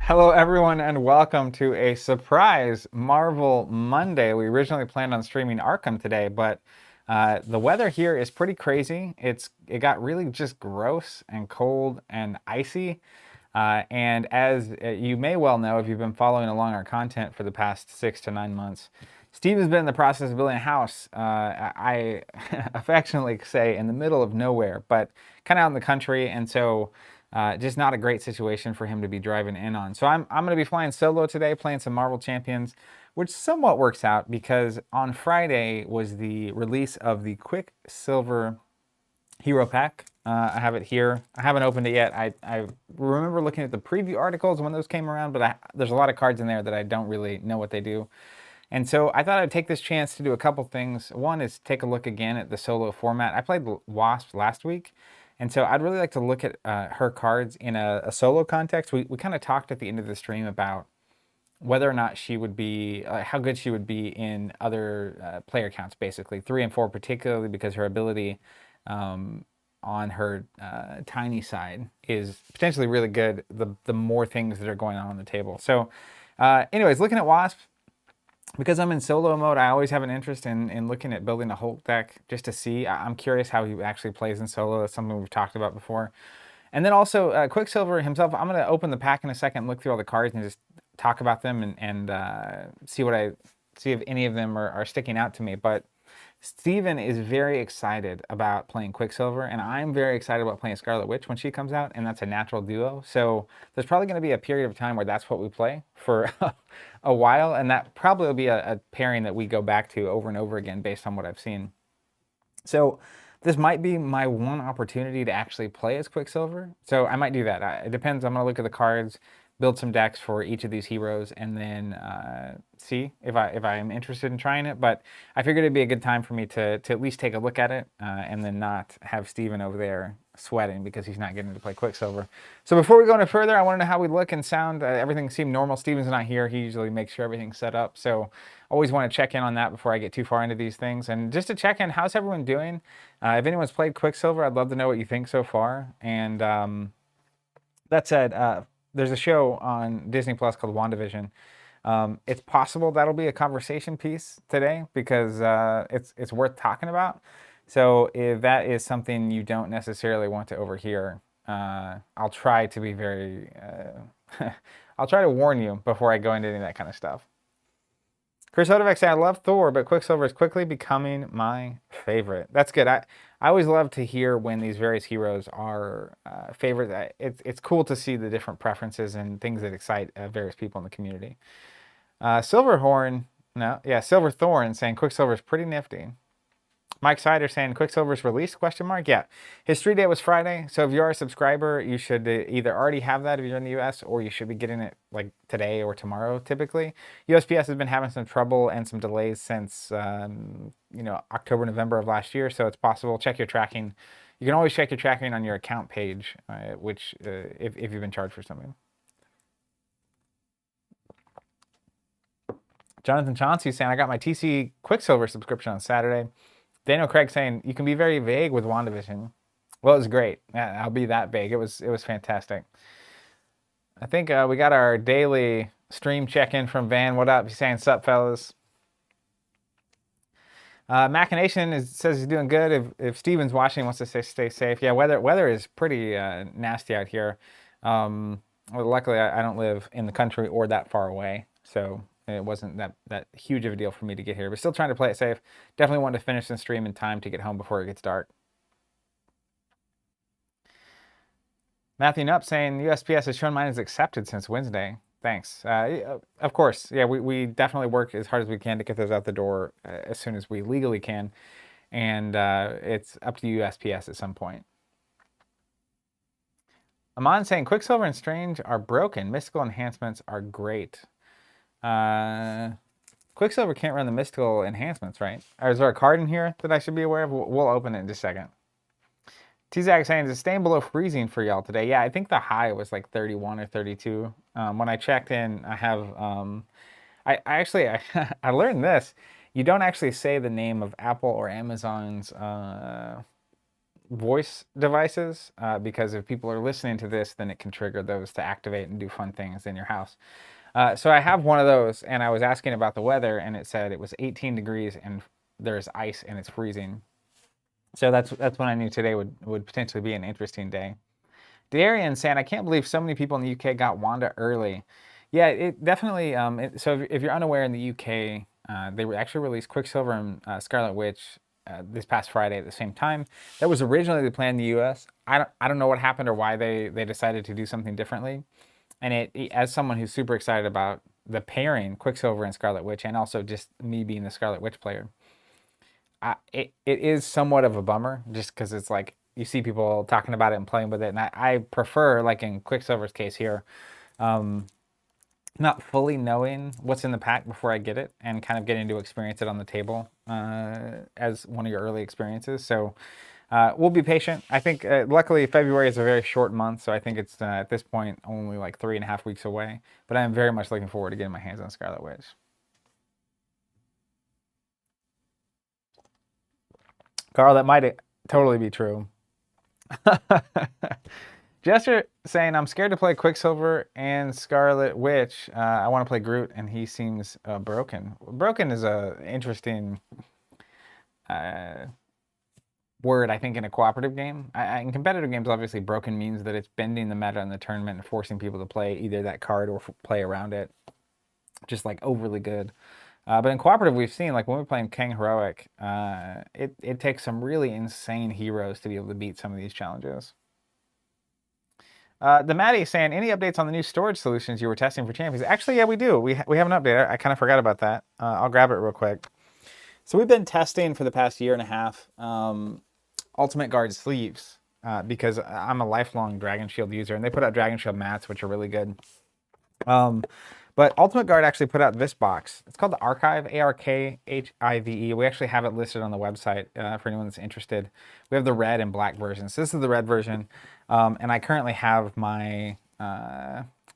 Hello, everyone, and welcome to a surprise Marvel Monday. We originally planned on streaming Arkham today, but the weather here is pretty crazy. It got really just gross and cold and icy. And as you may well know, if you've been following along our content for the past 6 to 9 months, Steve has been in the process of building a house. I affectionately say in the middle of nowhere, but kind of out in the country, and so. Just not a great situation for him to be driving in on. So I'm going to be flying solo today, playing some Marvel Champions, which somewhat works out because on Friday was the release of the Quicksilver Hero Pack. I have it here. I haven't opened it yet. I remember looking at the preview articles when those came around, but there's a lot of cards in there that I don't really know what they do. And so I thought I'd take this chance to do a couple things. One is take a look again at the solo format. I played Wasp last week, and so I'd really like to look at her cards in a solo context. We kind of talked at the end of the stream about whether or not she would be, how good she would be in other player counts, basically 3 and 4, particularly because her ability on her tiny side is potentially really good. The more things that are going on the table. So, anyways, looking at Wasp. Because I'm in solo mode, I always have an interest in looking at building a Hulk deck just to see. I'm curious how he actually plays in solo. That's something we've talked about before. And then also Quicksilver himself, I'm going to open the pack in a second, look through all the cards and just talk about them and see if any of them are sticking out to me. But Steven is very excited about playing Quicksilver, and I'm very excited about playing Scarlet Witch when she comes out, and that's a natural duo. So there's probably going to be a period of time where that's what we play for a while, and that probably will be a pairing that we go back to over and over again based on what I've seen. So this might be my one opportunity to actually play as Quicksilver, so I might do that. It depends. I'm going to look at the cards, build some decks for each of these heroes, and then see if I'm interested in trying it. But I figured it'd be a good time for me to at least take a look at it and then not have Steven over there sweating because he's not getting to play Quicksilver. So before we go any further, I want to know how we look and sound. Everything seemed normal. Steven's not here. He usually makes sure everything's set up. So always want to check in on that before I get too far into these things. And just to check in, how's everyone doing? If anyone's played Quicksilver, I'd love to know what you think so far. And that said, there's a show on Disney Plus called WandaVision. It's possible that'll be a conversation piece today because it's worth talking about. So if that is something you don't necessarily want to overhear, I'll try to be very, I'll try to warn you before I go into any of that kind of stuff. Chris Odovec said, I love Thor, but Quicksilver is quickly becoming my favorite. That's good. I always love to hear when these various heroes are favorites. It's cool to see the different preferences and things that excite various people in the community. Silverthorn saying Quicksilver is pretty nifty. Mike Sider saying Quicksilver's released, question mark? Yeah. His 3-day was Friday, so if you're a subscriber, you should either already have that if you're in the US, or you should be getting it like today or tomorrow typically. USPS has been having some trouble and some delays since October, November of last year, so it's possible. Check your tracking. You can always check your tracking on your account page, which if you've been charged for something. Jonathan Chauncey saying, I got my TC Quicksilver subscription on Saturday. Daniel Craig saying, you can be very vague with WandaVision. Well, it was great. Yeah, I'll be that vague. It was fantastic. I think we got our daily stream check-in from Van. What up? He's saying, sup, fellas. Machination says he's doing good. If Steven's watching, he wants to say stay safe. Yeah, weather is pretty nasty out here. Well, luckily, I don't live in the country or that far away, so it wasn't that huge of a deal for me to get here, but still trying to play it safe. Definitely wanted to finish the stream in time to get home before it gets dark. Matthew Nupp saying USPS has shown mine is accepted since Wednesday. Thanks. Of course, yeah, we definitely work as hard as we can to get those out the door as soon as we legally can, and it's up to USPS at some point. Amon saying Quicksilver and Strange are broken. Mystical enhancements are great. Quicksilver can't run the mystical enhancements, right? Or is there a card in here that I should be aware of? We'll open it in just a second. T-Zag saying, is it staying below freezing for y'all today? Yeah, I think the high was like 31 or 32. When I checked in, I have, I learned this. You don't actually say the name of Apple or Amazon's voice devices because if people are listening to this, then it can trigger those to activate and do fun things in your house. So I have one of those, and I was asking about the weather, and it said it was 18 degrees and there's ice and it's freezing. So that's when I knew today would potentially be an interesting day. Darian saying, I can't believe so many people in the UK got Wanda early. Yeah, it definitely. So if you're unaware, in the UK, they actually released Quicksilver and Scarlet Witch this past Friday at the same time. That was originally the plan in the US. I don't know what happened or why they decided to do something differently. And as someone who's super excited about the pairing Quicksilver and Scarlet Witch, and also just me being the Scarlet Witch player, it is somewhat of a bummer just because it's like you see people talking about it and playing with it, and I prefer, like in Quicksilver's case here, not fully knowing what's in the pack before I get it and kind of getting to experience it on the table as one of your early experiences. So we'll be patient. I think luckily February is a very short month, so I think it's at this point only like 3.5 weeks away. But I am very much looking forward to getting my hands on Scarlet Witch. Carl, that might totally be true. Jester saying, I'm scared to play Quicksilver and Scarlet Witch. I want to play Groot, and he seems broken. Broken is a interesting word, I think, in a cooperative game. In competitive games, obviously, broken means that it's bending the meta in the tournament and forcing people to play either that card or play around it, just like overly good. But in cooperative, we've seen, like when we're playing King Heroic, it takes some really insane heroes to be able to beat some of these challenges. The Maddie saying, any updates on the new storage solutions you were testing for champions? Actually, yeah, we do. We have an update. I kind of forgot about that. I'll grab it real quick. So we've been testing for the past 1.5 years Ultimate Guard sleeves because I'm a lifelong Dragon Shield user, and they put out Dragon Shield mats, which are really good. But Ultimate Guard actually put out this box. It's called the Archive, ARKHIVE. We actually have it listed on the website for anyone that's interested. We have the red and black version. So this is the red version. And I currently have my,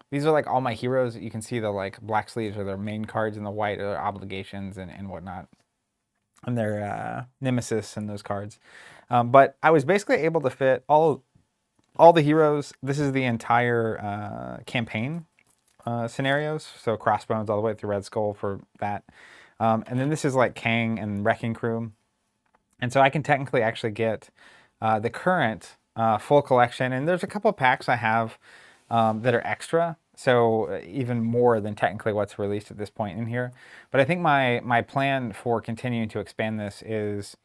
these are like all my heroes. You can see the like black sleeves are their main cards, and the white are their obligations and whatnot. And their nemesis and those cards. But I was basically able to fit all the heroes. This is the entire campaign scenarios, so Crossbones all the way through Red Skull for that, and then this is like Kang and Wrecking Crew, and so I can technically actually get the current full collection, and there's a couple packs I have that are extra, so even more than technically what's released at this point in here. But I think my plan for continuing to expand this is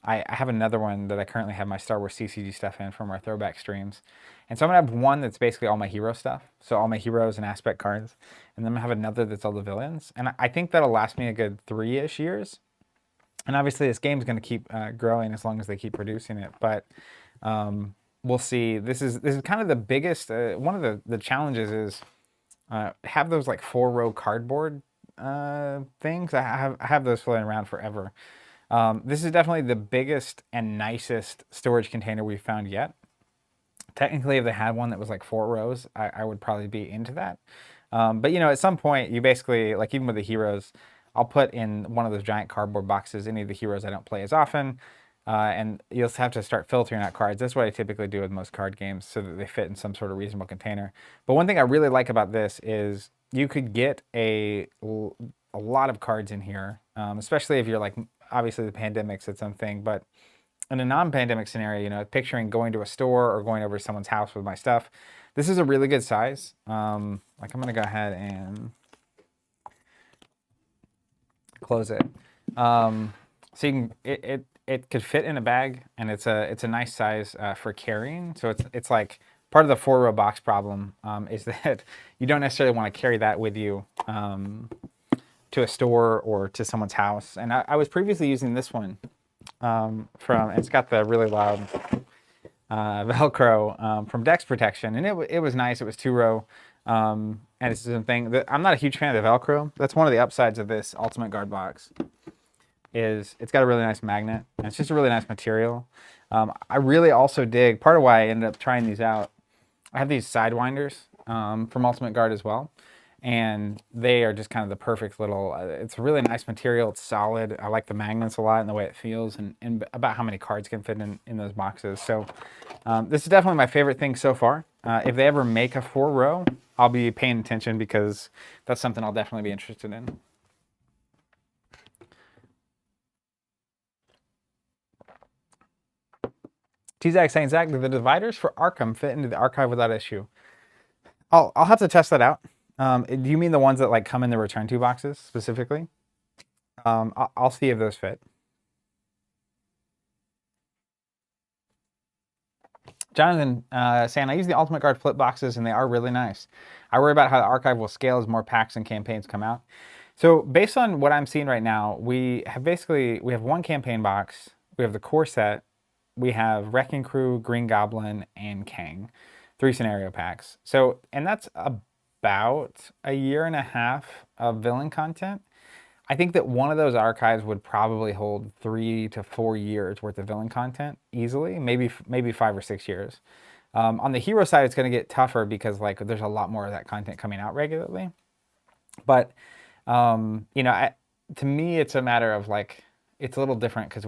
I have another one that I currently have my Star Wars CCG stuff in from our throwback streams. And so I'm going to have one that's basically all my hero stuff. So all my heroes and aspect cards. And then I'm going to have another that's all the villains. And I think that'll last me a good 3-ish years. And obviously this game's going to keep growing as long as they keep producing it. But we'll see. This is kind of the biggest, one of the challenges is have those like 4-row cardboard things. I have those floating around forever. This is definitely the biggest and nicest storage container we've found yet. Technically, if they had one that was like 4 rows, I would probably be into that. But, you know, at some point, you basically, like even with the heroes, I'll put in one of those giant cardboard boxes any of the heroes I don't play as often. And you'll have to start filtering out cards. That's what I typically do with most card games so that they fit in some sort of reasonable container. But one thing I really like about this is you could get a lot of cards in here, especially if you're like, obviously the pandemic's its own thing, but in a non-pandemic scenario, you know, picturing going to a store or going over to someone's house with my stuff, this is a really good size. Like I'm gonna go ahead and close it. So you can, it could fit in a bag, and it's a nice size for carrying. So it's like part of the 4-row box problem is that you don't necessarily want to carry that with you to a store or to someone's house. And I was previously using this one it's got the really loud Velcro from Dex Protection, and it was nice. It was 2-row, and it's something that I'm not a huge fan of the Velcro. That's one of the upsides of this Ultimate Guard box. Is it's got a really nice magnet, and it's just a really nice material. I really also dig, part of why I ended up trying these out, I have these Sidewinders from Ultimate Guard as well. and they are just kind of the perfect little, it's a really nice material. It's solid. I like the magnets a lot and the way it feels, and about how many cards can fit in those boxes. So this is definitely my favorite thing so far. If they ever make a 4-row, I'll be paying attention because that's something I'll definitely be interested in. T-Zag saying, Zach, do the dividers for Arkham fit into the archive without issue? I'll have to test that out. Do you mean the ones that like come in the return to boxes specifically? I'll see if those fit. Jonathan saying, I use the Ultimate Guard flip boxes and they are really nice. I worry about how the archive will scale as more packs and campaigns come out. So based on what I'm seeing right now, we have one campaign box, we have the core set, we have Wrecking Crew, Green Goblin, and Kang. 3 scenario packs. So, and that's about a year and a half of villain content. I think that one of those archives would probably hold 3 to 4 years worth of villain content easily, maybe 5 or 6 years. On the hero side, it's going to get tougher because like there's a lot more of that content coming out regularly. But you know, to me, it's a matter of like, it's a little different because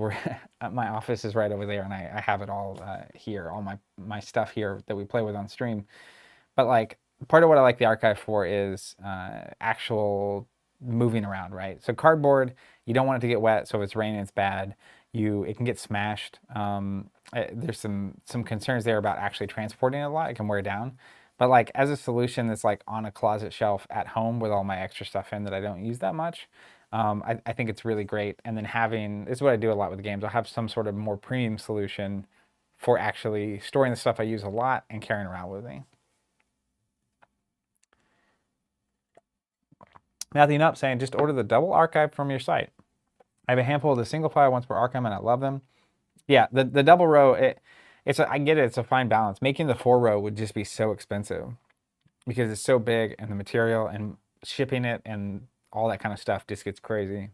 my office is right over there, and I have it all here, all my stuff here that we play with on stream. But like part of what I like the archive for is actual moving around, right? So cardboard, you don't want it to get wet, so if it's raining, it's bad. It can get smashed. There's some concerns there about actually transporting it a lot. It can wear down. But like as a solution that's like on a closet shelf at home with all my extra stuff in that I don't use that much, I think it's really great. And then this is what I do a lot with the games. I'll have some sort of more premium solution for actually storing the stuff I use a lot and carrying around with me. Matthew Nupp saying, just order the double archive from your site. I have a handful of the single file ones per archive and I love them. Yeah, the double row, I get it, it's a fine balance. Making the 4-row would just be so expensive because it's so big and the material and shipping it and all that kind of stuff just gets crazy.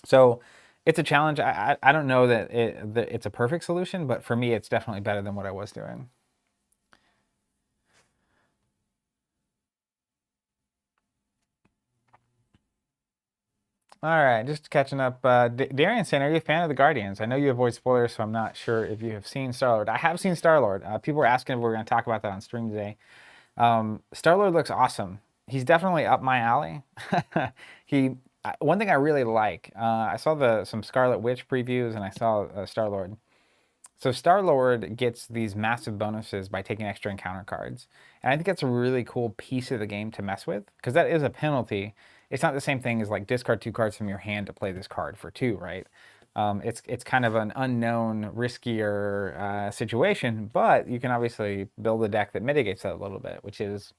So it's a challenge. I don't know that it's a perfect solution, but for me, it's definitely better than what I was doing. All right, just catching up. Darian saying, are you a fan of the Guardians? I know you avoid spoilers, so I'm not sure if you have seen Star-Lord. I have seen Star-Lord. People were asking if we were going to talk about that on stream today. Star-Lord looks awesome. He's definitely up my alley. One thing I really like, I saw some Scarlet Witch previews and I saw Star-Lord. So Star-Lord gets these massive bonuses by taking extra encounter cards. And I think that's a really cool piece of the game to mess with, because that is a penalty. It's not the same thing as like discard 2 cards from your hand to play this card for 2, right? It's kind of an unknown, riskier situation, but you can obviously build a deck that mitigates that a little bit, which is,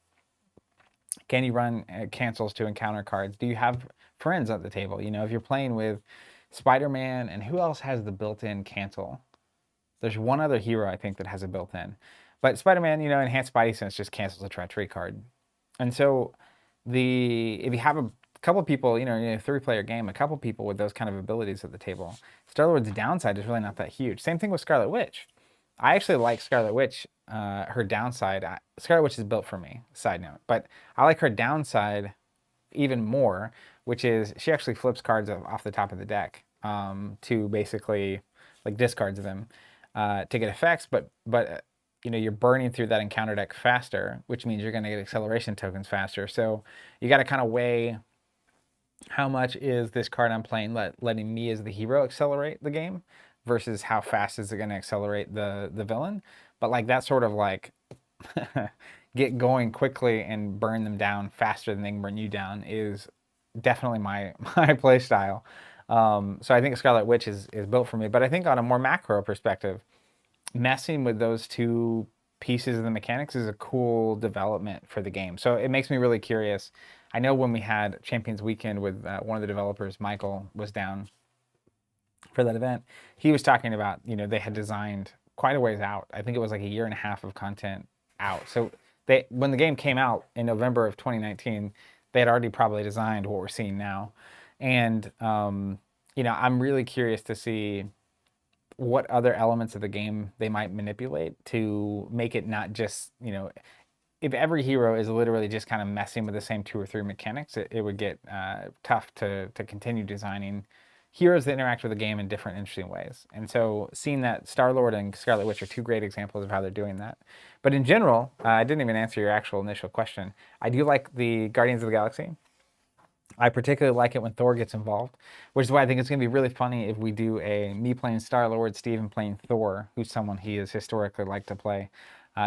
can you run cancels to encounter cards? Do you have friends at the table? You know, if you're playing with Spider-Man, and who else has the built-in cancel? There's one other hero, I think, that has a built-in. But Spider-Man, you know, Enhanced Spidey Sense just cancels a treachery card. And so if you have a couple people, you know, in a 3-player game, a couple people with those kind of abilities at the table, Star-Lord's downside is really not that huge. Same thing with Scarlet Witch. I actually like Scarlet Witch. Her downside, Scarlet Witch is built for me, side note. But I like her downside even more, which is she actually flips cards off the top of the deck to basically like discards them to get effects, but you know, you're burning through that encounter deck faster, which means you're going to get acceleration tokens faster. So you got to kind of weigh how much is this card I'm playing letting me as the hero accelerate the game versus how fast is it going to accelerate the villain. But like that sort of like get going quickly and burn them down faster than they can burn you down is definitely my play style. So I think Scarlet Witch is built for me. But I think on a more macro perspective, messing with those 2 pieces of the mechanics is a cool development for the game. So it makes me really curious. I know when we had Champions Weekend with one of the developers, Michael, was down for that event. He was talking about, you know, they had designed quite a ways out. I think it was like a year and a half of content out. So when the game came out in November of 2019, they had already probably designed what we're seeing now. And, you know, I'm really curious to see what other elements of the game they might manipulate to make it not just, you know, if every hero is literally just kind of messing with the same 2 or 3 mechanics, it would get tough to continue designing heroes that interact with the game in different interesting ways. And so seeing that Star-Lord and Scarlet Witch are 2 great examples of how they're doing that. But in general, I didn't even answer your actual initial question. I do like the Guardians of the Galaxy. I particularly like it when Thor gets involved, which is why I think it's going to be really funny if we do a me playing Star-Lord, Steven playing Thor, who's someone he has historically liked to play.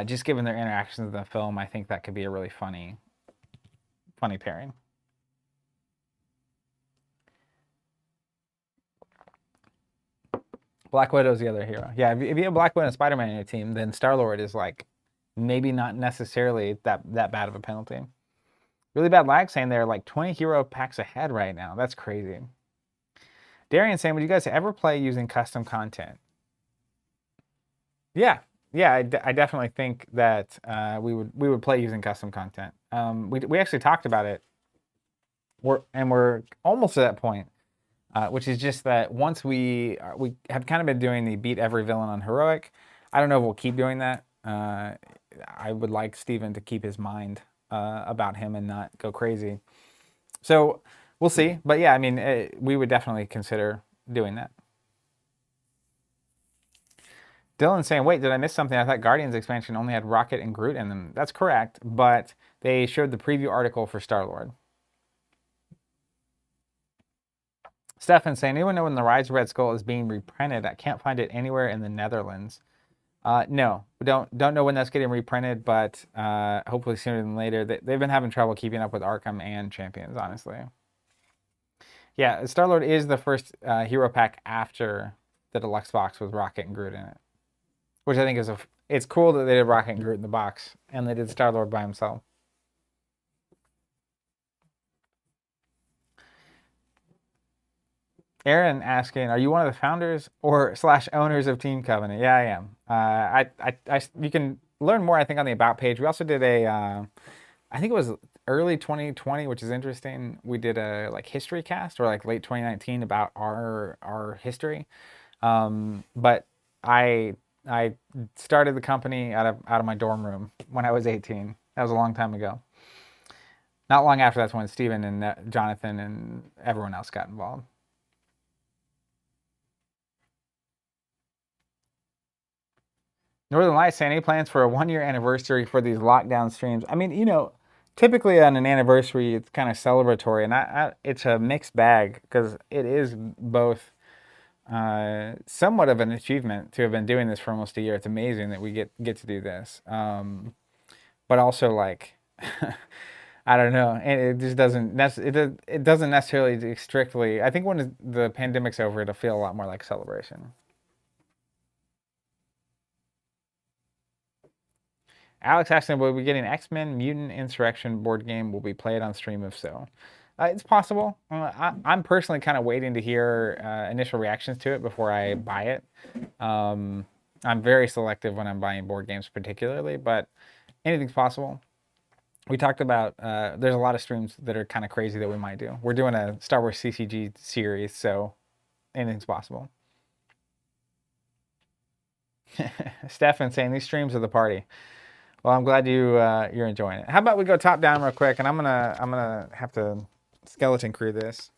Just given their interactions in the film, I think that could be a really funny pairing. Black Widow's the other hero. Yeah, if you have Black Widow and Spider-Man on your team, then Star-Lord is like maybe not necessarily that bad of a penalty. Really bad lag saying they're like 20 hero packs ahead right now. That's crazy. Darian saying, would you guys ever play using custom content? Yeah, I definitely think that we would play using custom content. We actually talked about it. We're almost to that point, which is just that once we have kind of been doing the beat every villain on heroic. I don't know if we'll keep doing that. I would like Steven to keep his mind about him and not go crazy. So we'll see. But yeah, I mean, we would definitely consider doing that. Dylan's saying, wait, did I miss something? I thought Guardians expansion only had Rocket and Groot in them. That's correct, but they showed the preview article for Star-Lord. Stefan saying, anyone know when the Rise of Red Skull is being reprinted? I can't find it anywhere in the Netherlands. No, we don't know when that's getting reprinted, but hopefully sooner than later. They've been having trouble keeping up with Arkham and Champions, honestly. Yeah, Star-Lord is the first hero pack after the deluxe box with Rocket and Groot in it. Which I think is it's cool that they did Rocket and Groot in the box, and they did Star-Lord by himself. Aaron asking, are you one of the founders or / owners of Team Covenant? Yeah, I am. You can learn more, I think, on the About page. We also did I think it was early 2020, which is interesting. We did a like history cast, or like late 2019, about our history. But I started the company out of my dorm room when I was 18. That was a long time ago. Not long after that's when Steven and Jonathan and everyone else got involved. Northern Lights saying, any plans for a 1-year anniversary for these lockdown streams? I mean, you know, typically on an anniversary, it's kind of celebratory, and it's a mixed bag because it is both somewhat of an achievement to have been doing this for almost a year. It's amazing that we get to do this, but also like I don't know, it just doesn't it doesn't necessarily strictly. I think when the pandemic's over, it'll feel a lot more like celebration. Alex asking, will we be getting X-Men Mutant Insurrection board game? Will we play it on stream if so? It's possible. I'm personally kind of waiting to hear initial reactions to it before I buy it. I'm very selective when I'm buying board games particularly, but anything's possible. We talked about, there's a lot of streams that are kind of crazy that we might do. We're doing a Star Wars CCG series, so anything's possible. Stefan saying, these streams are the party. Well, I'm glad you're enjoying it. How about we go top down real quick, and I'm gonna have to skeleton crew this.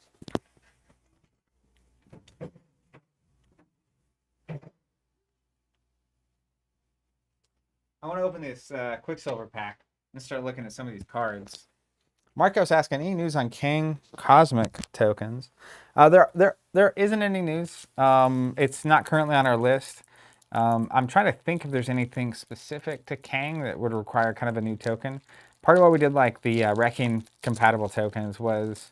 I want to open this Quicksilver pack and start looking at some of these cards. Marco's asking, any news on Kang Cosmic tokens? There isn't any news. It's not currently on our list. I'm trying to think if there's anything specific to Kang that would require kind of a new token. Part of why we did like the Wrecking compatible tokens was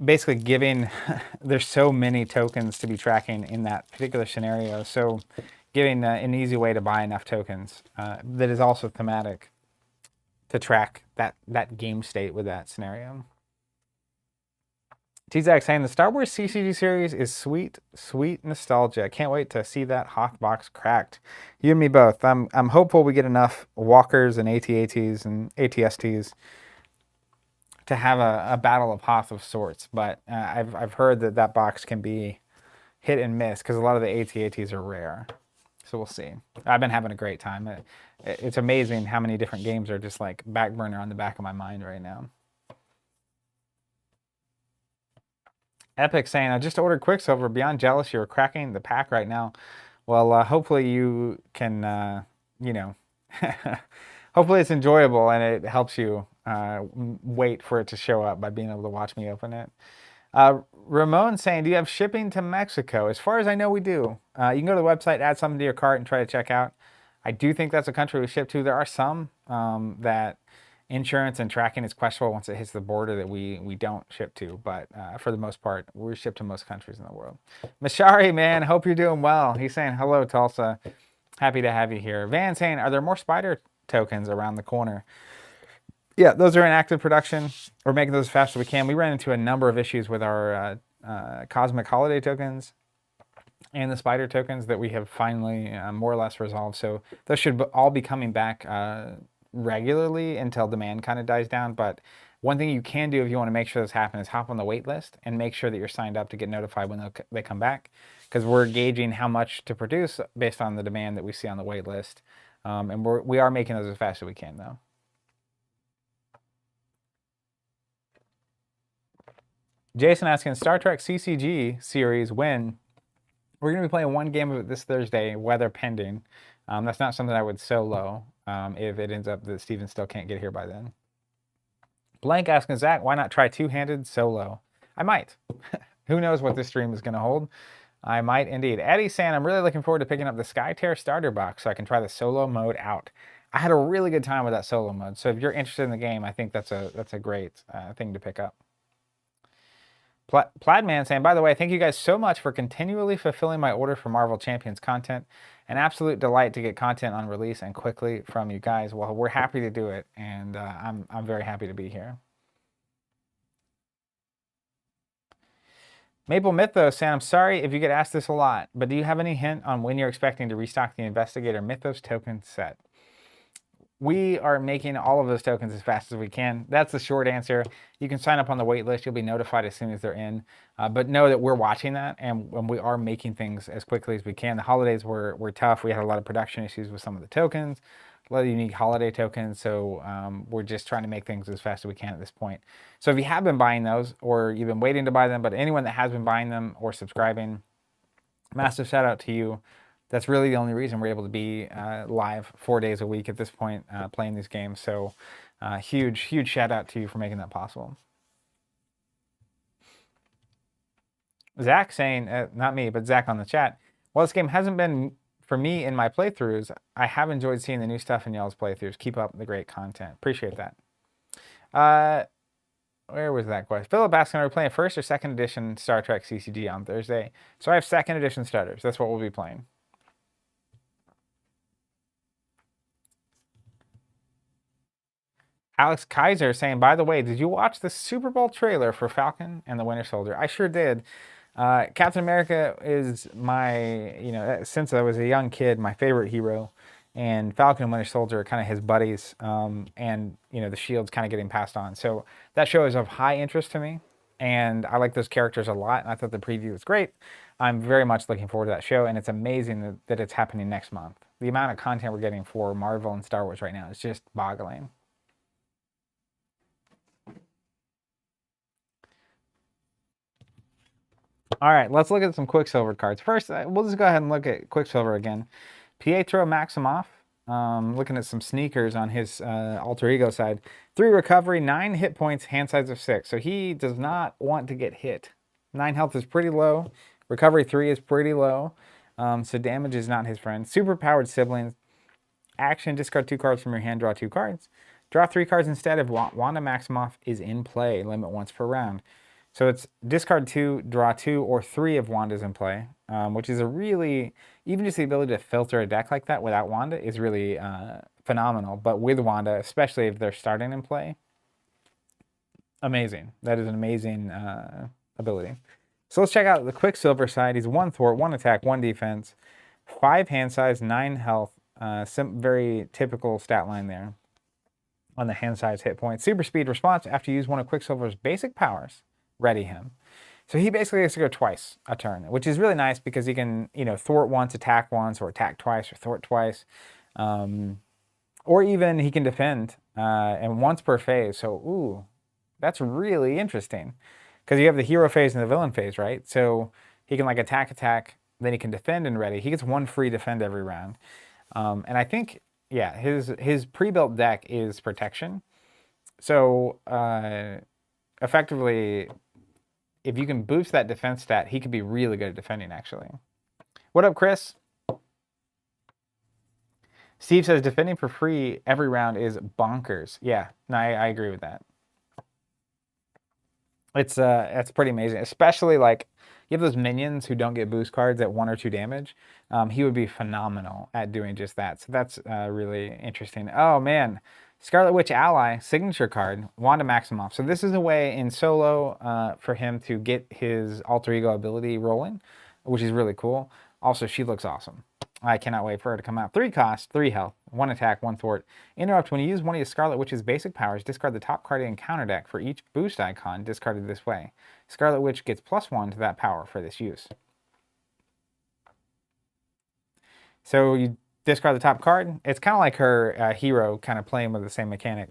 basically giving, there's so many tokens to be tracking in that particular scenario. So giving an easy way to buy enough tokens that is also thematic to track that game state with that scenario. T-Zach saying, the Star Wars CCG series is sweet, sweet nostalgia. Can't wait to see that Hoth box cracked. You and me both. I'm hopeful we get enough walkers and AT-ATs and ATSTs to have a battle of Hoth of sorts. But I've heard that box can be hit and miss because a lot of the AT-ATs are rare. So we'll see. I've been having a great time. It's amazing how many different games are just like back burner on the back of my mind right now. Epic saying, I just ordered Quicksilver. Beyond jealous, you're cracking the pack right now. Well, hopefully you can, you know, hopefully it's enjoyable and it helps you wait for it to show up by being able to watch me open it. Ramon saying, do you have shipping to Mexico? As far as I know, we do. You can go to the website, add something to your cart, and try to check out. I do think that's a country we ship to. There are some that insurance and tracking is questionable once it hits the border that we don't ship to. But for the most part, we ship to most countries in the world. Mashari, man, hope you're doing well. He's saying, hello, Tulsa. Happy to have you here. Van saying, are there more spider tokens around the corner? Yeah, those are in active production. We're making those as fast as we can. We ran into a number of issues with our Cosmic Holiday tokens and the Spider tokens that we have finally more or less resolved. So those should all be coming back regularly until demand kind of dies down. But one thing you can do if you want to make sure this happens is hop on the wait list and make sure that you're signed up to get notified when they come back, because we're gauging how much to produce based on the demand that we see on the wait list. And we are making those as fast as we can, though. Jason asking, Star Trek CCG series when? We're going to be playing one game of it this Thursday, weather pending. That's not something I would solo if it ends up that Steven still can't get here by then. Blank asking, Zach, why not try two-handed solo? I might. Who knows what this stream is going to hold. I might indeed. Eddie saying, I'm really looking forward to picking up the Skytear starter box so I can try the solo mode out. I had a really good time with that solo mode. So if you're interested in the game, I think that's a great thing to pick up. Plaidman saying, by the way, thank you guys so much for continually fulfilling my order for Marvel Champions content. An absolute delight to get content on release and quickly from you guys. Well, we're happy to do it, and I'm very happy to be here. Maple Mythos saying, I'm sorry if you get asked this a lot, but do you have any hint on when you're expecting to restock the Investigator Mythos token set? We are making all of those tokens as fast as we can. That's the short answer. You can sign up on the wait list. You'll be notified as soon as they're in. But know that we're watching that, and we are making things as quickly as we can. The holidays were tough. We had a lot of production issues with some of the tokens, a lot of unique holiday tokens. So we're just trying to make things as fast as we can at this point. So if you have been buying those or you've been waiting to buy them, but anyone that has been buying them or subscribing, massive shout out to you. That's really the only reason we're able to be live 4 days a week at this point playing these games. So huge shout out to you for making that possible. Zach saying, not me, but Zach on the chat, while this game hasn't been for me in my playthroughs, I have enjoyed seeing the new stuff in y'all's playthroughs. Keep up the great content. Appreciate that. Where was that question? Philip asking, are we playing first or second edition Star Trek CCG on Thursday? So I have second edition starters. That's what we'll be playing. Alex Kaiser saying, by the way, did you watch the Super Bowl trailer for Falcon and the Winter Soldier? I sure did. Captain America is my, since I was a young kid, my favorite hero. And Falcon and Winter Soldier are kind of his buddies. And, the shield's kind of getting passed on. So that show is of high interest to me. And I like those characters a lot. And I thought the preview was great. I'm very much looking forward to that show. And it's amazing that it's happening next month. The amount of content we're getting for Marvel and Star Wars right now is just boggling. All right, let's look at some Quicksilver cards. First, we'll just go ahead and look at Quicksilver again. Pietro Maximoff, looking at some sneakers on his alter ego side. 3 recovery, 9 hit points, hand size of 6. So he does not want to get hit. 9 health is pretty low. Recovery 3 is pretty low. So damage is not his friend. Superpowered siblings. Action, discard 2 cards from your hand, draw 2 cards. Draw 3 cards instead if Wanda Maximoff is in play. Limit once per round. So it's discard 2, draw 2, or 3 if Wanda's in play, which is a really, even just the ability to filter a deck like that without Wanda is really phenomenal. But with Wanda, especially if they're starting in play, amazing. That is an amazing ability. So let's check out the Quicksilver side. He's 1 thwart, 1 attack, 1 defense, 5 hand size, 9 health. Very typical stat line there on the hand size hit point. Super speed response after you use one of Quicksilver's basic powers. Ready him. So he basically gets to go twice a turn, which is really nice because he can, you know, thwart once, attack once, or attack twice, or thwart twice. Or even he can defend and once per phase. So, ooh, that's really interesting. Because you have the hero phase and the villain phase, right? So he can like attack, then he can defend and ready. He gets one free defend every round. And I think, yeah, his pre-built deck is protection. So effectively, if you can boost that defense stat, he could be really good at defending, actually. What up, Chris? Steve says defending for free every round is bonkers. Yeah, no, I agree with that. It's pretty amazing, especially like you have those minions who don't get boost cards at 1 or 2 damage. He would be phenomenal at doing just that. So that's really interesting. Oh man, Scarlet Witch ally signature card, Wanda Maximoff. So this is a way in solo for him to get his alter ego ability rolling, which is really cool. Also, she looks awesome. I cannot wait for her to come out. 3 cost, 3 health, 1 attack, 1 thwart. Interrupt. When you use one of your Scarlet Witch's basic powers, discard the top card in counter deck for each boost icon discarded this way. Scarlet Witch gets +1 to that power for this use. So you discard the top card. It's kind of like her hero kind of playing with the same mechanic.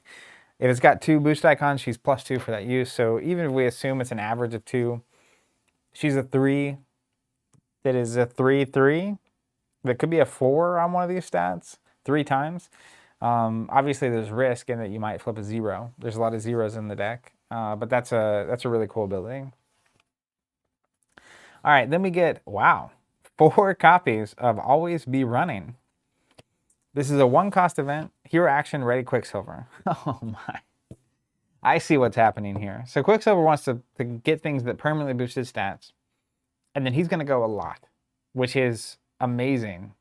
If it's got 2 boost icons, she's +2 for that use. So even if we assume it's an average of 2, she's a 3 that is a 3/3. That could be a 4 on one of these stats 3 times. Obviously, there's risk in that you might flip a 0. There's a lot of zeros in the deck, but that's a really cool ability. All right, then we get, wow, 4 copies of Always Be Running. This is a 1-cost event. Hero action, ready Quicksilver. Oh my. I see what's happening here. So Quicksilver wants to get things that permanently boost his stats, and then he's going to go a lot, which is amazing.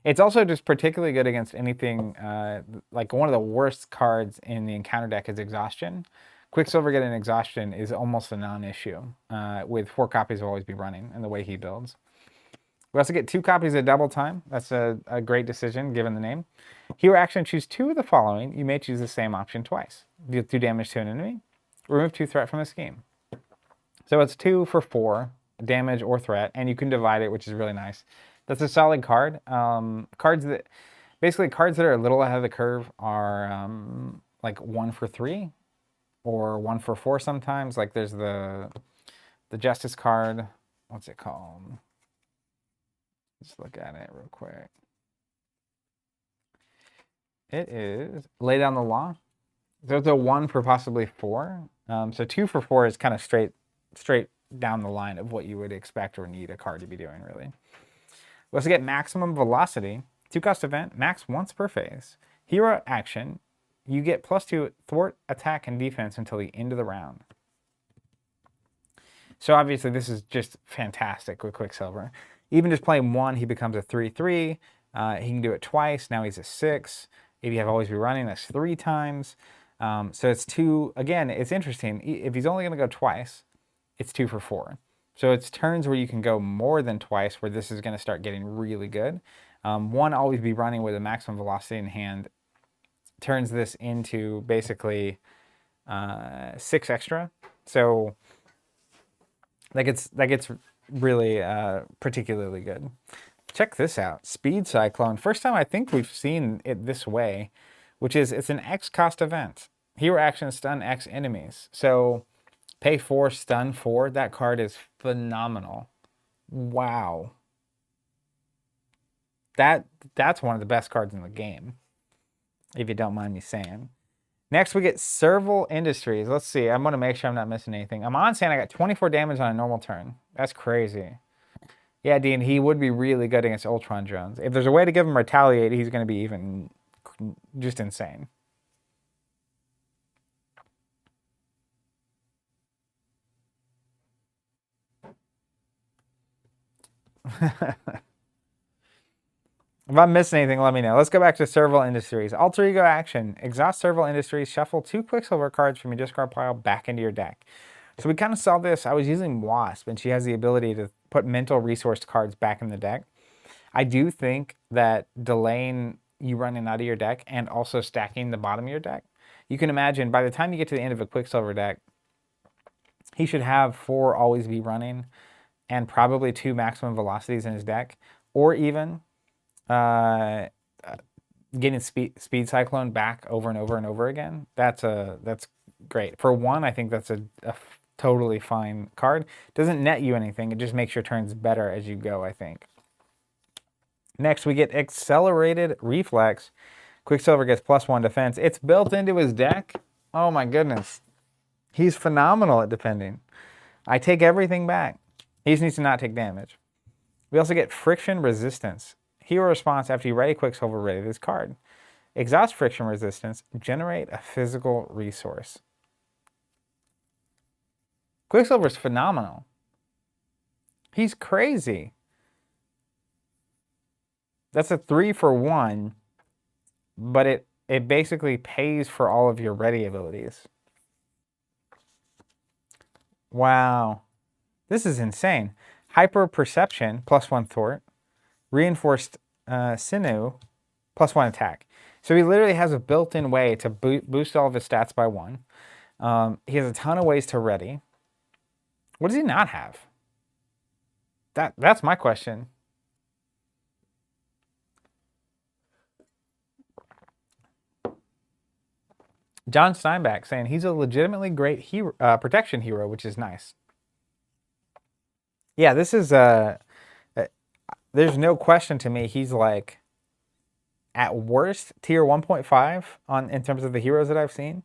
It's also just particularly good against anything like one of the worst cards in the encounter deck is Exhaustion. Quicksilver getting Exhaustion is almost a non-issue with 4 copies of Always Be Running and the way he builds. We also get 2 copies of Double Time. That's a great decision given the name. Hero action, choose 2 of the following. You may choose the same option twice. Deal 2 damage to an enemy. Remove 2 threat from the scheme. So it's 2 for 4 damage or threat, and you can divide it, which is really nice. That's a solid card. Cards that are a little ahead of the curve are like 1 for 3 or 1 for 4 sometimes. Like there's the Justice card. What's it called? Let's look at it real quick. It is Lay Down the Law. So it's a 1 for possibly 4. So 2 for 4 is kind of straight down the line of what you would expect or need a card to be doing, really. We also get Maximum Velocity, 2-cost event, max once per phase. Hero action, you get +2 thwart, attack, and defense until the end of the round. So obviously this is just fantastic with Quicksilver. Even just playing 1, he becomes a 3/3. He can do it twice. Now he's a 6. If you have Always Be Running, that's 3 times. So it's 2. Again, it's interesting. If he's only going to go twice, it's 2 for 4. So it's turns where you can go more than twice where this is going to start getting really good. 1 Always Be Running with a maximum velocity in hand turns this into basically 6 extra. So that gets really particularly good. Check this out. Speed Cyclone. First time I think we've seen it this way, which is it's an X-cost event. Hero action, stun X enemies. So pay 4, stun 4. That card is phenomenal. Wow. That's one of the best cards in the game, if you don't mind me saying. Next, we get Serval Industries. Let's see. I'm going to make sure I'm not missing anything. I'm on saying I got 24 damage on a normal turn. That's crazy. Yeah, Dean, he would be really good against Ultron drones. If there's a way to give him Retaliate, he's going to be even just insane. If I'm missing anything, let me know. Let's go back to Serval Industries. Alter Ego action. Exhaust Serval Industries. Shuffle 2 Quicksilver cards from your discard pile back into your deck. So we kind of saw this. I was using Wasp, and she has the ability to put mental resource cards back in the deck. I do think that delaying you running out of your deck and also stacking the bottom of your deck, you can imagine by the time you get to the end of a Quicksilver deck, He should have 4 always be running and probably 2 maximum velocities in his deck, or even uh, getting speed cyclone back over and over and over again. That's great. For 1, I think that's a totally fine card. Doesn't net you anything. It just makes your turns better as you go, I think. Next, we get Accelerated Reflex. Quicksilver gets +1 defense. It's built into his deck. Oh my goodness. He's phenomenal at defending. I take everything back. He just needs to not take damage. We also get Friction Resistance. Hero response after you ready Quicksilver, ready this card. Exhaust Friction Resistance. Generate a physical resource. Quicksilver's phenomenal. He's crazy. That's a 3 for 1, but it basically pays for all of your ready abilities. Wow. This is insane. Hyper Perception, +1 thwart. Reinforced Sinew, +1 attack. So he literally has a built-in way to boost all of his stats by 1. He has a ton of ways to ready. What does he not have? That's my question. John Steinbeck saying he's a legitimately great hero, protection hero, which is nice. Yeah, this is there's no question to me he's like at worst tier 1.5 in terms of the heroes that I've seen.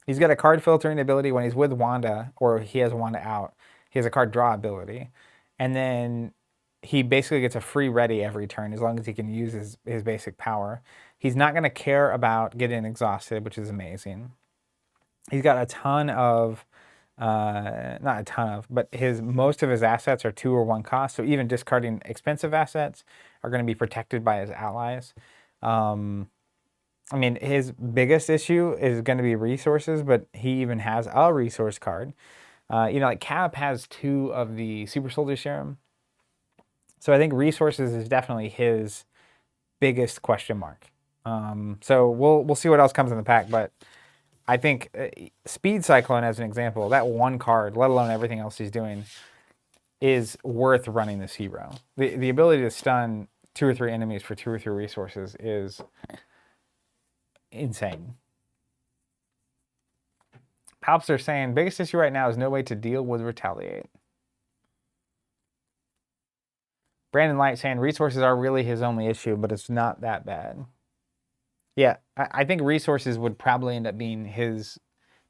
He's got a card filtering ability when he's with Wanda, or he has Wanda out. He has a card draw ability, and then he basically gets a free ready every turn as long as he can use his basic power. He's not going to care about getting exhausted, which is amazing. He's got a ton of, not a ton of, but most of his assets are 2 or 1 cost. So even discarding expensive assets are going to be protected by his allies. I mean, his biggest issue is going to be resources, but he even has a resource card. Like Cap has 2 of the Super Soldier Serum. So I think resources is definitely his biggest question mark. So we'll see what else comes in the pack, but I think Speed Cyclone, as an example, that 1 card, let alone everything else he's doing, is worth running this hero. The ability to stun 2 or 3 enemies for 2 or 3 resources is insane. Palps are saying biggest issue right now is no way to deal with Retaliate. Brandon Light saying resources are really his only issue, but it's not that bad. Yeah, I think resources would probably end up being his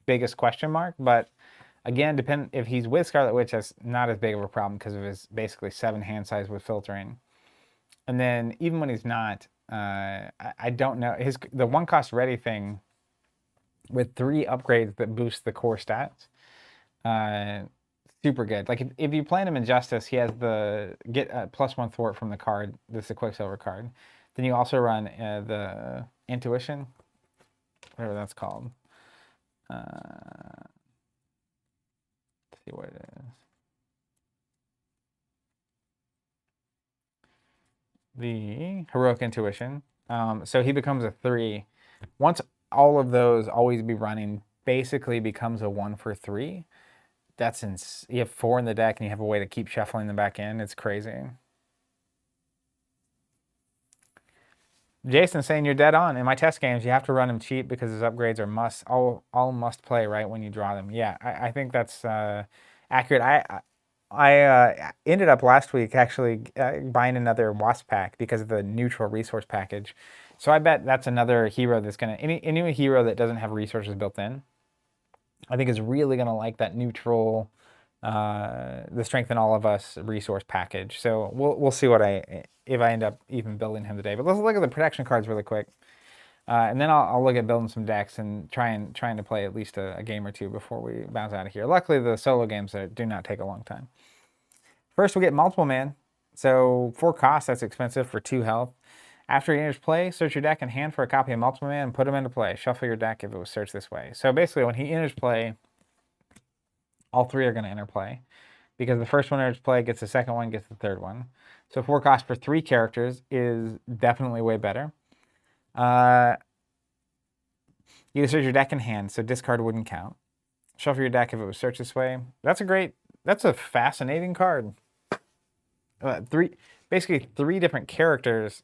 biggest question mark, but again, if he's with Scarlet Witch, that's not as big of a problem because of his basically 7 hand size with filtering. And then even when he's not, I don't know, the 1 cost ready thing with 3 upgrades that boost the core stats, super good. Like if you play him in Justice, he has the get +1 thwart from the card. This is the Quicksilver card. Then you also run the Intuition, whatever that's called. Let's see what it is. The Heroic Intuition. So he becomes a 3. Once all of those always be running, basically becomes a 1 for 3. You have 4 in the deck and you have a way to keep shuffling them back in. It's crazy. Jason saying you're dead on. In my test games, you have to run him cheap because his upgrades are all must play right when you draw them. Yeah, I think that's accurate. I ended up last week actually buying another Wasp pack because of the neutral resource package. So I bet that's another hero that's gonna any hero that doesn't have resources built in, I think is really gonna like that neutral, the Strengthen All of Us resource package. So we'll see if I end up even building him today. But let's look at the protection cards really quick, and then I'll look at building some decks and trying to play at least a game or 2 before we bounce out of here. Luckily, the solo games do not take a long time. First, we get Multiple Man. So 4 cost, that's expensive for 2 health. After he enters play, search your deck and hand for a copy of Multiple Man and put him into play. Shuffle your deck if it was searched this way. So basically, when he enters play, all 3 are going to enter play, because the first one enters play, gets the second one, gets the third one. So 4 cost for 3 characters is definitely way better. You can search your deck in hand, so discard wouldn't count. Shuffle your deck if it was searched this way. That's a fascinating card. Basically three different characters.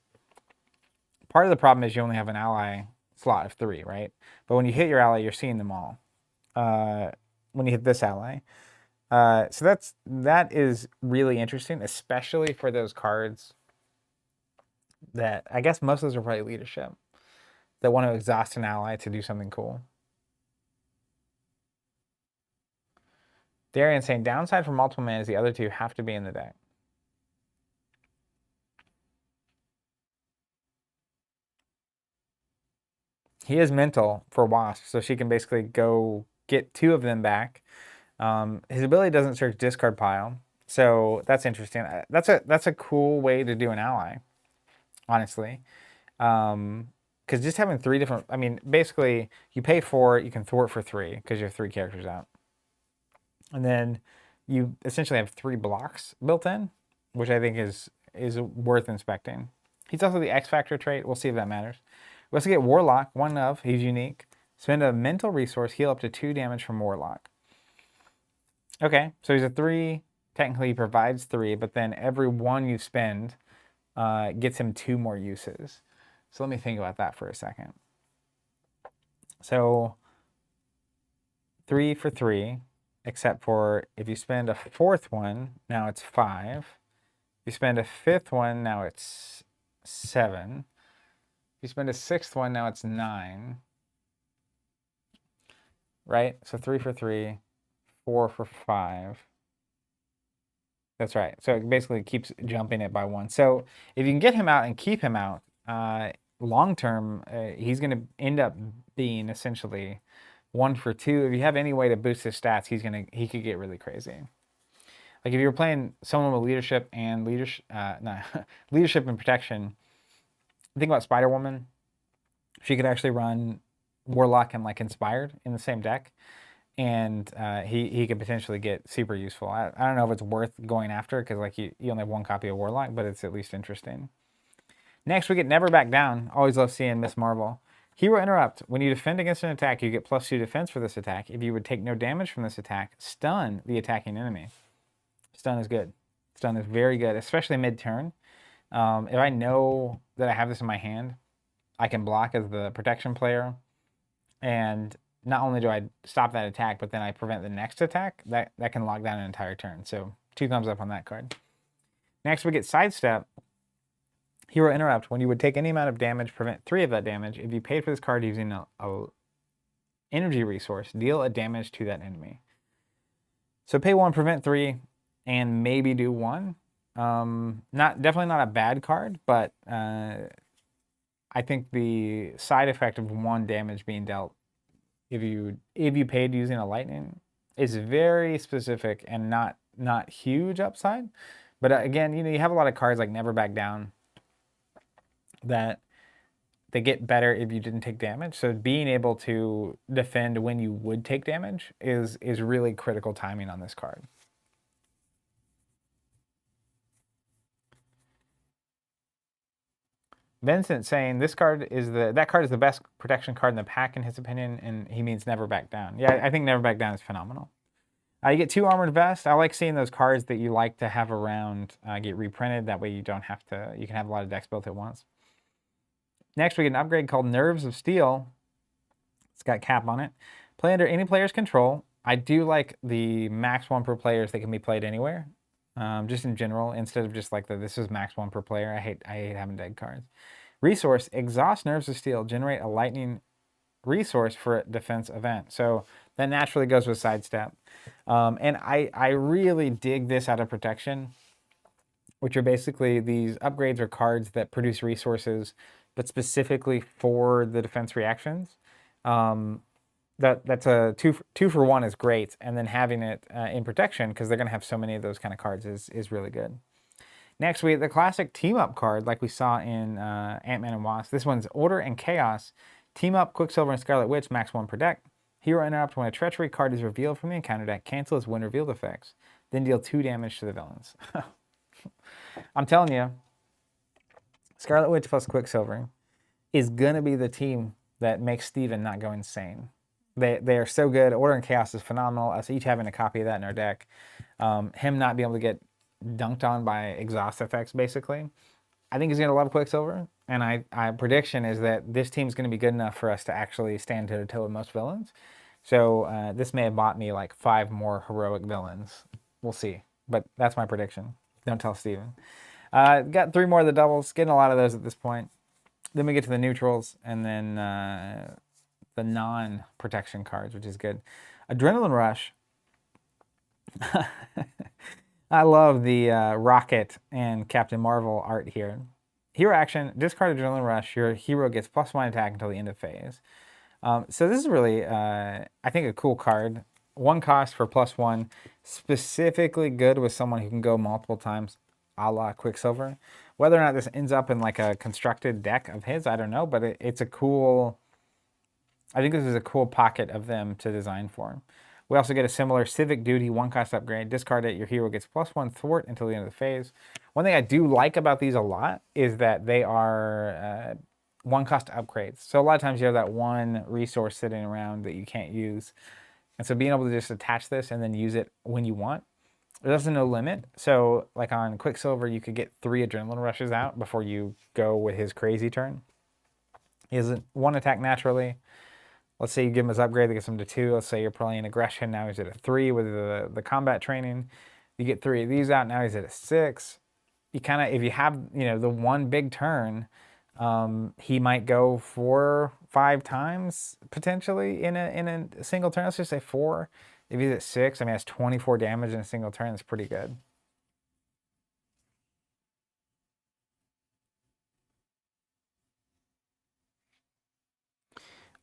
Part of the problem is you only have an ally slot of 3, right? But when you hit your ally, you're seeing them all. When you hit this ally. So that is really interesting, especially for those cards that I guess most of those are probably leadership that want to exhaust an ally to do something cool. Darian saying downside for multiple mana is the other two have to be in the deck. He is mental for Wasp, so she can basically go get 2 of them back. His ability doesn't search discard pile, so that's interesting. That's a cool way to do an ally, honestly. Because just having 3 different, I mean, basically you pay 4, you can thwart for 3 because you have 3 characters out, and then you essentially have 3 blocks built in, which I think is worth inspecting. He's also the X Factor trait. We'll see if that matters. We also get Warlock, 1 of. He's unique. Spend a mental resource, heal up to 2 damage from Warlock. Okay, so he's a 3. Technically, he provides 3, but then every 1 you spend gets him 2 more uses. So let me think about that for a second. So 3 for 3, except for if you spend a 4th one, now it's 5. If you spend a 5th one, now it's 7. If you spend a 6th one, now it's 9. Right? So 3 for 3, 4 for 5. That's right. So it basically keeps jumping it by 1. So if you can get him out and keep him out, long term, he's going to end up being essentially 1 for 2. If you have any way to boost his stats, he could get really crazy. Like if you were playing someone with leadership and leadership and protection, think about Spider Woman. She could actually run Warlock and like Inspired in the same deck, and he could potentially get super useful. I don't know if it's worth going after because like you only have 1 copy of Warlock, but it's at least interesting. Next, we get Never Back Down. Always love seeing Miss Marvel. Hero Interrupt. When you defend against an attack, you get +2 defense for this attack. If you would take no damage from this attack, stun the attacking enemy. Stun is good. Stun is very good, especially mid-turn. If I know that I have this in my hand, I can block as the protection player, and not only do I stop that attack, but then I prevent the next attack. That can lock down an entire turn. So 2 thumbs up on that card. Next, we get Sidestep. Hero Interrupt. When you would take any amount of damage, prevent 3 of that damage. If you paid for this card using a energy resource, deal a damage to that enemy. So pay 1, prevent 3, and maybe do 1. Definitely not a bad card, but I think the side effect of 1 damage being dealt if you paid using a lightning is very specific and not huge upside. But again, you have a lot of cards like Never Back Down that they get better if you didn't take damage. So being able to defend when you would take damage is really critical timing on this card. Vincent saying that card is the best protection card in the pack in his opinion, and he means Never Back Down. Yeah, I think Never Back Down is phenomenal. You get 2 Armored Vest. I like seeing those cards that you like to have around get reprinted. That way you don't have to. You can have a lot of decks built at once. Next, we get an upgrade called Nerves of Steel. It's got cap on it. Play under any player's control. I do like the max 1 per players that can be played anywhere. Just in general, instead of just like this is max 1 per player. I hate having dead cards. Resource, exhaust Nerves of Steel. Generate a lightning resource for a defense event. So that naturally goes with Sidestep. And I really dig this out of protection, which are basically these upgrades or cards that produce resources but specifically for the defense reactions. That's a two for 1 is great, and then having it in protection because they're going to have so many of those kind of cards is really good. Next, we have the classic team up card like we saw in Ant-Man and Wasp. This one's Order and Chaos. Team up Quicksilver and Scarlet Witch, max 1 per deck. Hero Interrupt. When a treachery card is revealed from the encounter deck, cancel its when revealed effects. Then deal 2 damage to the villains. I'm telling you, Scarlet Witch plus Quicksilver is going to be the team that makes Steven not go insane. They are so good. Order and Chaos is phenomenal. Us each having a copy of that in our deck. Him not being able to get dunked on by exhaust effects, basically. I think he's going to love Quicksilver, and I prediction is that this team's going to be good enough for us to actually stand toe to toe with most villains. So this may have bought me like 5 more heroic villains. We'll see, but that's my prediction. Don't tell Steven. Got 3 more of the doubles, getting a lot of those at this point. Then we get to the neutrals, and then the non-protection cards, which is good. Adrenaline Rush. I love the Rocket and Captain Marvel art here. Hero action, discard Adrenaline Rush. Your hero gets +1 attack until the end of phase. So this is really, I think, a cool card. 1 cost for +1. Specifically good with someone who can go multiple times, a la Quicksilver. Whether or not this ends up in like a constructed deck of his, I don't know. But it's a cool, I think this is a cool pocket of them to design for. We also get a similar Civic Duty 1 cost upgrade. Discard it, your hero gets +1 thwart until the end of the phase. One thing I do like about these a lot is that they are 1 cost upgrades. So a lot of times you have that 1 resource sitting around that you can't use. And so being able to just attach this and then use it when you want, there's no limit. So like on Quicksilver, you could get 3 Adrenaline Rushes out before you go with his crazy turn. He has 1 attack naturally. Let's say you give him his upgrade, that gets him to 2. Let's say you're playing aggression, now he's at a 3 with the combat training. You get 3 of these out, now he's at a 6. You kind of, if you have, the 1 big turn, he might go 4, 5 times potentially in a single turn. Let's just say 4. If he's at 6, I mean, that's 24 damage in a single turn. That's pretty good.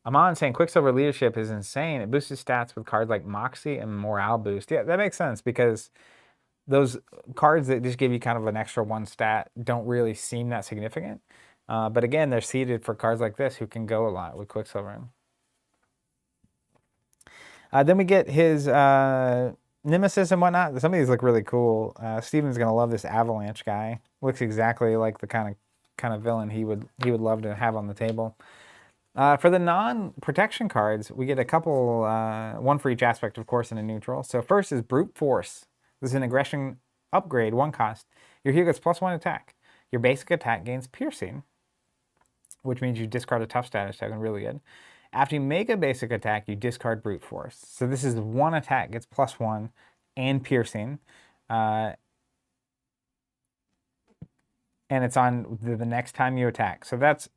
Amon saying Quicksilver leadership is insane. It boosts his stats with cards like Moxie and Morale Boost. Yeah, that makes sense because those cards that just give you kind of an extra 1 stat don't really seem that significant. But again, they're seeded for cards like this who can go a lot with Quicksilver. Then we get his Nemesis and whatnot. Some of these look really cool. Steven's going to love this Avalanche guy. Looks exactly like the kind of villain he would love to have on the table. For the non-protection cards, we get a couple, 1 for each aspect, of course, in a neutral. So first is Brute Force. This is an aggression upgrade, 1 cost. Your hero gets +1 attack. Your basic attack gains piercing, which means you discard a tough status token, really good. After you make a basic attack, you discard Brute Force. So this is 1 attack, gets +1, and piercing. And it's on the next time you attack. So that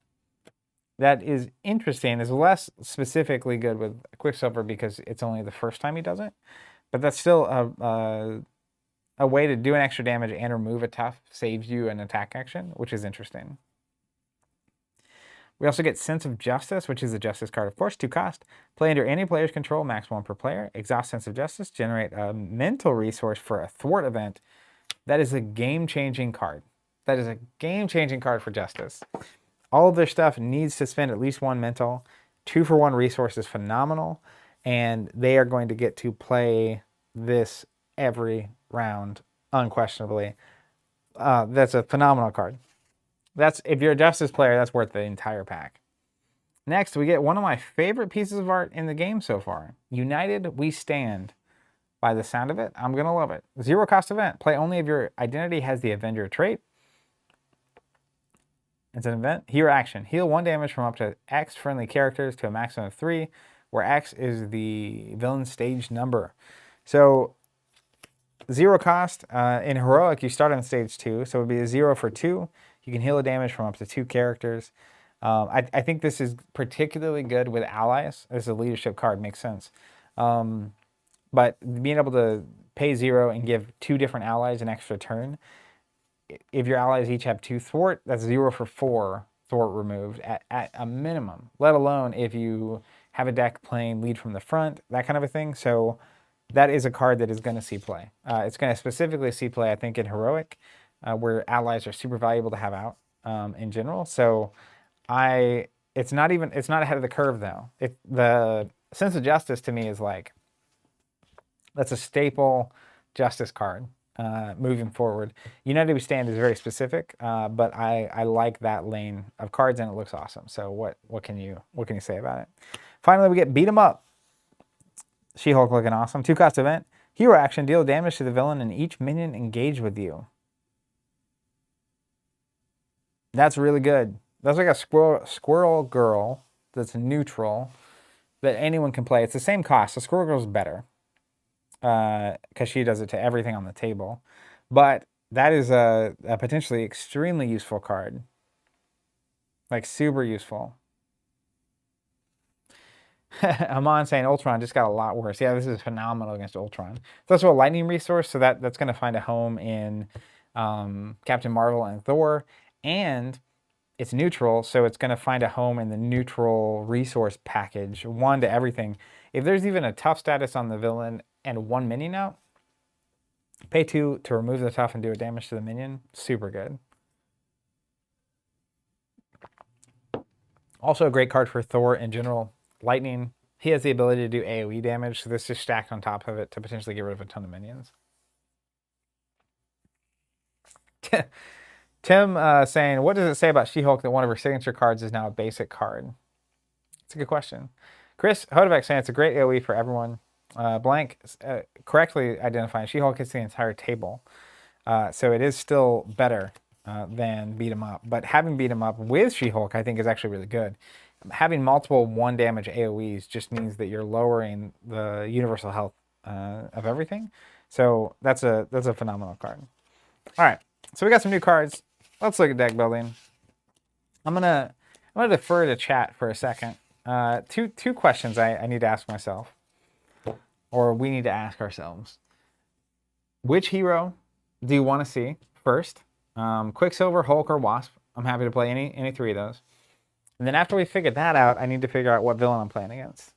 is interesting. It's less specifically good with Quicksilver because it's only the first time he does it. But that's still a way to do an extra damage and remove a tough, saves you an attack action, which is interesting. We also get Sense of Justice, which is a Justice card, of course, 2 cost. Play under any player's control, max 1 per player. Exhaust Sense of Justice, generate a mental resource for a thwart event. That is a game-changing card. That is a game-changing card for Justice. All of their stuff needs to spend at least 1 mental. 2-for-1 resource is phenomenal, and they are going to get to play this every round, unquestionably. That's a phenomenal card. If you're a Justice player, that's worth the entire pack. Next, we get one of my favorite pieces of art in the game so far. United We Stand. By the sound of it, I'm going to love it. 0 cost event. Play only if your identity has the Avenger trait. It's an event. Hero action. Heal 1 damage from up to X friendly characters to a maximum of 3, where X is the villain stage number. So 0 cost. In Heroic, you start on stage 2, so it would be a 0 for 2. You can heal a damage from up to 2 characters. I think this is particularly good with allies. This is a leadership card, makes sense. But being able to pay 0 and give 2 different allies an extra turn, if your allies each have 2 thwart, that's 0 for 4 thwart removed at a minimum, let alone if you have a deck playing lead from the front, that kind of a thing. So that is a card that is going to see play. It's going to specifically see play, I think, in Heroic, where allies are super valuable to have out in general. So it's not ahead of the curve, though. The Sense of Justice to me is like, that's a staple Justice card moving forward. United We Stand is very specific, but I like that lane of cards and it looks awesome. So what can you say about it? Finally, we get Beat 'em Up. She-Hulk looking awesome. 2-cost event. Hero action. Deal damage to the villain and each minion engaged with you. That's really good. That's like a squirrel girl that's neutral that anyone can play. It's the same cost. The squirrel girl's better because she does it to everything on the table. But that is a potentially extremely useful card. Like, super useful. Amon saying Ultron just got a lot worse. Yeah, this is phenomenal against Ultron. It's also a lightning resource, so that's going to find a home in Captain Marvel and Thor. And it's neutral, so it's going to find a home in the neutral resource package. 1 to everything. If there's even a tough status on the villain and 1 minion out, pay 2 to remove the tough and do a damage to the minion. Super good. Also a great card for Thor in general. Lightning. He has the ability to do AoE damage, so this is stacked on top of it to potentially get rid of a ton of minions. Tim saying, what does it say about She-Hulk that one of her signature cards is now a basic card? It's a good question. Chris Hodovec saying it's a great AoE for everyone. Blank correctly identifying She-Hulk hits the entire table. So it is still better than beat 'em up. But having beat 'em up with She-Hulk, I think, is actually really good. Having multiple 1 damage AoEs just means that you're lowering the universal health of everything. So that's a phenomenal card. All right, so we got some new cards. Let's look at deck building. I'm gonna defer to chat for a second. Two questions I need to ask myself, or we need to ask ourselves. Which hero do you want to see first? Quicksilver, Hulk, or Wasp? I'm happy to play any 3 of those. And then after we figure that out, I need to figure out what villain I'm playing against.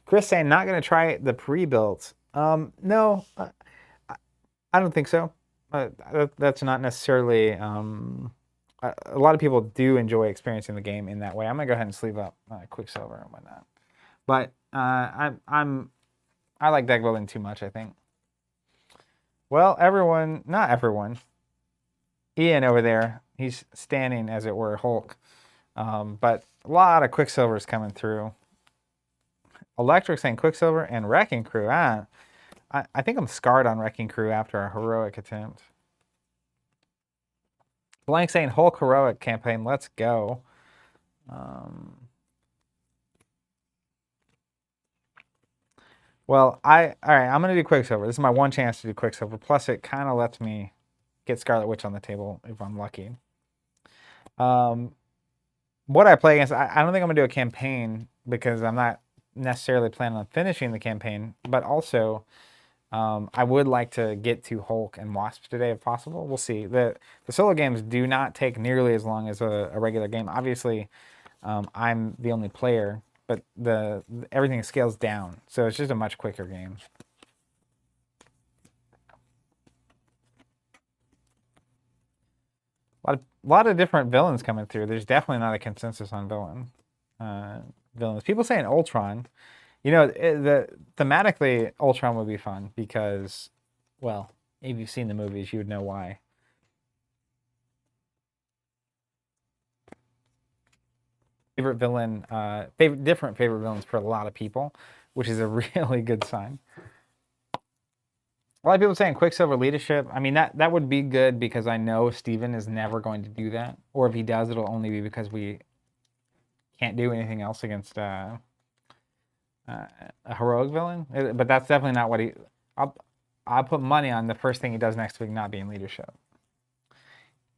Chris saying not going to try the pre-built. No, I don't think so. That's not necessarily... a lot of people do enjoy experiencing the game in that way. I'm going to go ahead and sleeve up Quicksilver and whatnot. But I like deck building too much, I think. Well, not everyone. Ian over there, he's standing, as it were, Hulk. But a lot of Quicksilvers coming through. Electric saying Quicksilver and Wrecking Crew. I think I'm scarred on Wrecking Crew after a heroic attempt. Blank saying Hulk heroic campaign. Let's go. Well, all right, I'm going to do Quicksilver. This is my 1 chance to do Quicksilver. Plus, it kind of lets me get Scarlet Witch on the table if I'm lucky. What I play against, I don't think I'm going to do a campaign because I'm not necessarily planning on finishing the campaign, but also I would like to get to Hulk and Wasp today if possible. We'll see. The solo games do not take nearly as long as a regular game. Obviously, I'm the only player, but everything scales down, so it's just a much quicker game. A lot of different villains coming through. There's definitely not a consensus on villains. People saying Ultron. You know, thematically, Ultron would be fun because, well, if you've seen the movies, you would know why. Different favorite villains for a lot of people, which is a really good sign. A lot of people saying Quicksilver leadership. I mean, that would be good because I know Steven is never going to do that. Or if he does, it'll only be because we can't do anything else against a heroic villain. But that's definitely not what he... I'll put money on the first thing he does next week not being leadership.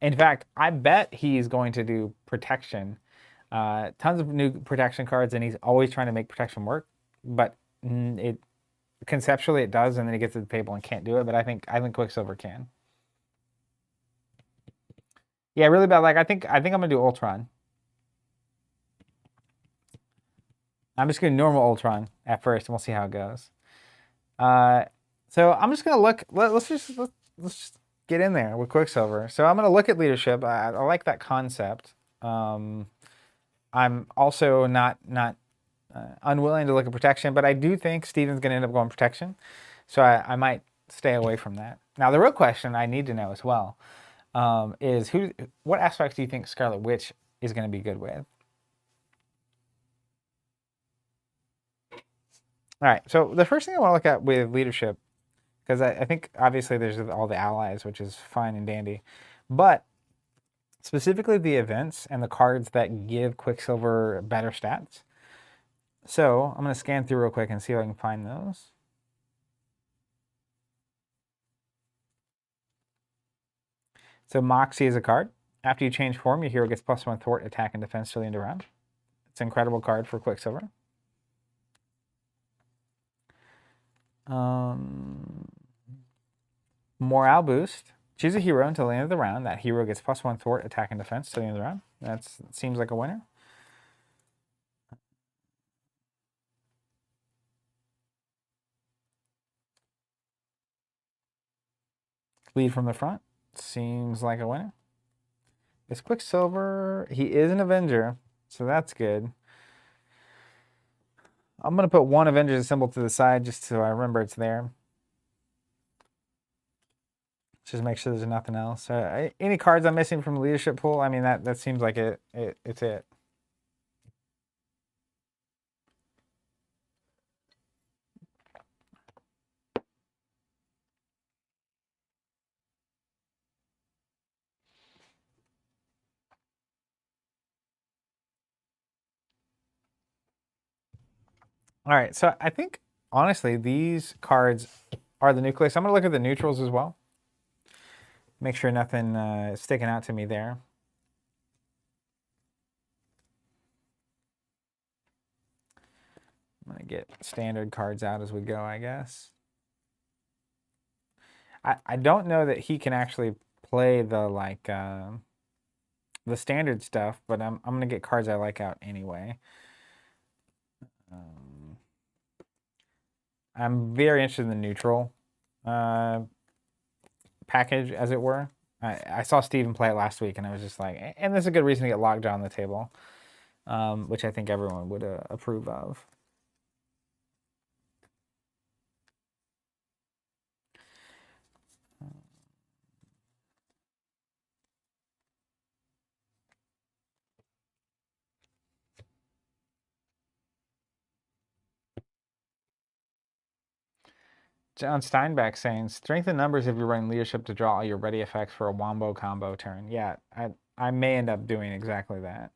In fact, I bet he's going to do protection. Tons of new protection cards, and he's always trying to make protection work. But conceptually it does, and then he gets to the table and can't do it. But I think Quicksilver can. Yeah, really bad. Like I think I'm gonna do Ultron. I'm just gonna do normal Ultron at first, and we'll see how it goes. So I'm just gonna look. Let's just get in there with Quicksilver. So I'm gonna look at leadership. I like that concept. I'm also not unwilling to look at protection, but I do think Steven's going to end up going protection. So I might stay away from that. Now, the real question I need to know as well is what aspects do you think Scarlet Witch is going to be good with? All right, so the first thing I want to look at with leadership, because I think obviously there's all the allies, which is fine and dandy, but specifically the events and the cards that give Quicksilver better stats. So I'm going to scan through real quick and see if I can find those. So Moxie is a card. After you change form, your hero gets +1 thwart, attack, and defense till the end of round. It's an incredible card for Quicksilver. Morale boost. Choose a hero until the end of the round. That hero gets +1 thwart, attack, and defense till the end of the round. That seems like a winner. Lead from the front. Seems like a winner. Is Quicksilver? He is an Avenger, so that's good. I'm going to put one Avengers symbol to the side just so I remember it's there. Just make sure there's nothing else. Any cards I'm missing from the leadership pool? I mean, that seems like it's it. All right, so I think, honestly, these cards are the nucleus. I'm going to look at the neutrals as well. Make sure nothing is sticking out to me there. I'm going to get standard cards out as we go, I guess. I don't know that he can actually play the, like, the standard stuff, but I'm going to get cards I like out anyway. I'm very interested in the neutral package, as it were. I saw Steven play it last week, and I was just like, and there's a good reason to get Lockjaw on the table, which I think everyone would approve of. John Steinbeck saying, strengthen numbers if you're running leadership to draw all your ready effects for a wombo combo turn. Yeah, I may end up doing exactly that.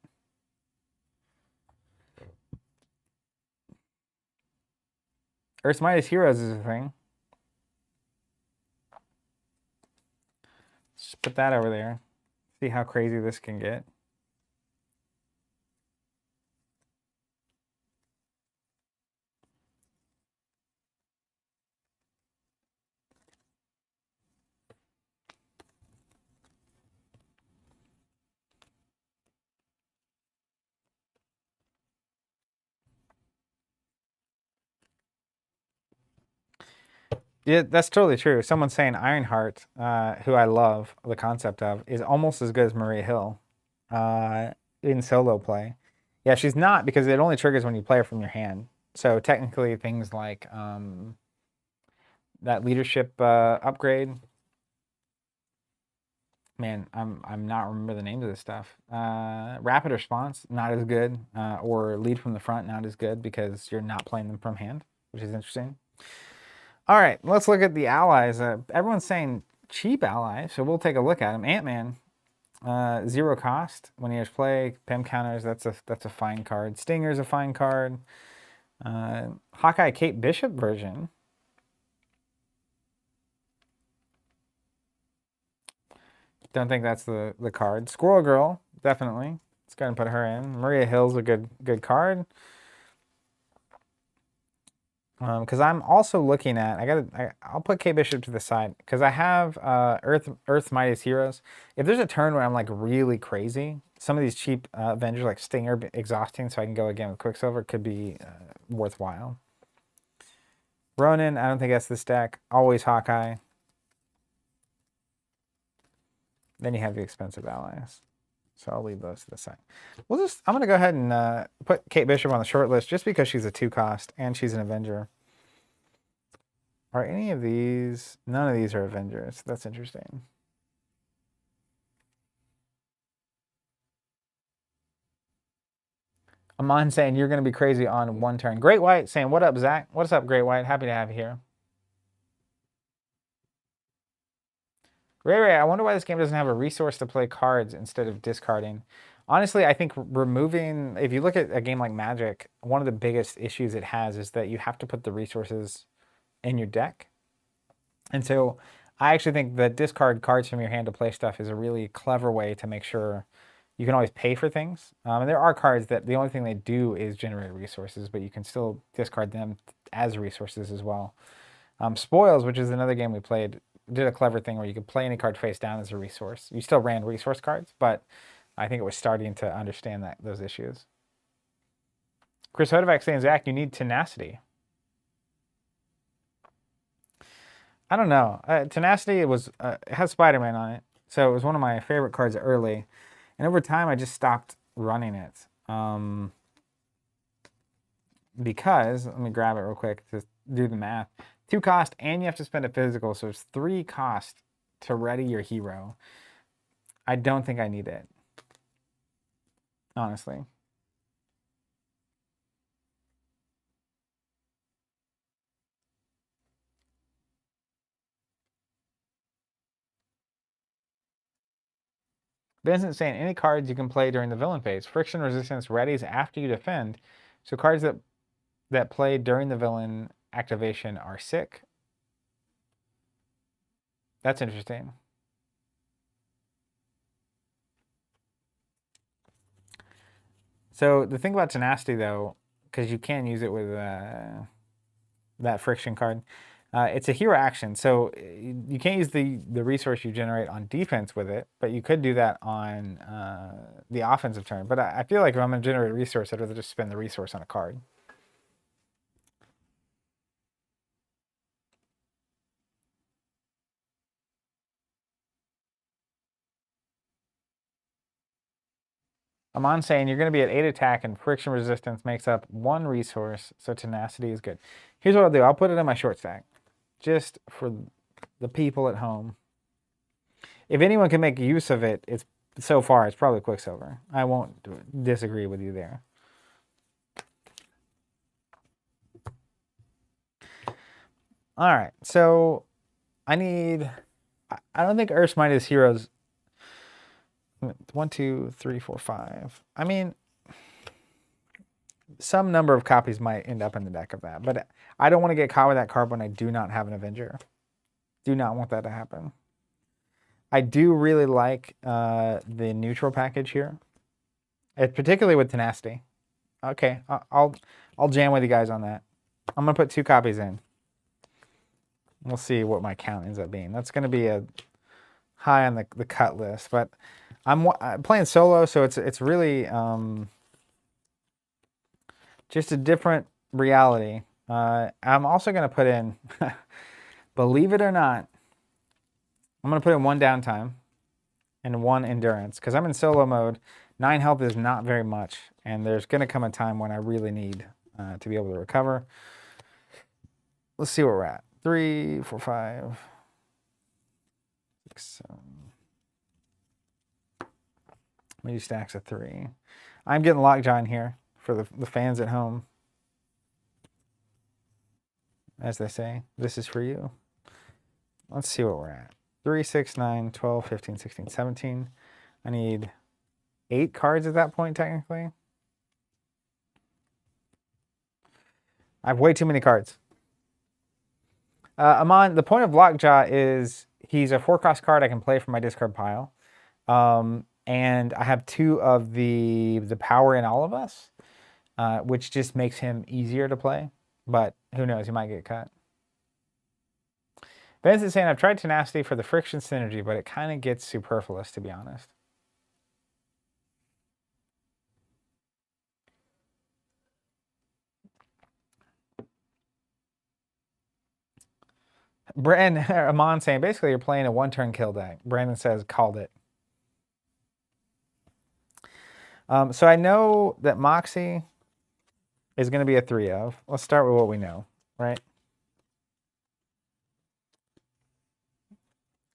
Earth's Mightiest Heroes is a thing. Just put that over there. See how crazy this can get. Yeah, that's totally true. Someone's saying Ironheart, who I love the concept of, is almost as good as Maria Hill in solo play. Yeah, she's not, because it only triggers when you play her from your hand. So technically things like that leadership upgrade. Man, I'm not remember the names of this stuff. Rapid response, not as good. Or lead from the front, not as good, because you're not playing them from hand, which is interesting. All right, let's look at the allies. Everyone's saying cheap allies, so we'll take a look at them. Ant-Man, 0 cost when he has play. Pim counters, that's a fine card. Stinger's a fine card. Hawkeye Kate Bishop version. Don't think that's the card. Squirrel Girl, definitely. Let's go ahead and put her in. Maria Hill's a good card. Because I'm also looking at, I'll put Kate Bishop to the side, because I have Earth's Mightiest Heroes. If there's a turn where I'm like really crazy, some of these cheap Avengers like Stinger exhausting, so I can go again with Quicksilver, could be worthwhile. Ronin, I don't think that's this deck. Always Hawkeye. Then you have the expensive allies. So I'll leave those to the side. I'm going to go ahead and put Kate Bishop on the short list just because she's a 2 cost and she's an Avenger. Are any of these? None of these are Avengers. That's interesting. Amon saying you're going to be crazy on one turn. Great White saying, what up, Zach? What's up, Great White? Happy to have you here. Ray, I wonder why this game doesn't have a resource to play cards instead of discarding. Honestly, I think removing, if you look at a game like Magic, one of the biggest issues it has is that you have to put the resources in your deck. And so I actually think that discard cards from your hand to play stuff is a really clever way to make sure you can always pay for things. And there are cards that the only thing they do is generate resources, but you can still discard them as resources as well. Spoils, which is another game we played, did a clever thing where you could play any card face down as a resource. You still ran resource cards, but I think it was starting to understand those issues. Chris Hodovac saying, Zach, you need tenacity. I don't know. Tenacity, it has Spider-Man on it, so it was one of my favorite cards early. And over time, I just stopped running it. Because, let me grab it real quick to do the math. 2 cost, and you have to spend a physical, so it's 3 cost to ready your hero. I don't think I need it, honestly. Vincent's saying any cards you can play during the villain phase. Friction resistance readies after you defend. So cards that play during the villain activation are sick. That's interesting. So the thing about tenacity, though, because you can use it with that friction card, it's a hero action. So you can't use the resource you generate on defense with it, but you could do that on the offensive turn. But I feel like if I'm going to generate a resource, I'd rather just spend the resource on a card. Amon saying you're going to be at 8 attack and friction resistance makes up 1 resource, so tenacity is good. Here's what I'll do. I'll put it in my short stack, just for the people at home. If anyone can make use of it, so far it's probably Quicksilver. I won't disagree with you there. All right, so I don't think Earth's Mightiest Heroes. 1, 2, 3, 4, 5. I mean, some number of copies might end up in the deck of that, but I don't want to get caught with that card when I do not have an Avenger. Do not want that to happen. I do really like the neutral package here, particularly with tenacity. Okay, I'll jam with you guys on that. I'm gonna put 2 copies in. We'll see what my count ends up being. That's gonna be a high on the cut list, but I'm playing solo, so it's really just a different reality. I'm also going to put in, believe it or not, I'm going to put in 1 downtime and 1 endurance because I'm in solo mode. 9 health is not very much, and there's going to come a time when I really need to be able to recover. Let's see where we're at. 3, 4, 5, 6, 7. Maybe stacks of 3. I'm getting lockjaw in here for the fans at home. As they say, this is for you. Let's see what we're at. 3, 6, 9, 12, 15, 16, 17. I need 8 cards at that point, technically. I have way too many cards. Amon, the point of Lockjaw is he's a 4-cost card I can play from my discard pile. And I have 2 of the power in All of Us, which just makes him easier to play. But who knows, he might get cut. Ben's saying, I've tried Tenacity for the friction synergy, but it kind of gets superfluous, to be honest. Brandon, Amon saying, basically you're playing a 1-turn kill deck. Brandon says, called it. So I know that Moxie is going to be a 3 of. Let's start with what we know, right?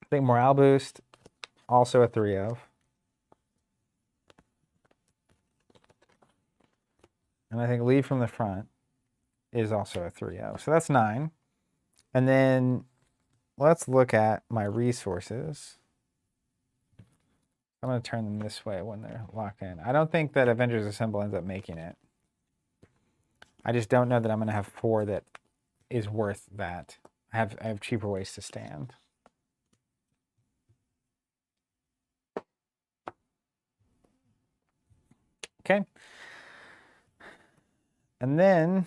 I think Morale Boost, also a 3 of. And I think lead from the front is also a 3-0. So that's 9. And then let's look at my resources. I'm going to turn them this way when they're locked in. I don't think that Avengers Assemble ends up making it. I just don't know that I'm going to have 4 that is worth that. I have cheaper ways to stand. Okay. And then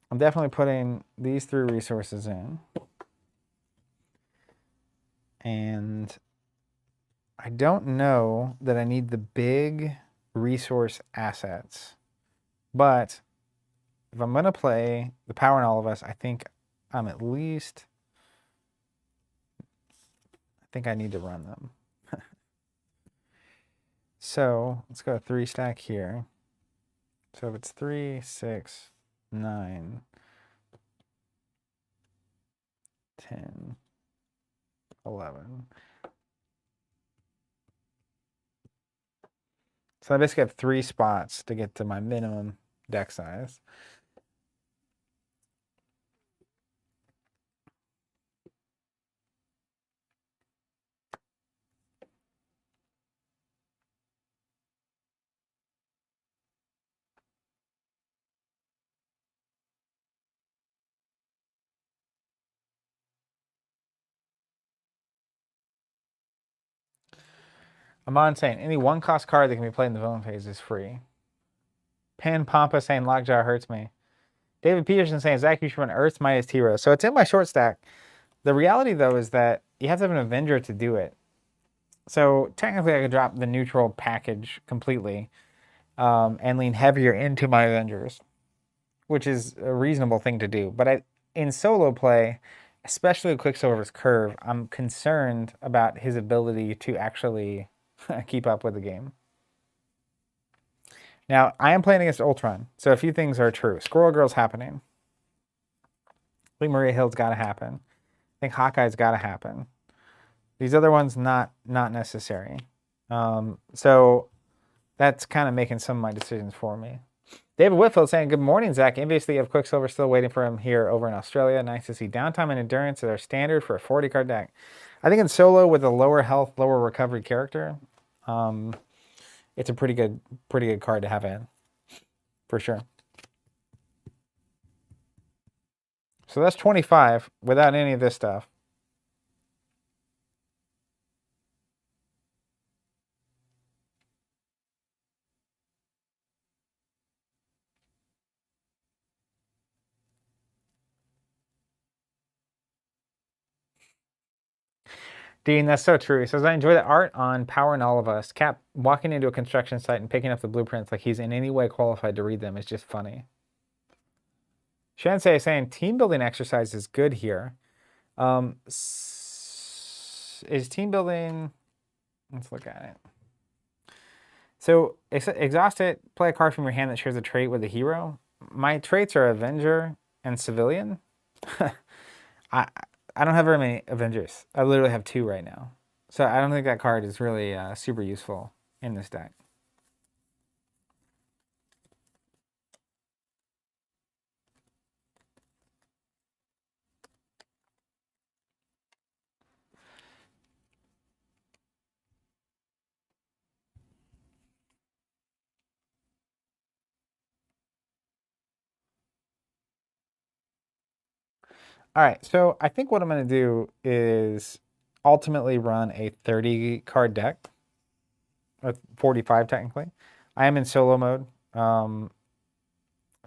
I'm definitely putting these 3 resources in. And I don't know that I need the big resource assets. But if I'm going to play the Power in All of Us, I think I'm at least... I think I need to run them. So let's go 3 stack here. So if it's 3, 6, 9, 10, 11. So I basically have 3 spots to get to my minimum deck size. Amon saying, any 1-cost card that can be played in the villain phase is free. Pan Pampa saying, Lockjaw hurts me. David Peterson saying, Zach, you should run Earth's Mightiest Hero. So it's in my short stack. The reality, though, is that you have to have an Avenger to do it. So technically, I could drop the neutral package completely and lean heavier into my Avengers, which is a reasonable thing to do. But in solo play, especially with Quicksilver's curve, I'm concerned about his ability to actually keep up with the game. Now, I am playing against Ultron, so a few things are true. Squirrel Girl's happening. I think Maria Hill's got to happen. I think Hawkeye's got to happen. These other ones, not necessary. So that's kind of making some of my decisions for me. David Whitfield saying, good morning, Zach. Enviously, of Quicksilver still waiting for him here over in Australia. Nice to see downtime and endurance are standard for a 40-card deck. I think in solo with a lower health, lower recovery character, it's a pretty good card to have in, for sure. So that's 25 without any of this stuff. Dean, that's so true. He says, I enjoy the art on Power in All of Us. Cap walking into a construction site and picking up the blueprints like he's in any way qualified to read them is just funny. Shansei is saying, team building exercise is good here. Is team building... Let's look at it. So, exhaust it, play a card from your hand that shares a trait with a hero. My traits are Avenger and Civilian. I don't have very many Avengers. I literally have 2 right now. So I don't think that card is really super useful in this deck. All right, so I think what I'm going to do is ultimately run a 30-card deck, or 45 technically. I am in solo mode.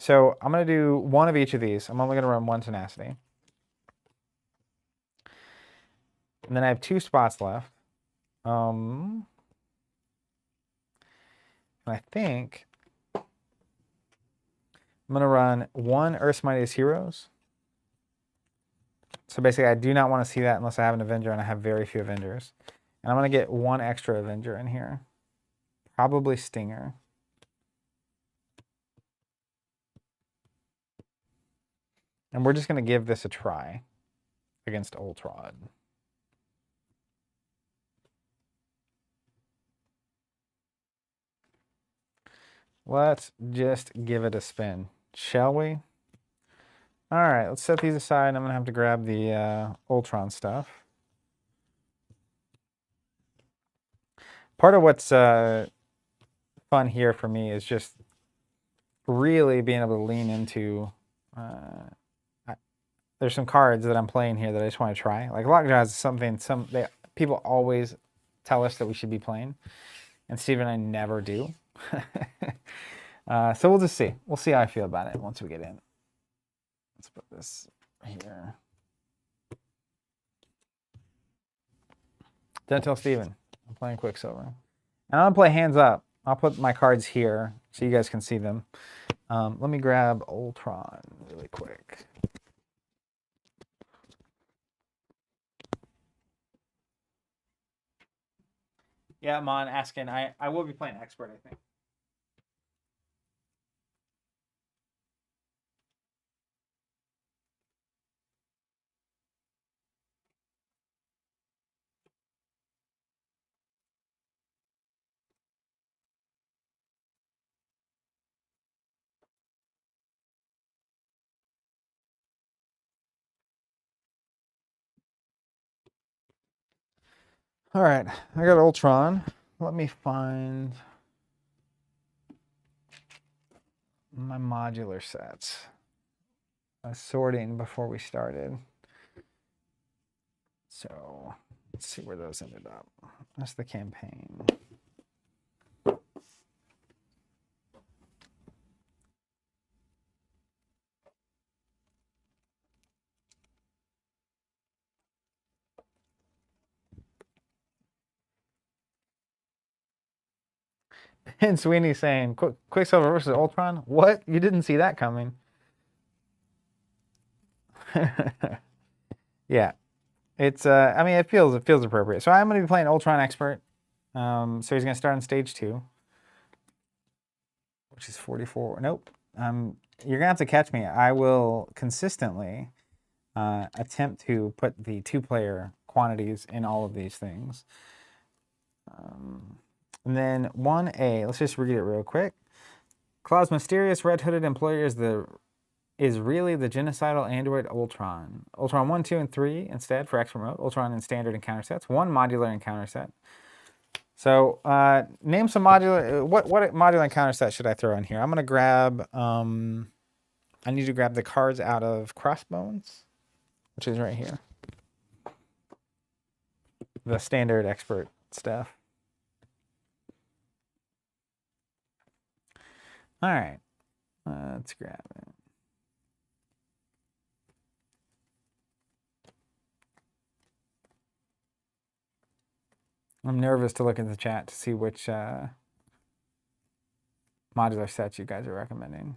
So I'm going to do 1 of each of these. I'm only going to run 1 Tenacity. And then I have 2 spots left. And I think I'm going to run 1 Earth's Mightiest Heroes. So basically, I do not want to see that unless I have an Avenger, and I have very few Avengers. And I'm going to get 1 extra Avenger in here. Probably Stinger. And we're just going to give this a try against Ultron. Let's just give it a spin, shall we? All right, let's set these aside. I'm going to have to grab the Ultron stuff. Part of what's fun here for me is just really being able to lean into... there's some cards that I'm playing here that I just want to try. Like Lockjaw is something people always tell us that we should be playing, and Steve and I never do. So we'll just see. We'll see how I feel about it once we get in. Let's put this here. Don't tell Steven. I'm playing Quicksilver. And I'm going to play hands up. I'll put my cards here so you guys can see them. Let me grab Ultron really quick. Yeah, Mon asking. I will be playing Expert, I think. All right, I got Ultron. Let me find my modular sets. I was sorting before we started. So let's see where those ended up. That's the campaign. And Sweeney saying, Quicksilver versus Ultron? What? You didn't see that coming. Yeah. It's, I mean, it feels appropriate. So I'm going to be playing Ultron Expert. So he's going to start on stage 2, which is 44. Nope. You're going to have to catch me. I will consistently attempt to put the 2-player quantities in all of these things. And then 1A, let's just read it real quick. Claw's mysterious red-hooded employer is really the genocidal android Ultron. Ultron 1, 2, and 3 instead for expert mode. Ultron in standard encounter sets. 1 modular encounter set. So name some modular... What modular encounter set should I throw in here? I'm going to grab... I need to grab the cards out of Crossbones, which is right here. The standard expert stuff. All right, let's grab it. I'm nervous to look at the chat to see which modular sets you guys are recommending.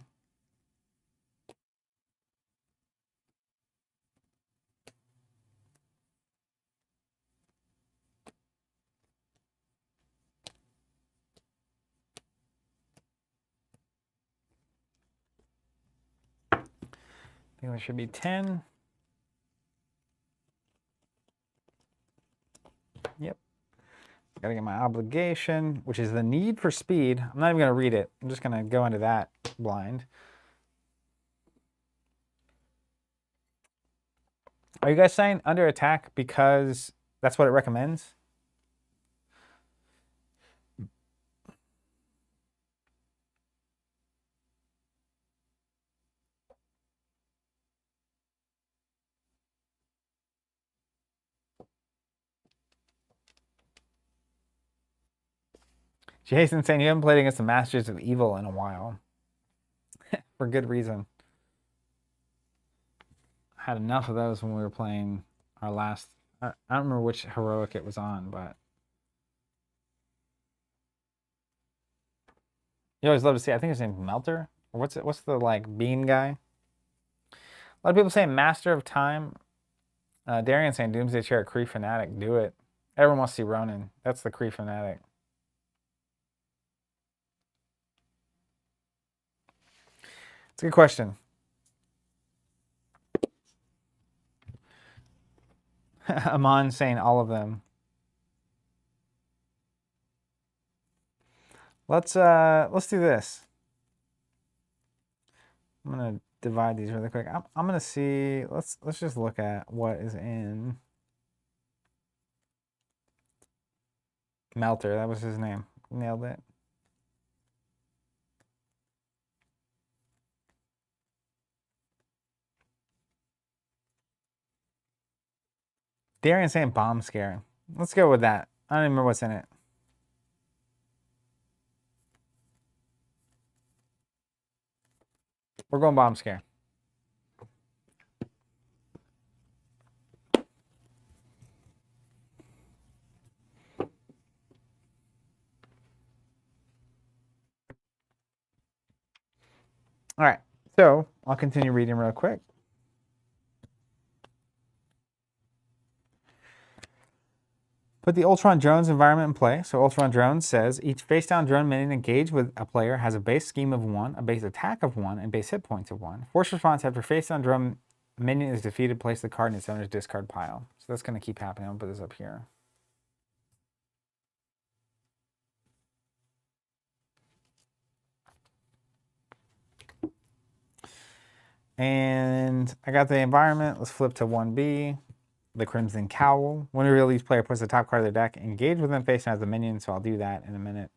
I think there should be 10. Yep. Gotta get my obligation, which is the need for speed. I'm not even gonna read it. I'm just gonna go into that blind. Are you guys saying under attack because that's what it recommends? Jason saying you haven't played against the Masters of Evil in a while. For good reason. I had enough of those when we were playing our last... I don't remember which heroic it was on, but... You always love to see... I think his name's Melter? Or what's the, like, bean guy? A lot of people saying Master of Time. Darian saying Doomsday Chair, Kree Fanatic. Do it. Everyone wants to see Ronin. That's the Kree Fanatic. It's a good question. Amon saying all of them. Let's do this. I'm gonna divide these really quick. I'm gonna see. Let's just look at what is in Melter. That was his name. Nailed it. Darian saying bomb scare. Let's go with that. I don't even remember what's in it. We're going bomb scare. All right. So I'll continue reading real quick. Put the Ultron drones environment in play. So Ultron drones says each face-down drone minion engaged with a player has a base scheme of 1, a base attack of 1, and base hit points of 1. Force response after face-down drone minion is defeated, place the card in its owner's discard pile. So that's going to keep happening. I'll put this up here. And I got the environment. Let's flip to 1B. The Crimson Cowl. When we release, player puts the top card of their deck engaged within face and has a minion, so I'll do that in a minute.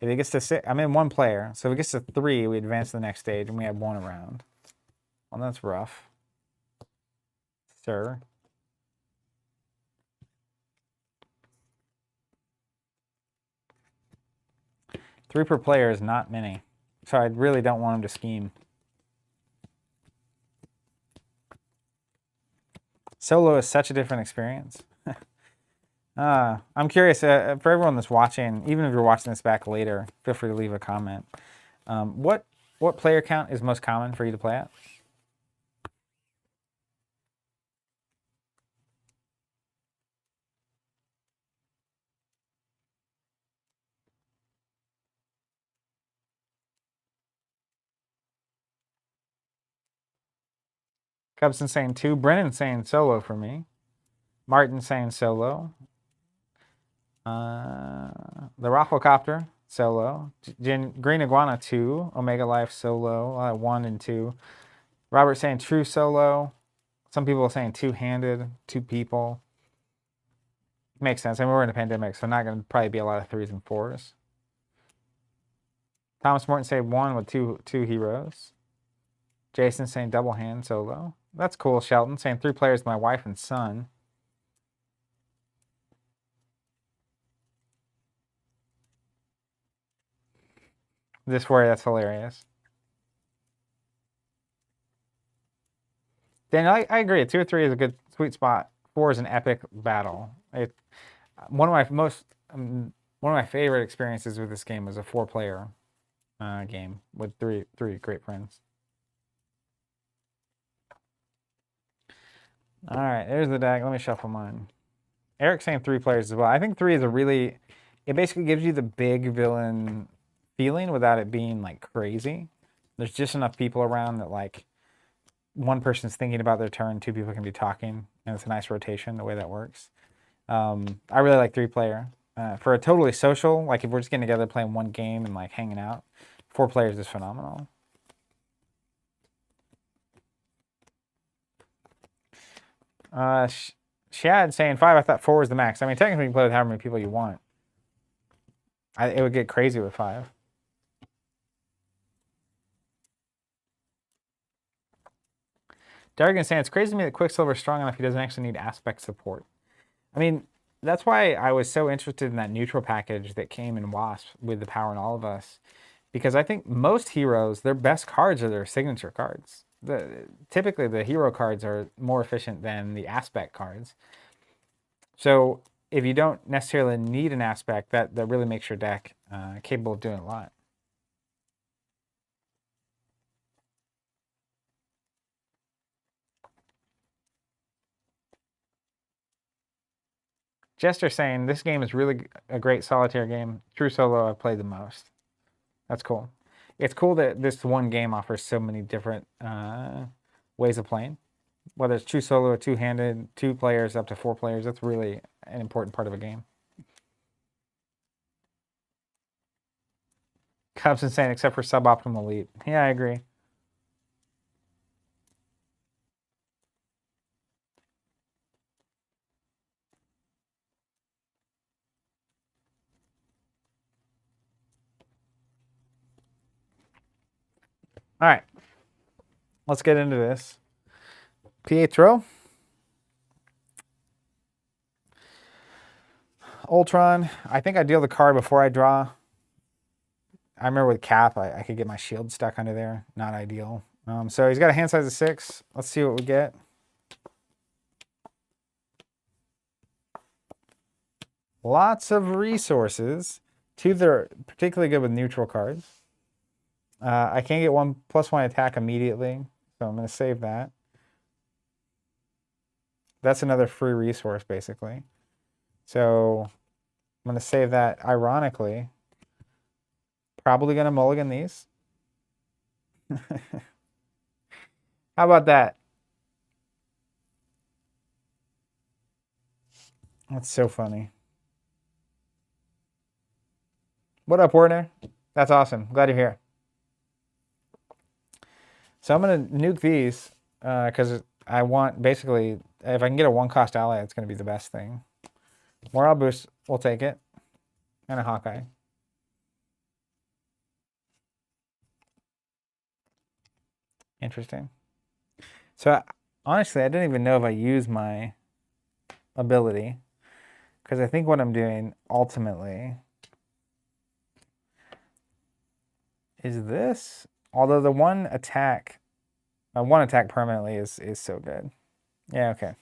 If it gets to 6, I'm in 1 player, so if it gets to 3, we advance to the next stage, and we have 1 around. Well, that's rough. Sir. Three per player is not many, so I really don't want him to scheme. Solo is such a different experience. I'm curious, for everyone that's watching, even if you're watching this back later, feel free to leave a comment. What player count is most common for you to play at? Cubson saying 2. Brennan saying solo for me. Martin saying solo. The Rafflecopter, solo. Green Iguana, 2. Omega Life, solo. 1 and 2. Robert saying true solo. Some people are saying two-handed, 2 people. Makes sense. I mean, we're in a pandemic, so not going to probably be a lot of 3s and 4s. Thomas Morton saying 1 with two heroes. Jason saying double hand solo. That's cool. Shelton saying 3 players, my wife and son. This way, that's hilarious. Daniel, I agree. 2 or 3 is a good sweet spot. 4 is an epic battle. One of my favorite experiences with this game was a 4-player game with three great friends. All right, there's the deck. Let me shuffle mine. Eric's saying 3 players as well. I think 3 is it basically gives you the big villain feeling without it being like crazy. There's just enough people around that like one person's thinking about their turn, 2 people can be talking, and it's a nice rotation the way that works. I really like 3-player. For a totally social, like if we're just getting together playing 1 game and like hanging out, 4 players is phenomenal. Shad saying 5. I thought 4 was the max. I mean, technically you can play with however many people you want. It would get crazy with 5. Dargan saying it's crazy to me that Quicksilver is strong enough he doesn't actually need aspect support. I mean, that's why I was so interested in that neutral package that came in Wasp with the power in all of us. Because I think most heroes, their best cards are their signature cards. Typically, the hero cards are more efficient than the aspect cards. So if you don't necessarily need an aspect, that really makes your deck capable of doing a lot. Jester saying this game is really a great solitaire game. True solo I've played the most. That's cool. It's cool that this 1 game offers so many different ways of playing. Whether it's true solo or 2-handed, 2 players up to 4 players, that's really an important part of a game. Cubs saying except for suboptimal elite. Yeah, I agree. All right. Let's get into this. Pietro. Ultron. I think I deal the card before I draw. I remember with Cap, I could get my shield stuck under there. Not ideal. So he's got a hand size of 6. Let's see what we get. Lots of resources. 2 that are particularly good with neutral cards. I can get 1+1 attack immediately, so I'm going to save that. That's another free resource, basically. So I'm going to save that. Ironically, probably going to mulligan these. How about that? That's so funny. What up, Warner? That's awesome. Glad you're here. So I'm going to nuke these because I want, basically, if I can get a 1-cost ally, it's going to be the best thing. Morale boost, we'll take it. And a Hawkeye. Interesting. So honestly, I didn't even know if I used my ability, because I think what I'm doing ultimately is this. Although the one attack permanently is so good. Yeah, okay.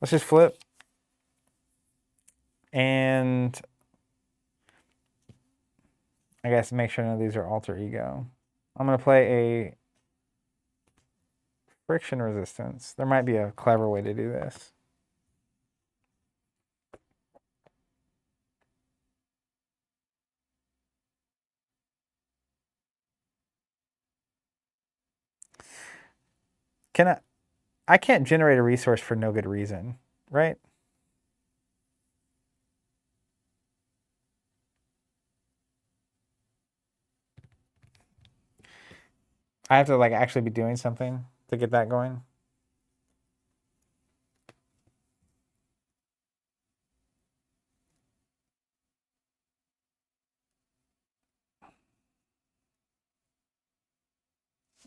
Let's just flip. And I guess make sure none of these are alter ego. I'm going to play a friction resistance. There might be a clever way to do this. I can't generate a resource for no good reason, right? I have to like actually be doing something to get that going.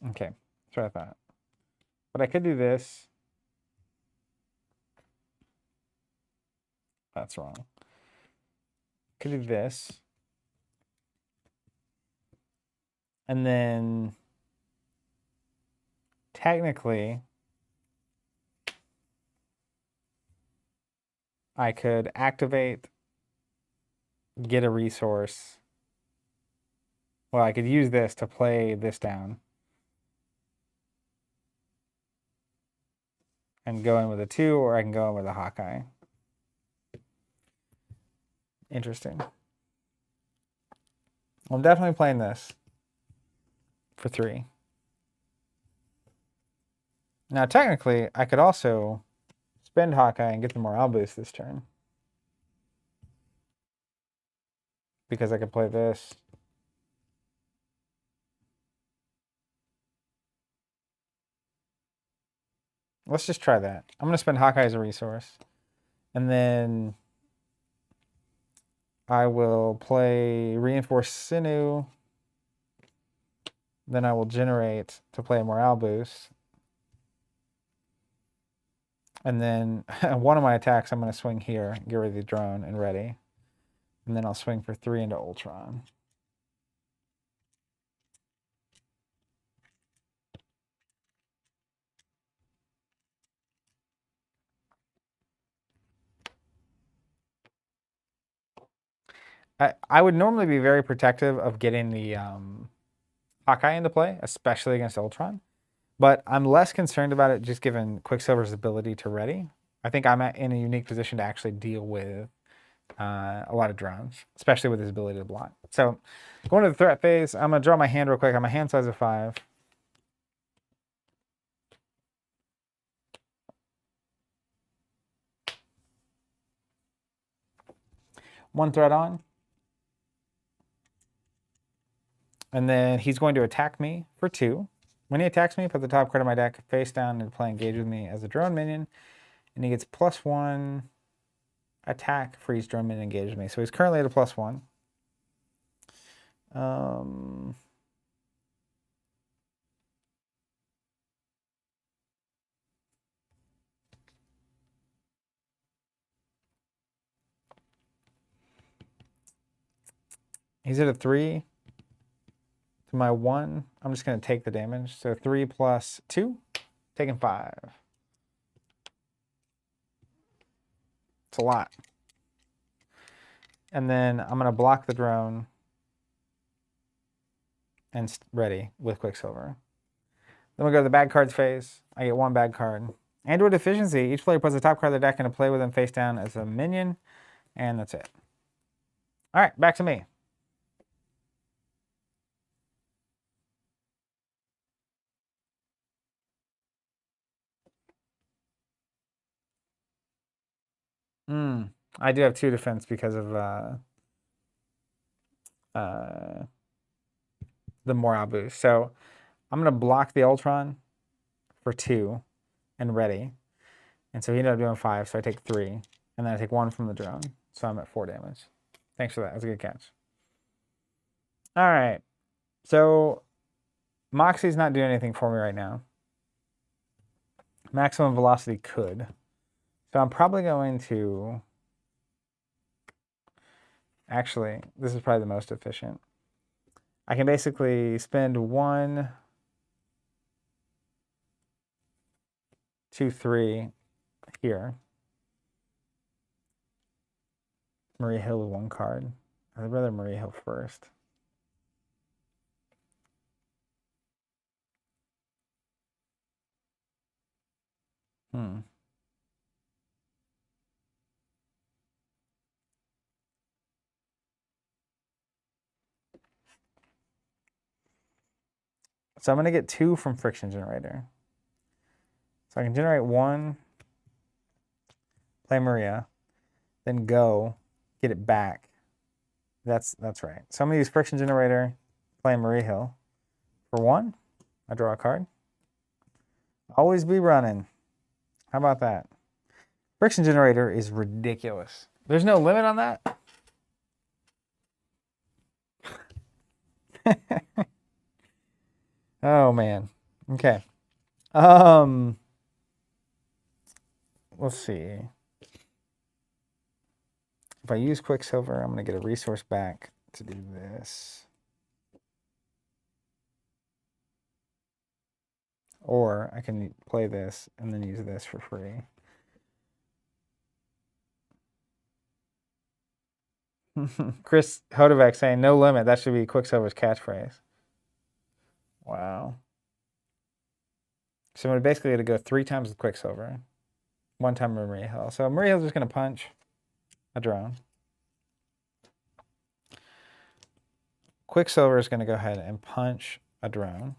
Okay, that's what I thought. But I could do this. That's wrong. Could do this. And then technically I could activate, get a resource. Well, I could use this to play this down. And go in with a 2, or I can go in with a Hawkeye. Interesting. I'm definitely playing this for 3. Now, technically, I could also spend Hawkeye and get the morale boost this turn. Because I could play this. Let's just try that. I'm going to spend Hawkeye as a resource. And then I will play Reinforce Sinew. Then I will generate to play a morale boost. And then one of my attacks, I'm going to swing here, get rid of the drone, and ready. And then I'll swing for 3 into Ultron. I would normally be very protective of getting the Hawkeye into play, especially against Ultron. But I'm less concerned about it just given Quicksilver's ability to ready. I think I'm in a unique position to actually deal with a lot of drones, especially with his ability to block. So going to the threat phase, I'm going to draw my hand real quick. I'm a hand size of 5. One threat on. And then he's going to attack me for 2. When he attacks me, put the top card of my deck face down and play engage with me as a drone minion. And he gets +1 attack for each drone minion engaged with me. So he's currently at a +1. He's at a 3 to my 1. I'm just going to take the damage. So 3 plus 2, taking 5. It's a lot. And then I'm going to block the drone and ready with Quicksilver. Then we go to the bad cards phase. I get 1 bad card. Android efficiency. Each player puts the top card of their deck into play with them face down as a minion. And that's it. All right, back to me. I do have 2 defense because of the morale boost. So I'm going to block the Ultron for 2 and ready. And so he ended up doing 5, so I take 3. And then I take 1 from the drone. So I'm at 4 damage. Thanks for that. That's a good catch. All right. So Moxie's not doing anything for me right now. Maximum velocity could. So I'm probably going to... Actually, this is probably the most efficient. I can basically spend 1, 2, 3 here. Maria Hill with 1 card. I'd rather Maria Hill first. So I'm going to get 2 from Friction Generator. So I can generate 1, play Maria, then go, get it back. That's right. So I'm going to use Friction Generator, play Maria Hill. For 1, I draw a card. Always be running. How about that? Friction Generator is ridiculous. There's no limit on that? Oh, man. Okay. Let's see. If I use Quicksilver, I'm going to get a resource back to do this. Or I can play this and then use this for free. Chris Hodovec saying, no limit. That should be Quicksilver's catchphrase. Wow. So I'm basically going to go 3 times with Quicksilver. 1 time with Maria Hill. So Maria Hill's just going to punch a drone. Quicksilver is going to go ahead and punch a drone.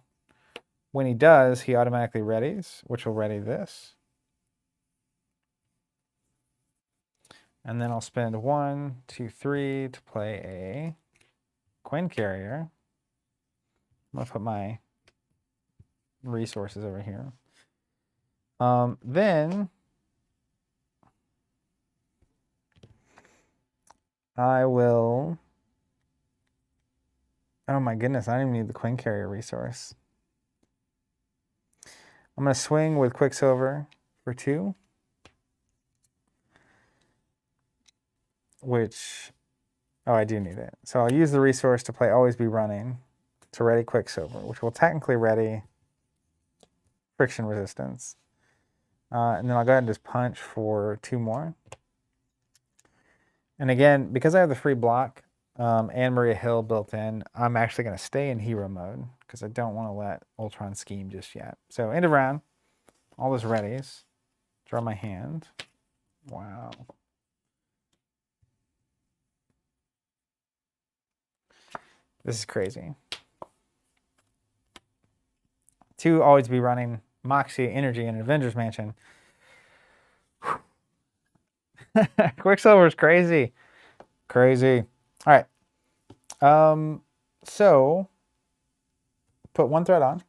When he does, he automatically readies, which will ready this. And then I'll spend 1, 2, 3 to play a Quinn Carrier. I'm going to put my resources over here. Then I will... Oh my goodness, I don't even need the Quinn Carrier resource. I'm going to swing with Quicksilver for 2. Which, oh, I do need it. So I'll use the resource to play Always Be Running to ready Quicksilver, which will technically ready Friction Resistance. And then I'll go ahead and just punch for 2 more. And again, because I have the free block and Maria Hill built in, I'm actually going to stay in hero mode because I don't want to let Ultron scheme just yet. So end of round, all this readies. Draw my hand. Wow. This is crazy. 2 Always Be Running, Moxie, Energy, and Avengers Mansion. Quicksilver is crazy. Crazy. All right. So, put 1 threat on.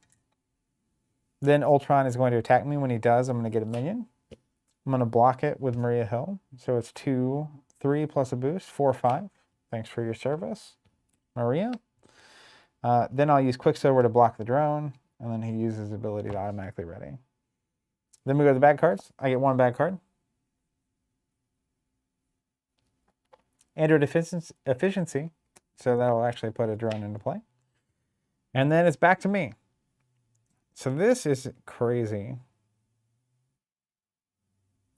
Then Ultron is going to attack me. When he does, I'm going to get a minion. I'm going to block it with Maria Hill. So it's 2, 3 plus a boost, 4, 5. Thanks for your service, Maria. Then I'll use Quicksilver to block the drone, and then he uses his ability to automatically ready. Then we go to the bad cards. I get 1 bad card. Android efficiency. So that'll actually put a drone into play. And then it's back to me. So this is crazy.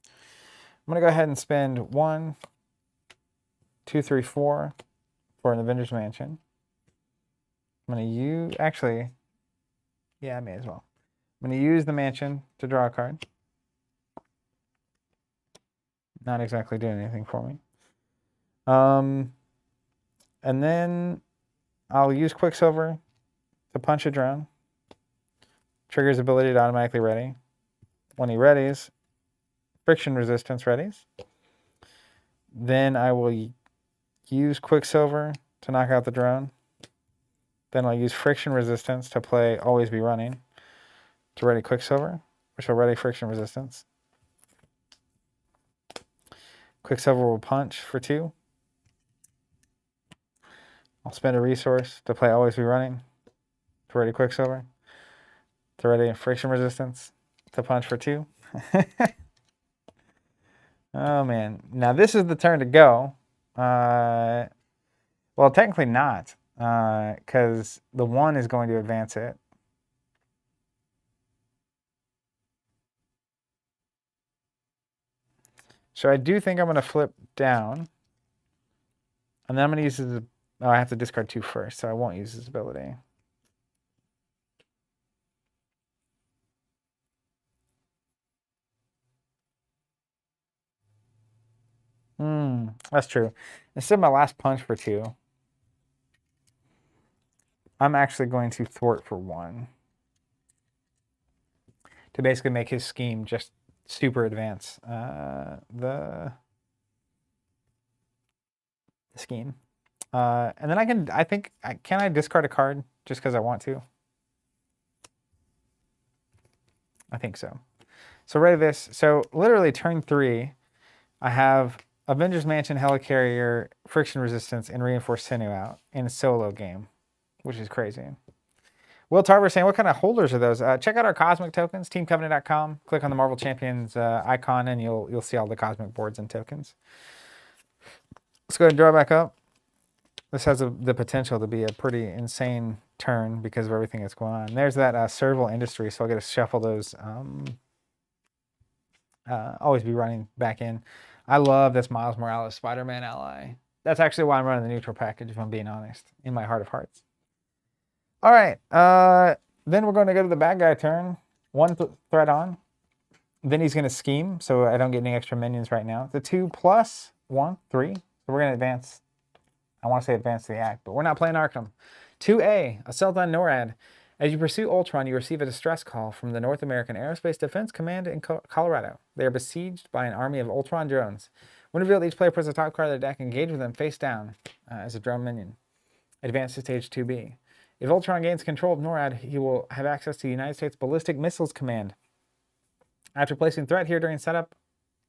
I'm going to go ahead and spend 1, 2, 3, 4 for an Avengers Mansion. I'm going to use, actually, yeah, I may as well. I'm going to use the mansion to draw a card. Not exactly doing anything for me. And then I'll use Quicksilver to punch a drone. Triggers ability to automatically ready. When he readies, friction resistance readies. Then I will use Quicksilver to knock out the drone. Then I'll use friction resistance to play Always Be Running to ready Quicksilver, which will ready friction resistance. Quicksilver will punch for 2. I'll spend a resource to play Always Be Running to ready Quicksilver, to ready friction resistance, to punch for 2. Oh man, now this is the turn to go. Well, technically not, because the 1 is going to advance it. So I do think I'm going to flip down. And then I'm going to use his... Oh, I have to discard 2 first, so I won't use his ability. That's true. Instead of my last punch for 2, I'm actually going to thwart for 1. To basically make his scheme just super advance the scheme. And then can I discard a card just because I want to? I think so. So ready this. So literally turn 3, I have Avengers Mansion, Helicarrier, Friction Resistance, and Reinforced Sinew out in a solo game, which is crazy. Will Tarver saying, what kind of holders are those? Check out our Cosmic tokens, teamcovenant.com. Click on the Marvel Champions icon, and you'll see all the Cosmic boards and tokens. Let's go ahead and draw back up. This has the potential to be a pretty insane turn because of everything that's going on. There's that Serval Industry, so I'll get to shuffle those. Always Be Running back in. I love this Miles Morales Spider-Man ally. That's actually why I'm running the neutral package, if I'm being honest, in my heart of hearts. All right. Then we're going to go to the bad guy turn. 1 threat on. Then he's going to scheme, so I don't get any extra minions right now. The 2 plus 1, 3. So we're going to advance. I want to say advance the act, but we're not playing Arkham. 2A, Assault on NORAD. As you pursue Ultron, you receive a distress call from the North American Aerospace Defense Command in Colorado. They are besieged by an army of Ultron drones. When revealed, each player puts the top card of their deck and engage with them face down as a drone minion. Advance to stage 2B. If Ultron gains control of NORAD, he will have access to the United States Ballistic Missiles Command. After placing threat here during setup,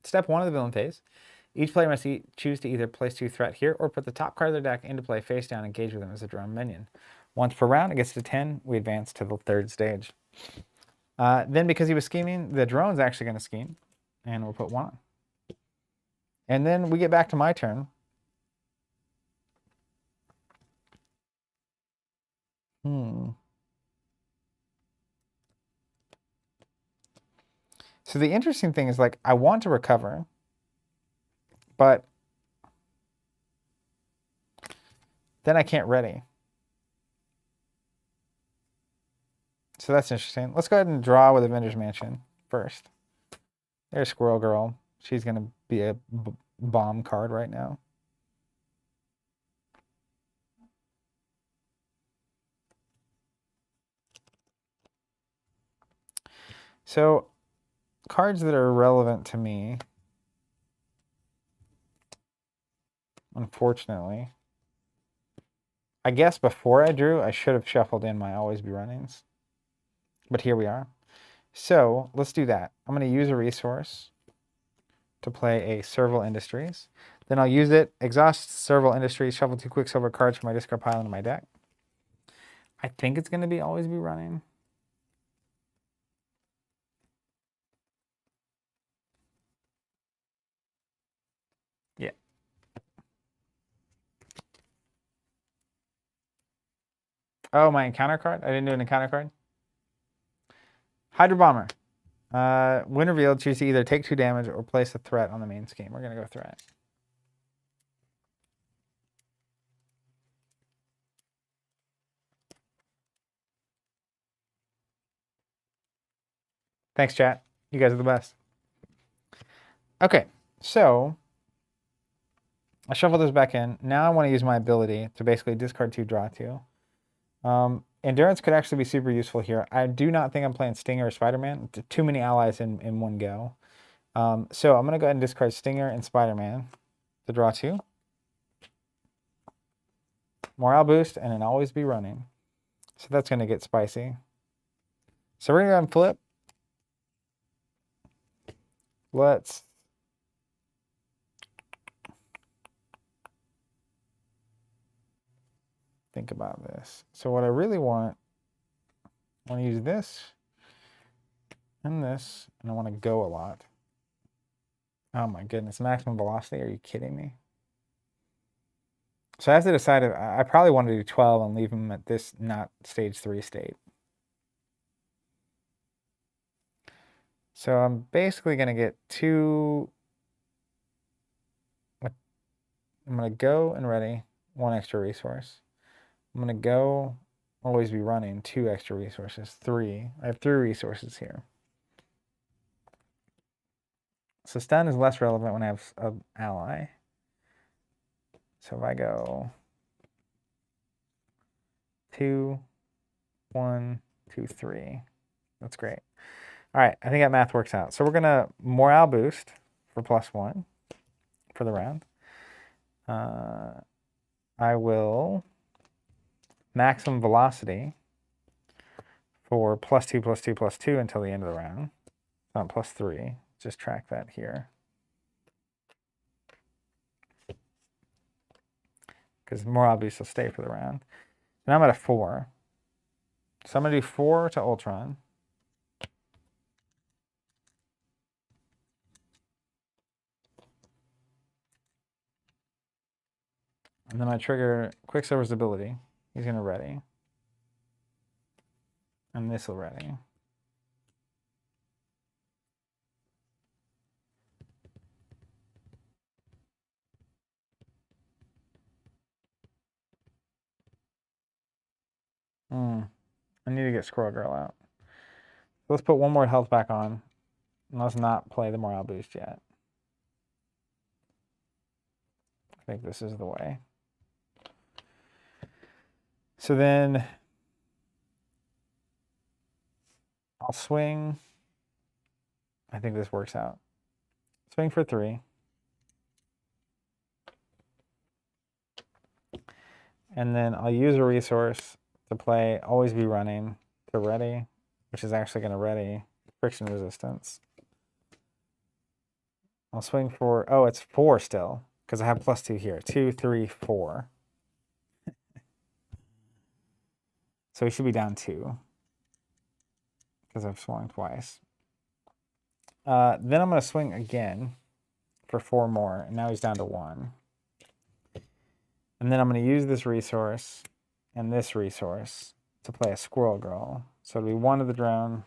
step 1 of the villain phase, each player must choose to either place 2 threat here or put the top card of their deck into play face down and engage with them as a drone minion. Once per round, it gets to 10. We advance to the 3rd stage. Then, because he was scheming, the drone's actually going to scheme, and we'll put 1 on. And then we get back to my turn. So the interesting thing is, like, I want to recover, but then I can't ready. So that's interesting. Let's go ahead and draw with Avengers Mansion first. There's Squirrel Girl. She's going to be a bomb card right now. So cards that are relevant to me, unfortunately. I guess before I drew, I should have shuffled in my Always Be Runnings. But here we are. So let's do that. I'm going to use a resource to play a Serval Industries. Then I'll use it, exhaust Serval Industries, shuffle 2 Quicksilver cards from my discard pile into my deck. I think it's going to be Always Be Running. Yeah. Oh, my encounter card? I didn't do an encounter card? Hydro Bomber. When revealed, choose to either take 2 damage or place a threat on the main scheme. We're going to go threat. Thanks, chat. You guys are the best. Okay, so I shuffle this back in. Now I want to use my ability to basically discard 2, draw 2. Endurance could actually be super useful here. I do not think I'm playing Stinger or Spider-Man. Too many allies in one go. So I'm going to go ahead and discard Stinger and Spider-Man to draw 2. Morale boost, and then always be running. So that's going to get spicy. So we're going to go ahead and flip. Let's think about this. So what I really want to use this and this, and I want to go a lot. Oh my goodness, maximum velocity, are you kidding me? So I have to decide if I probably want to do 12 and leave him at this not stage 3 state. So I'm basically going to get 2. I'm going to go and ready 1 extra resource. I'm going to go, always be running 2 extra resources, 3. I have 3 resources here. So stun is less relevant when I have an ally. So if I go 2, 1, 2, 3, that's great. All right, I think that math works out. So we're going to morale boost for +1 for the round. I will maximum velocity for +2, +2, +2 until the end of the round. Not +3. Just track that here. Because morale boost will stay for the round. Now I'm at a 4. So I'm going to do 4 to Ultron. And then I trigger Quicksilver's ability. He's going to ready. And this will ready. I need to get Squirrel Girl out. So let's put 1 more health back on. And let's not play the morale boost yet. I think this is the way. So then I'll swing. I think this works out. Swing for 3. And then I'll use a resource to play Always Be Running to ready, which is actually going to ready friction resistance. I'll swing for, oh, it's 4 still, because I have +2 here. 2, 3, 4. So he should be down 2, because I've swung twice. Then I'm going to swing again for 4 more, and now he's down to 1. And then I'm going to use this resource and this resource to play a Squirrel Girl. So it'll be 1 to the drone,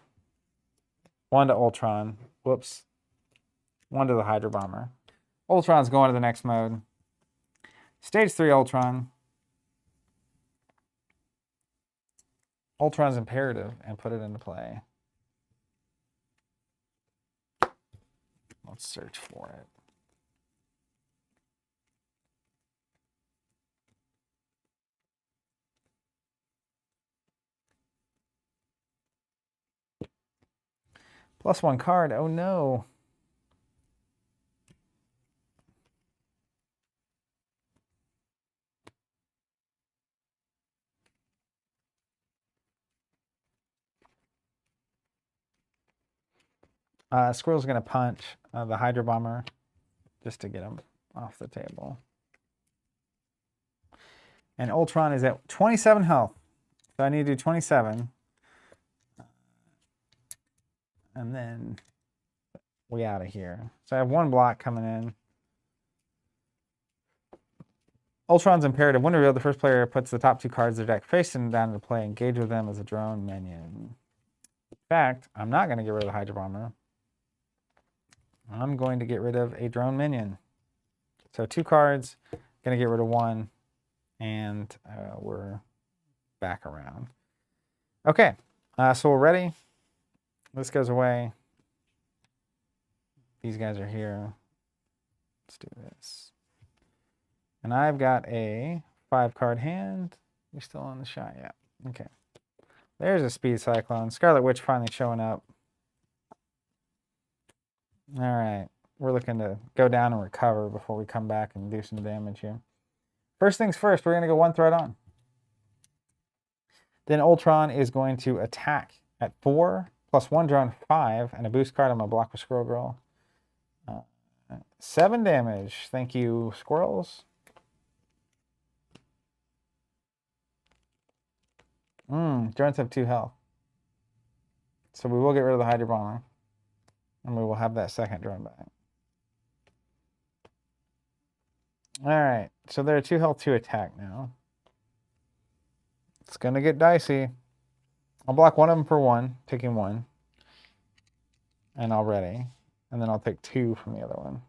1 to Ultron, whoops, 1 to the Hydro Bomber. Ultron's going to the next mode. Stage 3 Ultron. Ultron's imperative and put it into play. Let's search for it. +1 card, oh no. Squirrel's going to punch the Hydro Bomber just to get him off the table. And Ultron is at 27 health. So I need to do 27. And then we out of here. So I have 1 block coming in. Ultron's imperative. When revealed, the first player puts the top 2 cards of their deck facing down to play. Engage with them as a drone minion. In fact, I'm not going to get rid of the Hydra Bomber. I'm going to get rid of a drone minion. So 2 cards, going to get rid of 1, and we're back around. Okay, so we're ready. This goes away. These guys are here. Let's do this. And I've got a 5-card hand. You're still on the shot, yeah. Okay. There's a Speed Cyclone. Scarlet Witch finally showing up. All right. We're looking to go down and recover before we come back and do some damage here. First things first, we're going to go 1 threat on. Then Ultron is going to attack at 4, plus 1 drawn 5, and a boost card. I'm going to block with Squirrel Girl. 7 damage. Thank you, squirrels. Drones have 2 health. So we will get rid of the Hydra Bomber. And we will have that second drone back. Alright, so they're 2 health, 2 attack now. It's going to get dicey. I'll block one of them for 1, taking 1. And I'll ready. And then I'll take 2 from the other one.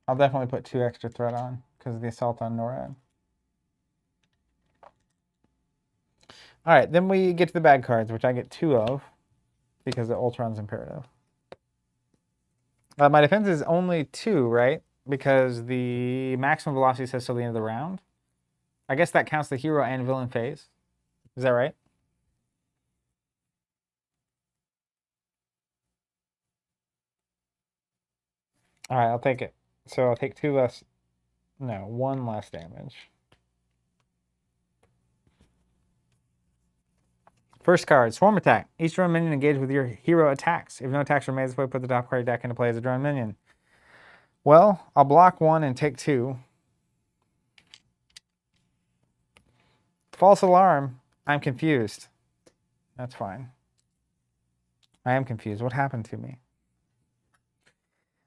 I'll definitely put 2 extra threat on because of the assault on NORAD. All right, then we get to the bad cards, which I get 2 of because of Ultron's imperative. My defense is only 2, right? Because the maximum velocity says till the end of the round. I guess that counts the hero and villain phase. Is that right? All right, I'll take it. So I'll take 2 less, no, 1 less damage. First card, Swarm Attack. Each drone minion engaged with your hero attacks. If no attacks remain this way, put the top card of your deck into play as a drone minion. Well, I'll block 1 and take 2. False alarm. I'm confused. That's fine. I am confused. What happened to me?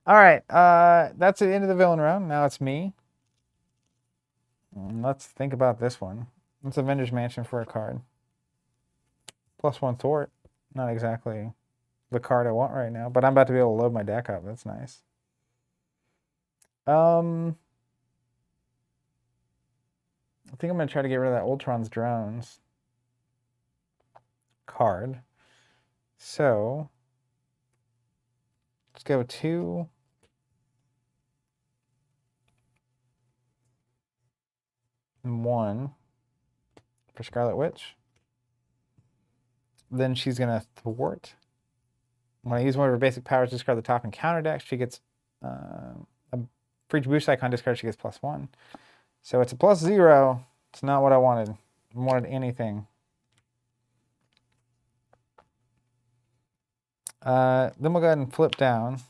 All right, that's the end of the villain round. Now it's me. Let's think about this one. It's Avengers Mansion for a card. +1 thwart. Not exactly the card I want right now, but I'm about to be able to load my deck up. That's nice. I think I'm going to try to get rid of that Ultron's drones card. So let's go 2. And 1 for Scarlet Witch. Then she's going to thwart. When I use one of her basic powers, discard the top and counter deck. She gets for each boost icon discard, she gets +1. So it's a +0. It's not what I wanted. I wanted anything. Then we'll go ahead and flip down.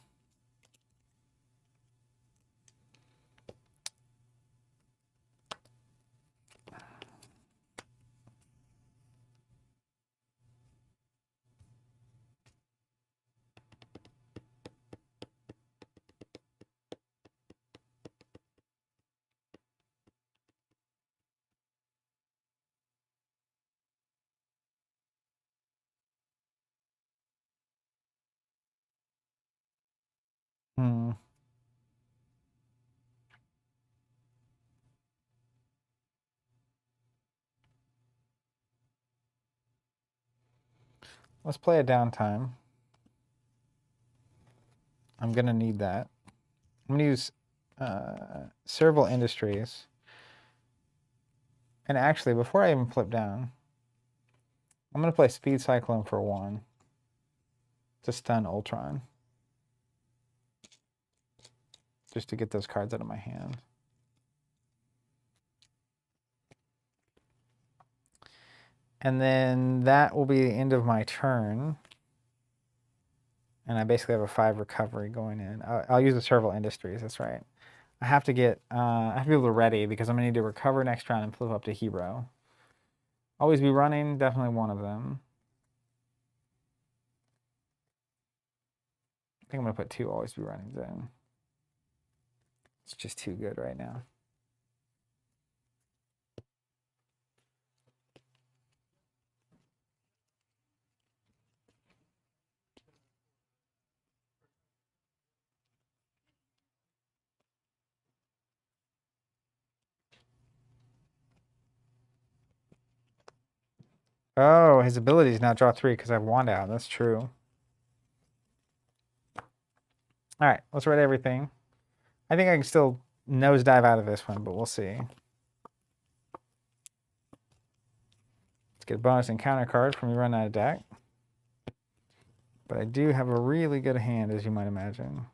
Let's play a downtime. I'm going to need that. I'm going to use Serval Industries. And actually, before I even flip down, I'm going to play Speed Cyclone for 1 to stun Ultron. Just to get those cards out of my hand. And then that will be the end of my turn. And I basically have a 5 recovery going in. I'll use the Serval Industries, that's right. I have to get, I have to be able to ready because I'm going to need to recover next round and flip up to hero. Always be running, definitely one of them. I think I'm going to put 2 always be running in. It's just too good right now. Oh, his ability is now draw 3 because I have Wand out. That's true. All right, let's read everything. I think I can still nosedive out of this one, but we'll see. Let's get a bonus encounter card from you run out of deck. But I do have a really good hand, as you might imagine.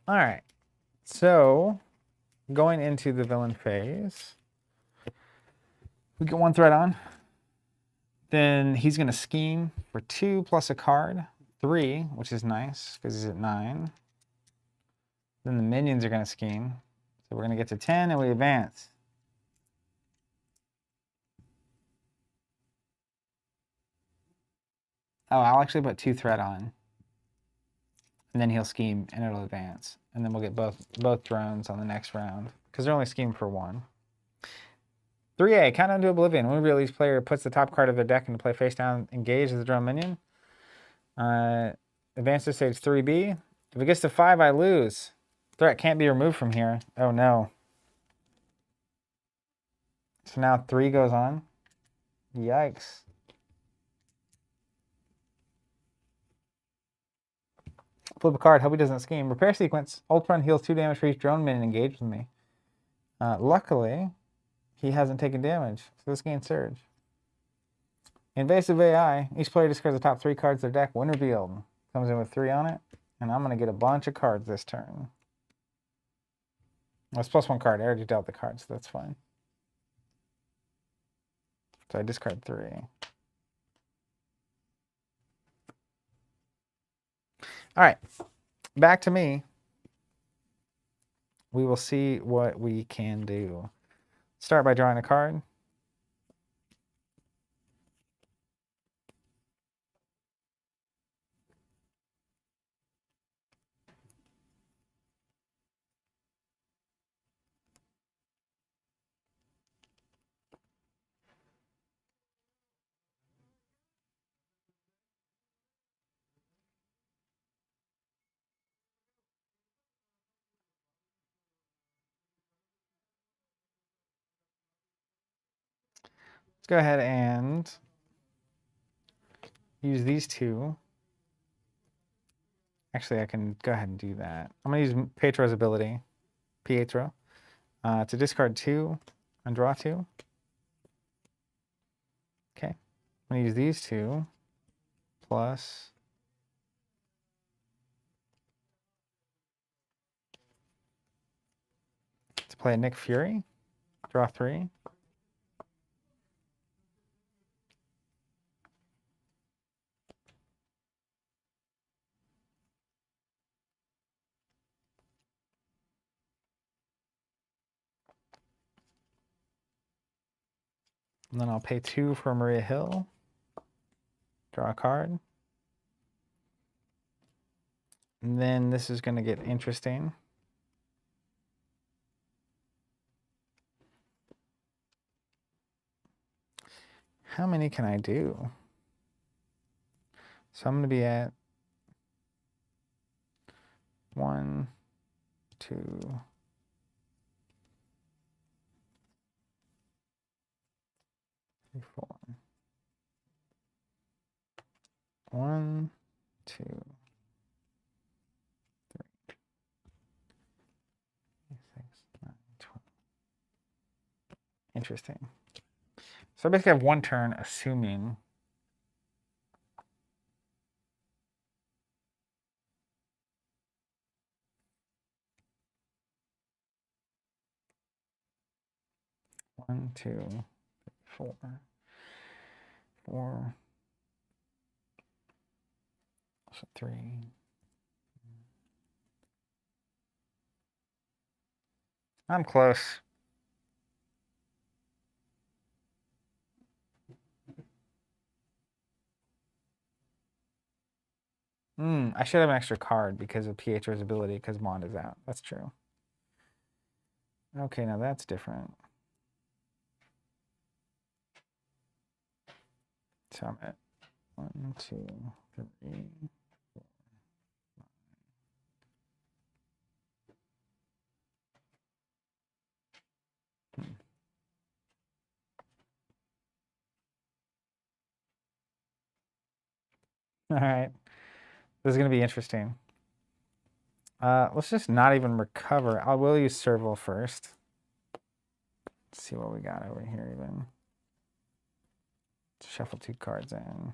All right, so going into the villain phase, we get 1 threat on. Then he's going to scheme for 2 plus a card, 3, which is nice because he's at 9. Then the minions are going to scheme. So we're going to get to 10 and we advance. Oh, I'll actually put 2 threat on. And then he'll scheme and it'll advance. And then we'll get both drones on the next round because they're only scheming for 1. 3A, Countdown to Oblivion. When reveal, each player puts the top card of their deck into play face down, engaged as a drone minion. Advance to stage 3B. If it gets to 5, I lose. Threat can't be removed from here. Oh no. So now 3 goes on. Yikes. Flip a card. Hope he doesn't scheme. Repair sequence. Ultron heals 2 damage for each drone minion engaged with me. Luckily, he hasn't taken damage, so this gains surge. Invasive AI. Each player discards the top 3 cards of their deck when revealed. Comes in with 3 on it, and I'm going to get a bunch of cards this turn. Well, it's +1 card. I already dealt the card, so that's fine. So I discard 3. All right, back to me. We will see what we can do. Start by drawing a card. Let's go ahead and use these 2. Actually, I can go ahead and do that. I'm going to use Pietro's ability, Pietro, to discard 2 and draw 2. Okay. I'm going to use these 2 plus to play Nick Fury, draw 3. And then I'll pay 2 for Maria Hill. Draw a card. And then this is going to get interesting. How many can I do? So I'm going to be at 1, 2, 3, 4. 1, 2, 3, 6, 9, 12. Interesting. So I basically have 1 turn, assuming. One, 2, 4, 4. So 3. I'm close. I should have an extra card because of Pietro's ability because Mond is out. That's true. Okay, now that's different. So I'm at 1, 2, 3. All right. This is going to be interesting. Let's just not even recover. I will use Serval first. Let's see what we got over here even. Shuffle 2 cards in.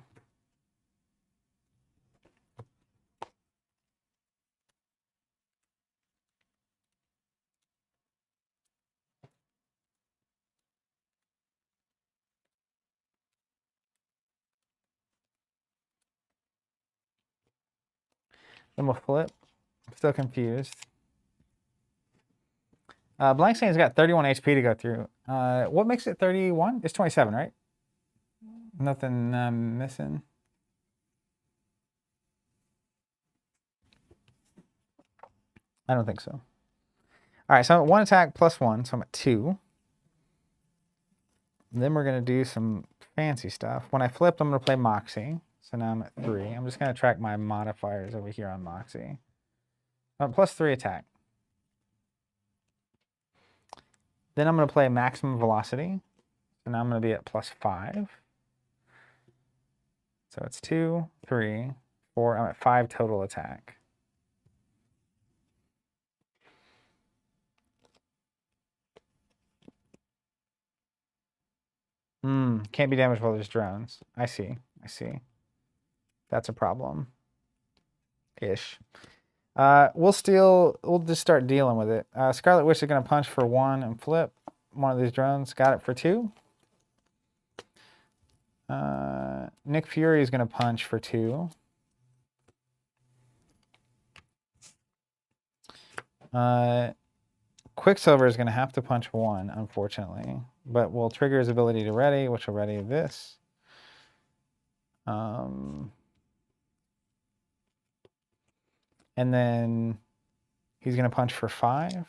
Then we'll flip. I'm still confused. Blank Stain's got 31 HP to go through. What makes it 31? It's 27, right? Nothing missing. I don't think so. All right, so I'm at 1 attack plus 1, so I'm at 2. Then we're going to do some fancy stuff. When I flipped, I'm going to play Moxie. So now I'm at 3. I'm just going to track my modifiers over here on Moxie. I'm at plus 3 attack. Then I'm going to play Maximum Velocity. So now I'm going to be at plus 5. So it's 2, 3, 4. I'm at 5 total attack. Can't be damaged while there's drones. I see. That's a problem. Ish. We'll just start dealing with it. Scarlet Witch is going to punch for 1 and flip one of these drones. Got it for 2. Nick Fury is going to punch for 2. Quicksilver is going to have to punch 1, unfortunately. But we'll trigger his ability to ready, which will ready this. And then he's going to punch for 5.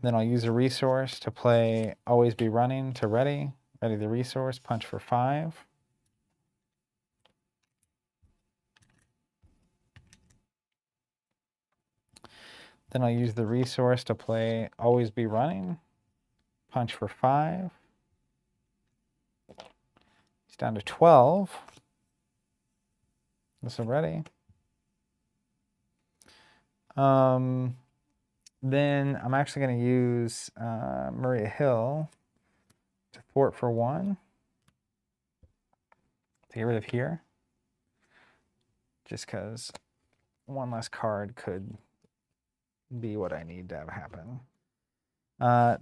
Then I'll use a resource to play Always Be Running to ready. Ready the resource, punch for 5. Then I'll use the resource to play Always Be Running. Punch for 5. He's down to 12. This is ready. Then I'm actually going to use Maria Hill to thwart for 1. To get rid of here. Just because 1 less card could be what I need to have happen.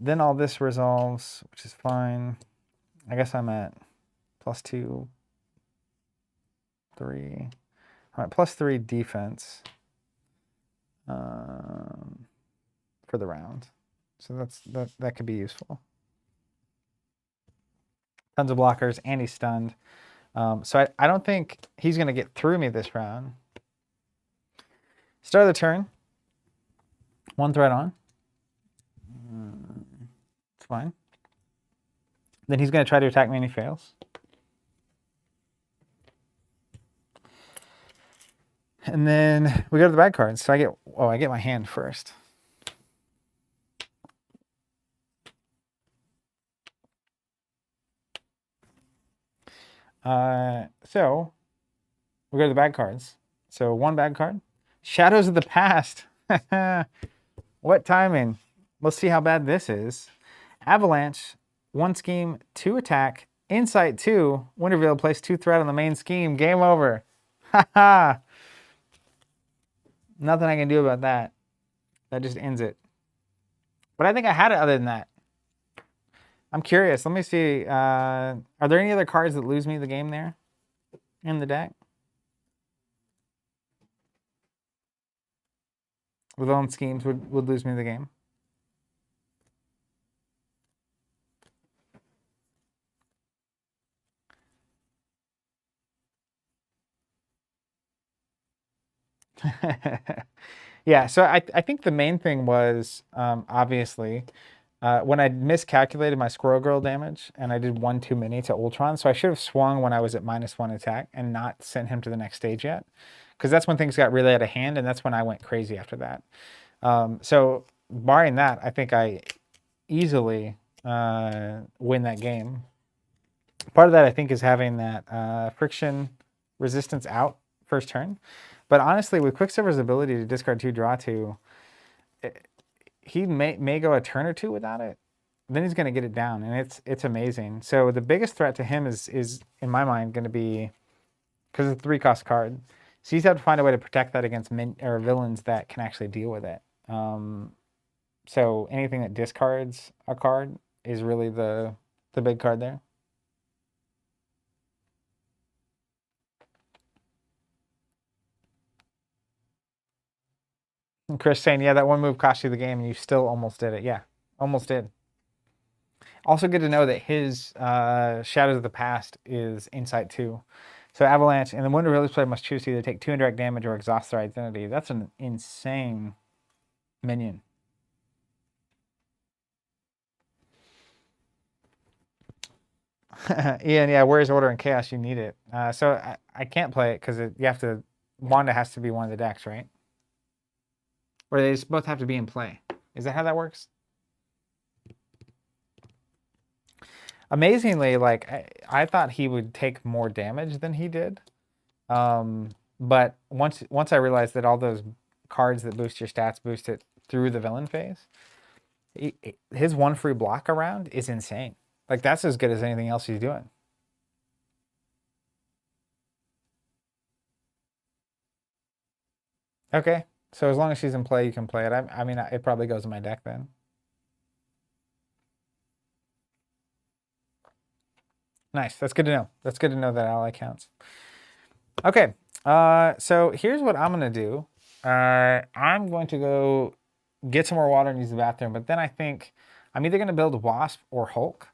Then all this resolves, which is fine. I guess I'm at plus 2, 3. I'm at plus 3 defense for the round. So that could be useful. Tons of blockers, and he's stunned. So I don't think he's going to get through me this round. Start of the turn. 1 threat on. It's fine. Then he's going to try to attack me and he fails. And then we go to the bad cards. So I get my hand first. So we go to the bad cards. So 1 bad card. Shadows of the Past. What timing? Let's see how bad this is. Avalanche, 1 scheme, 2 attack, Insight 2, Winterville place 2 threat on the main scheme. Game over. Haha. Nothing I can do about that. That just ends it. But I think I had it other than that. I'm curious. Let me see. Are there any other cards that lose me the game there in the deck? with own schemes would lose me the game. Yeah, so I think the main thing was obviously when I miscalculated my Squirrel Girl damage and I did one too many to Ultron, so I should have swung when I was at -1 attack and not sent him to the next stage yet, because that's when things got really out of hand, and that's when I went crazy after that. So barring that, I think I easily win that game. Part of that, I think, is having that friction resistance out first turn. But honestly, with Quicksilver's ability to discard 2, draw 2, he may go a turn or 2 without it. Then he's going to get it down, and it's amazing. So the biggest threat to him is in my mind going to be, because it's a 3-cost card, so he's have to find a way to protect that against villains that can actually deal with it. So anything that discards a card is really the big card there. And Chris saying, yeah, that one move cost you the game and you still almost did it. Yeah, almost did. Also good to know that his Shadows of the Past is Insight 2. So Avalanche, and the Wonder Village player must choose to either take 2 indirect damage or exhaust their identity. That's an insane minion. Ian, yeah, where's Order and Chaos? You need it. So I can't play it because you have to, Wanda has to be one of the decks, right? Or they just both have to be in play. Is that how that works? Amazingly, like I thought he would take more damage than he did. But once I realized that all those cards that boost your stats boost it through the villain phase, his one free block around is insane. Like that's as good as anything else he's doing. Okay, so as long as she's in play, you can play it. I mean, it probably goes in my deck then. Nice. That's good to know. That's good to know that ally counts. Okay. So here's what I'm gonna do. I'm going to go get some more water and use the bathroom, but then I think I'm either gonna build Wasp or Hulk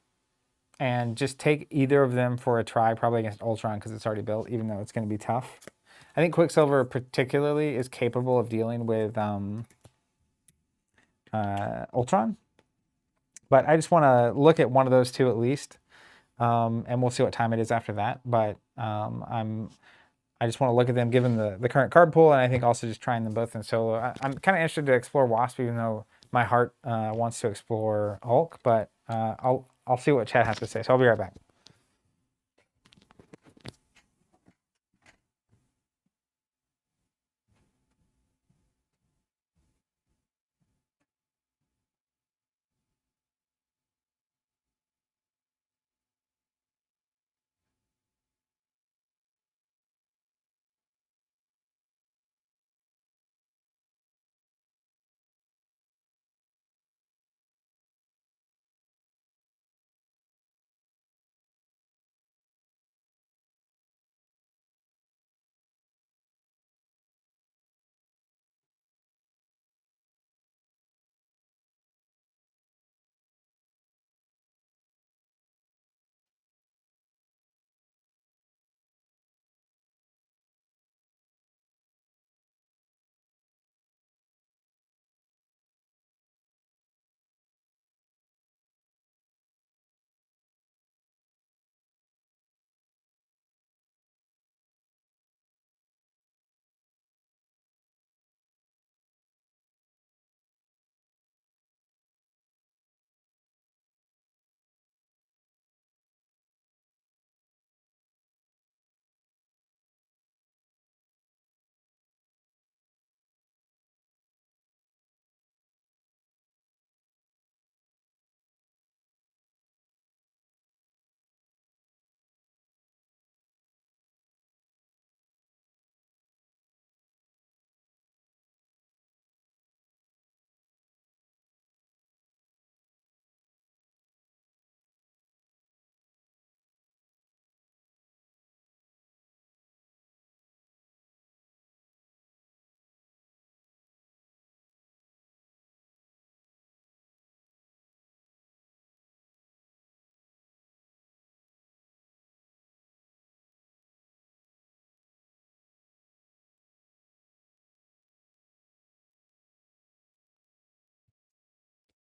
and just take either of them for a try, probably against Ultron because it's already built, even though it's gonna be tough. I think Quicksilver particularly is capable of dealing with Ultron, but I just want to look at one of those two at least, and we'll see what time it is after that. But I just want to look at them given the current card pool, and I think also just trying them both in solo. I'm kind of interested to explore Wasp, even though my heart wants to explore Hulk. But I'll see what chat has to say. So I'll be right back.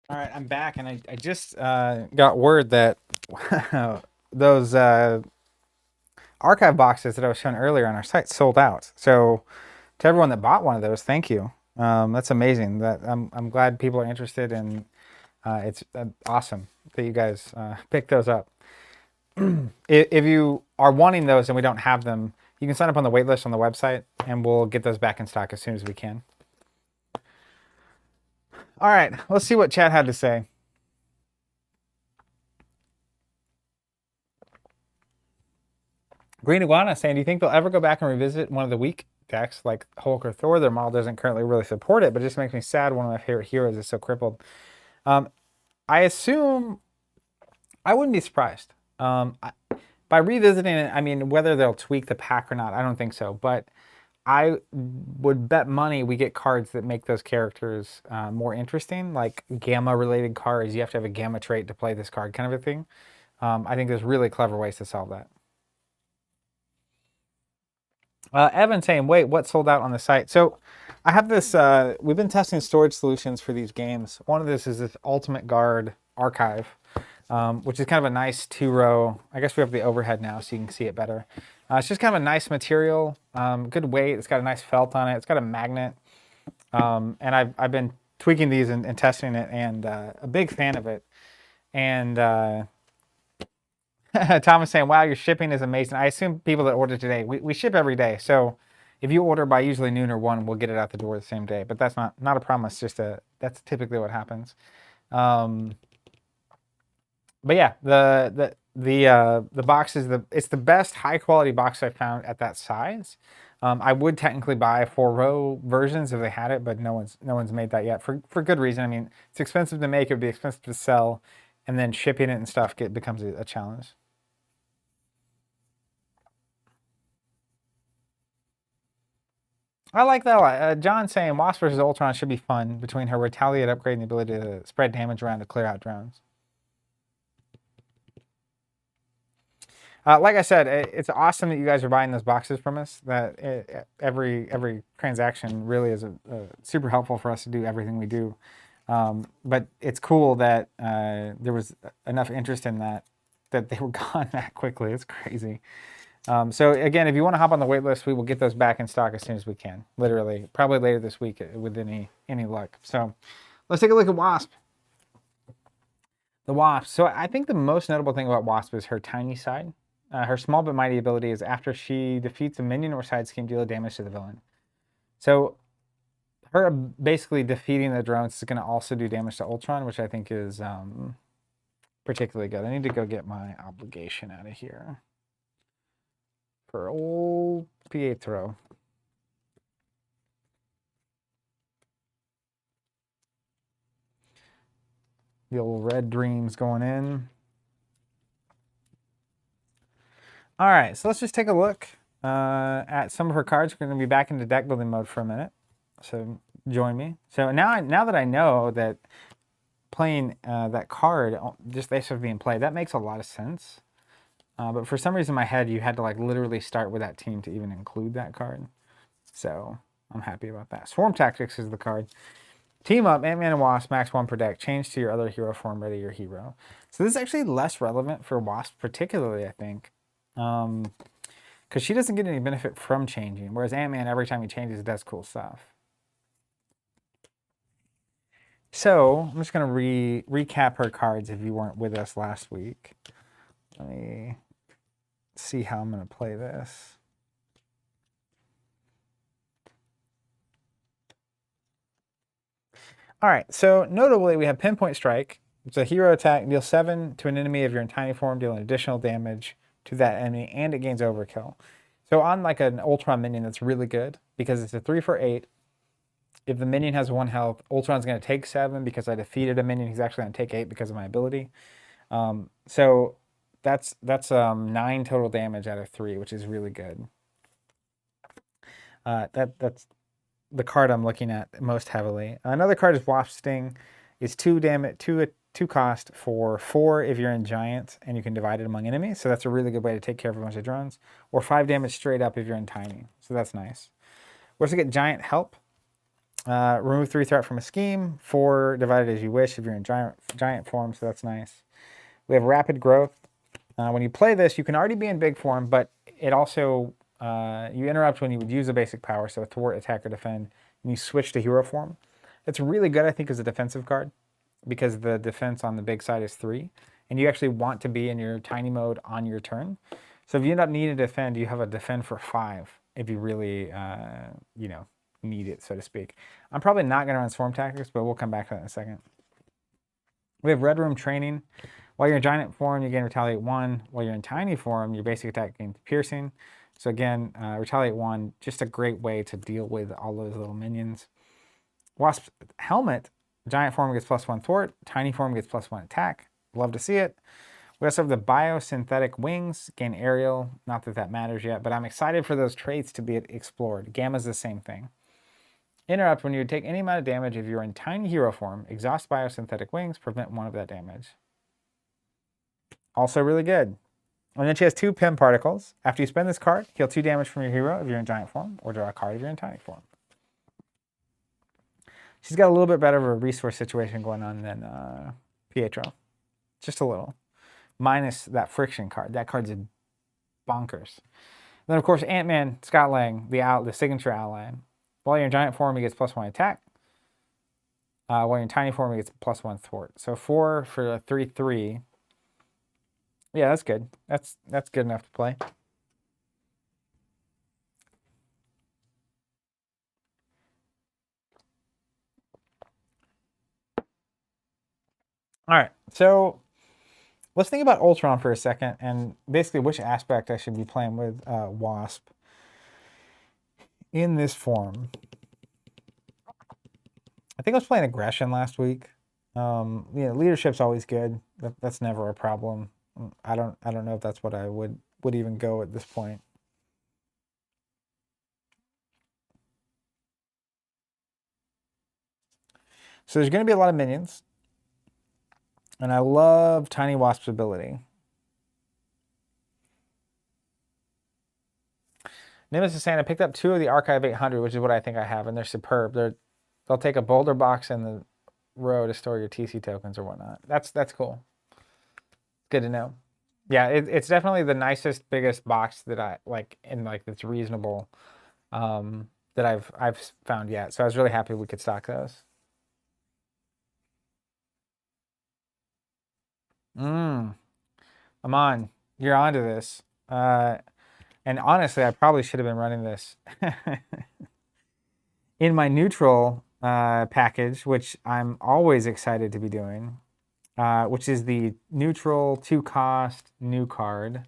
All right, I'm back, and I just got word that those archive boxes that I was showing earlier on our site sold out. So to everyone that bought one of those, thank you. That's amazing. That I'm glad people are interested, and it's awesome that you guys picked those up. If you are wanting those and we don't have them, you can sign up on the wait list on the website, and we'll get those back in stock as soon as we can. All right, let's see what Chad had to say. Green Iguana saying, do you think they'll ever go back and revisit one of the weak decks like Hulk or Thor? Their model doesn't currently really support it, but it just makes me sad. One of my favorite heroes is so crippled. I assume I wouldn't be surprised. By revisiting it, I mean, whether they'll tweak the pack or not, I don't think so. But I would bet money we get cards that make those characters more interesting, like gamma-related cards. You have to have a gamma trait to play this card, kind of a thing. I think there's really clever ways to solve that. Evan saying, wait, what sold out on the site? So I have this, we've been testing storage solutions for these games. One of this is this Ultimate Guard archive, which is kind of a nice 2-row. I guess we have the overhead now so you can see it better. It's just kind of a nice material, good weight. It's got a nice felt on it. It's got a magnet. And I've been tweaking these and testing it, and a big fan of it. And Thomas saying, wow, your shipping is amazing. I assume people that order today, we ship every day. So if you order by usually noon or 1, we'll get it out the door the same day. But that's not a promise, just that's typically what happens. But yeah, the box is it's the best high quality box I found at that size. I would technically buy 4-row versions if they had it, but no one's made that yet for good reason. I mean, it's expensive to make, it would be expensive to sell, and then shipping it and stuff becomes a challenge. I like that a lot. John saying Wasp versus Ultron should be fun between her retaliate upgrade and the ability to spread damage around to clear out drones. Like I said, it's awesome that you guys are buying those boxes from us. That every transaction really is super helpful for us to do everything we do. But it's cool that there was enough interest in that they were gone that quickly. It's crazy. So again, if you want to hop on the wait list, we will get those back in stock as soon as we can. Literally, probably later this week with any luck. So let's take a look at Wasp. The Wasp. So I think the most notable thing about Wasp is her tiny side. Her small but mighty ability is after she defeats a minion or side scheme, deal damage to the villain. So her basically defeating the drones is going to also do damage to Ultron, which I think is particularly good. I need to go get my obligation out of here. For old Pietro. The old red dreams going in. All right, so let's just take a look at some of her cards. We're going to be back into deck building mode for a minute. So join me. So now that I know that playing that card, just they sort of being played, that makes a lot of sense. But for some reason in my head, you had to like literally start with that team to even include that card. So I'm happy about that. Swarm Tactics is the card. Team up, Ant-Man and Wasp, max 1 per deck. Change to your other hero form, ready your hero. So this is actually less relevant for Wasp, particularly, I think. Because she doesn't get any benefit from changing, whereas Ant-Man, every time he changes, it does cool stuff. So I'm just going to recap her cards if you weren't with us last week. Let me see how I'm going to play this. All right, so notably we have Pinpoint Strike. It's a hero attack, deal 7 to an enemy of your tiny form, dealing additional damage to that enemy, and it gains overkill. So on like an Ultron minion, that's really good because it's a 3 for 8. If the minion has 1 health, Ultron's going to take 7 because I defeated a minion. He's actually going to take 8 because of my ability. So that's 9 total damage out of 3, which is really good. That's the card I'm looking at most heavily. Another card is Wasp Sting. It's 2 damage, 2 cost for 4 if you're in Giant and you can divide it among enemies. So that's a really good way to take care of a bunch of drones. Or 5 damage straight up if you're in Tiny. So that's nice. We also get Giant Help. Remove 3 threat from a scheme. 4 divided as you wish if you're in giant form, so that's nice. We have rapid growth. When you play this, you can already be in big form, but it also, you interrupt when you would use a basic power, so thwart, attack, or defend, and you switch to hero form. It's really good, I think, as a defensive card, because the defense on the big side is 3, and you actually want to be in your tiny mode on your turn. So if you end up needing to defend, you have a defend for 5 if you really, you know, need it, so to speak. I'm probably not going to run Swarm Tactics, but we'll come back to that in a second. We have Red Room Training. While you're in giant form, you gain Retaliate 1. While you're in tiny form, your basic attack gains Piercing. So again, Retaliate 1, just a great way to deal with all those little minions. Wasp Helmet, giant form gets +1 thwart. Tiny form gets +1 attack. Love to see it. We also have the Biosynthetic Wings, gain Aerial. Not that that matters yet, but I'm excited for those traits to be explored. Gamma's the same thing. Interrupt, when you take any amount of damage if you're in tiny hero form, exhaust Biosynthetic Wings, prevent 1 of that damage. Also really good. And then she has 2 Pim Particles. After you spend this card, heal 2 damage from your hero if you're in giant form, or draw a card if you're in tiny form. She's got a little bit better of a resource situation going on than Pietro. Just a little. Minus that friction card. That card's bonkers. Then, of course, Ant-Man, Scott Lang, the signature ally. While you're in giant form, he gets +1 attack. While you're in tiny form, he gets +1 thwart. So 4 for a 3/3. Yeah, that's good. That's good enough to play. All right, so let's think about Ultron for a second, and basically which aspect I should be playing with Wasp in this form. I think I was playing aggression last week. You know, leadership's always good. That's never a problem. I don't know if that's what I would even go at this point. So there's going to be a lot of minions, and I love Tiny Wasp's ability. Nimbus is saying I picked up 2 of the Archive 800, which is what I think I have, and they're superb. They'll take a boulder box in the row to store your TC tokens or whatnot. That's cool. Good to know. Yeah, it's definitely the nicest, biggest box that I like, and like that's reasonable, that I've found yet. So I was really happy we could stock those. Aman, you're onto this. And honestly, I probably should have been running this in my neutral package, which I'm always excited to be doing, which is the neutral 2-cost new card.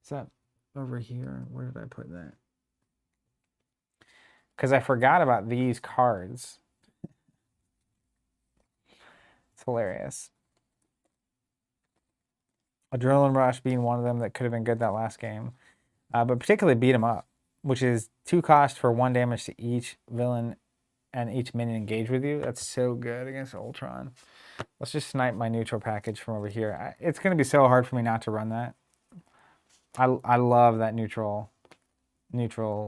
Is that over here? Where did I put that? Because I forgot about these cards. It's hilarious. Adrenaline Rush being one of them that could have been good that last game. But particularly Beat 'em Up, which is 2 cost for 1 damage to each villain and each minion engaged with you. That's so good against Ultron. Let's just snipe my neutral package from over here. It's going to be so hard for me not to run that. I love that neutral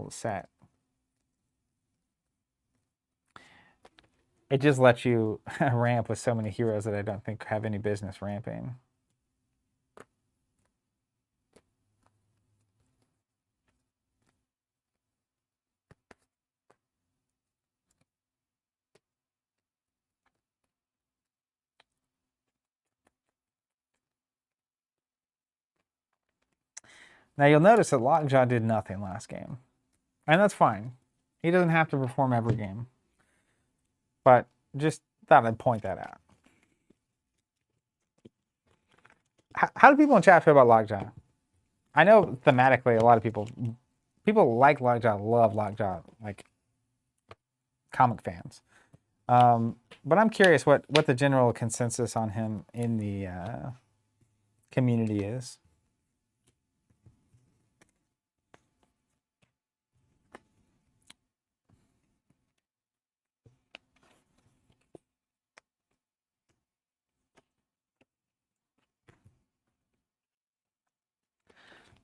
set. It just lets you ramp with so many heroes that I don't think have any business ramping. Now you'll notice that Lockjaw did nothing last game. And that's fine. He doesn't have to perform every game. But just thought I'd point that out. How do people in chat feel about Lockjaw? I know thematically a lot of people like Lockjaw, love Lockjaw, like comic fans. But I'm curious what the general consensus on him in the community is.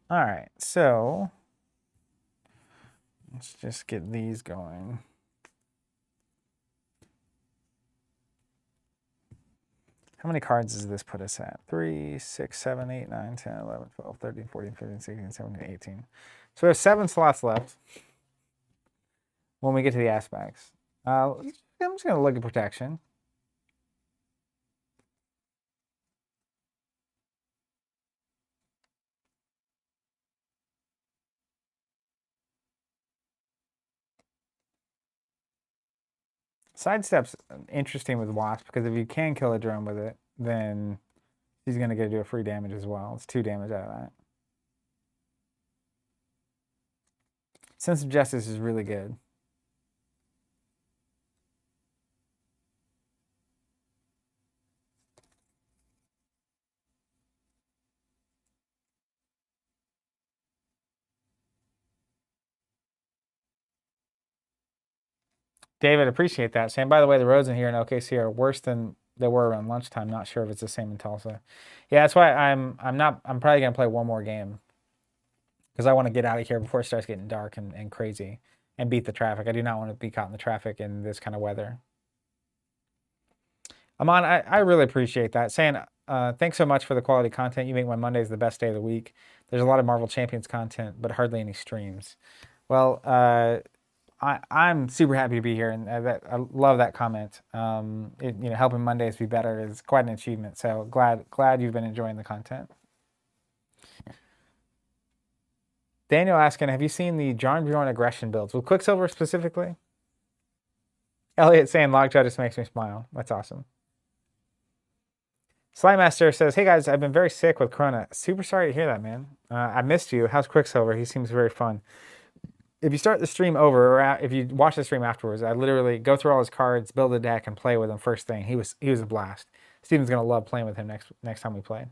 All right, so let's just get these going. How many cards does this put us at? 3, 6, 7, 8, 9, 10, 11, 12, 13, 14, 15, 16, 17, 18. So we have 7 slots left when we get to the aspects. I'm just going to look at protection. Sidestep's interesting with Wasp because if you can kill a drone with it, then he's going to get to do a free damage as well. It's 2 damage out of that. Sense of Justice is really good. David, appreciate that. Saying, by the way, the roads in here in OKC are worse than they were around lunchtime. Not sure if it's the same in Tulsa. Yeah, that's why I'm probably gonna play one more game because I want to get out of here before it starts getting dark and crazy and beat the traffic. I do not want to be caught in the traffic in this kind of weather. Aman, I really appreciate that. Saying, thanks so much for the quality content. You make my Mondays the best day of the week. There's a lot of Marvel Champions content, but hardly any streams. Well, I'm super happy to be here, and I love that comment. Helping Mondays be better is quite an achievement. So glad you've been enjoying the content. Daniel asking, have you seen the John Bjorn aggression builds with Quicksilver specifically? Elliot saying Lockjaw just makes me smile. That's awesome. Slymaster says, hey guys, I've been very sick with Corona. Super sorry to hear that, man. I missed you. How's Quicksilver? He seems very fun. If you start the stream over, or if you watch the stream afterwards, I literally go through all his cards, build a deck, and play with him first thing. He was a blast. Steven's gonna love playing with him next time we play.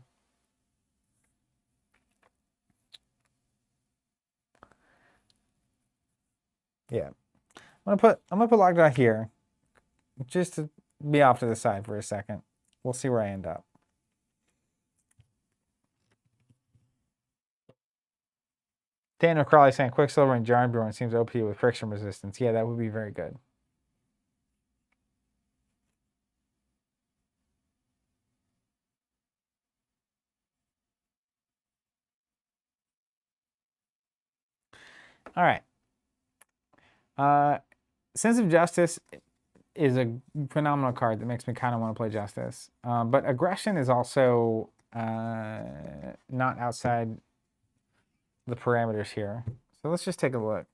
Yeah, I'm gonna put Lockjaw here, just to be off to the side for a second. We'll see where I end up. Daniel Crawley saying Quicksilver and Jarnbjorn seems OP with friction resistance. Yeah, that would be very good. All right. Sense of Justice is a phenomenal card that makes me kind of want to play Justice. But Aggression is also not outside the parameters here. So let's just take a look.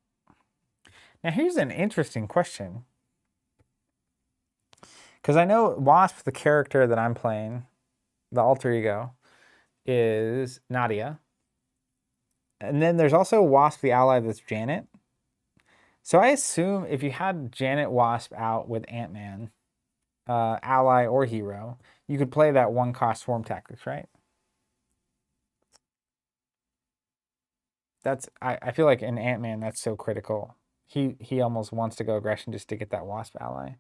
Now here's an interesting question. Because I know Wasp, the character that I'm playing, the alter ego, is Nadia. And then there's also Wasp, the ally, that's Janet. So I assume if you had Janet Wasp out with Ant-Man, ally or hero, you could play that 1-cost swarm tactics, right? I feel like in Ant-Man that's so critical. He almost wants to go aggression just to get that Wasp ally.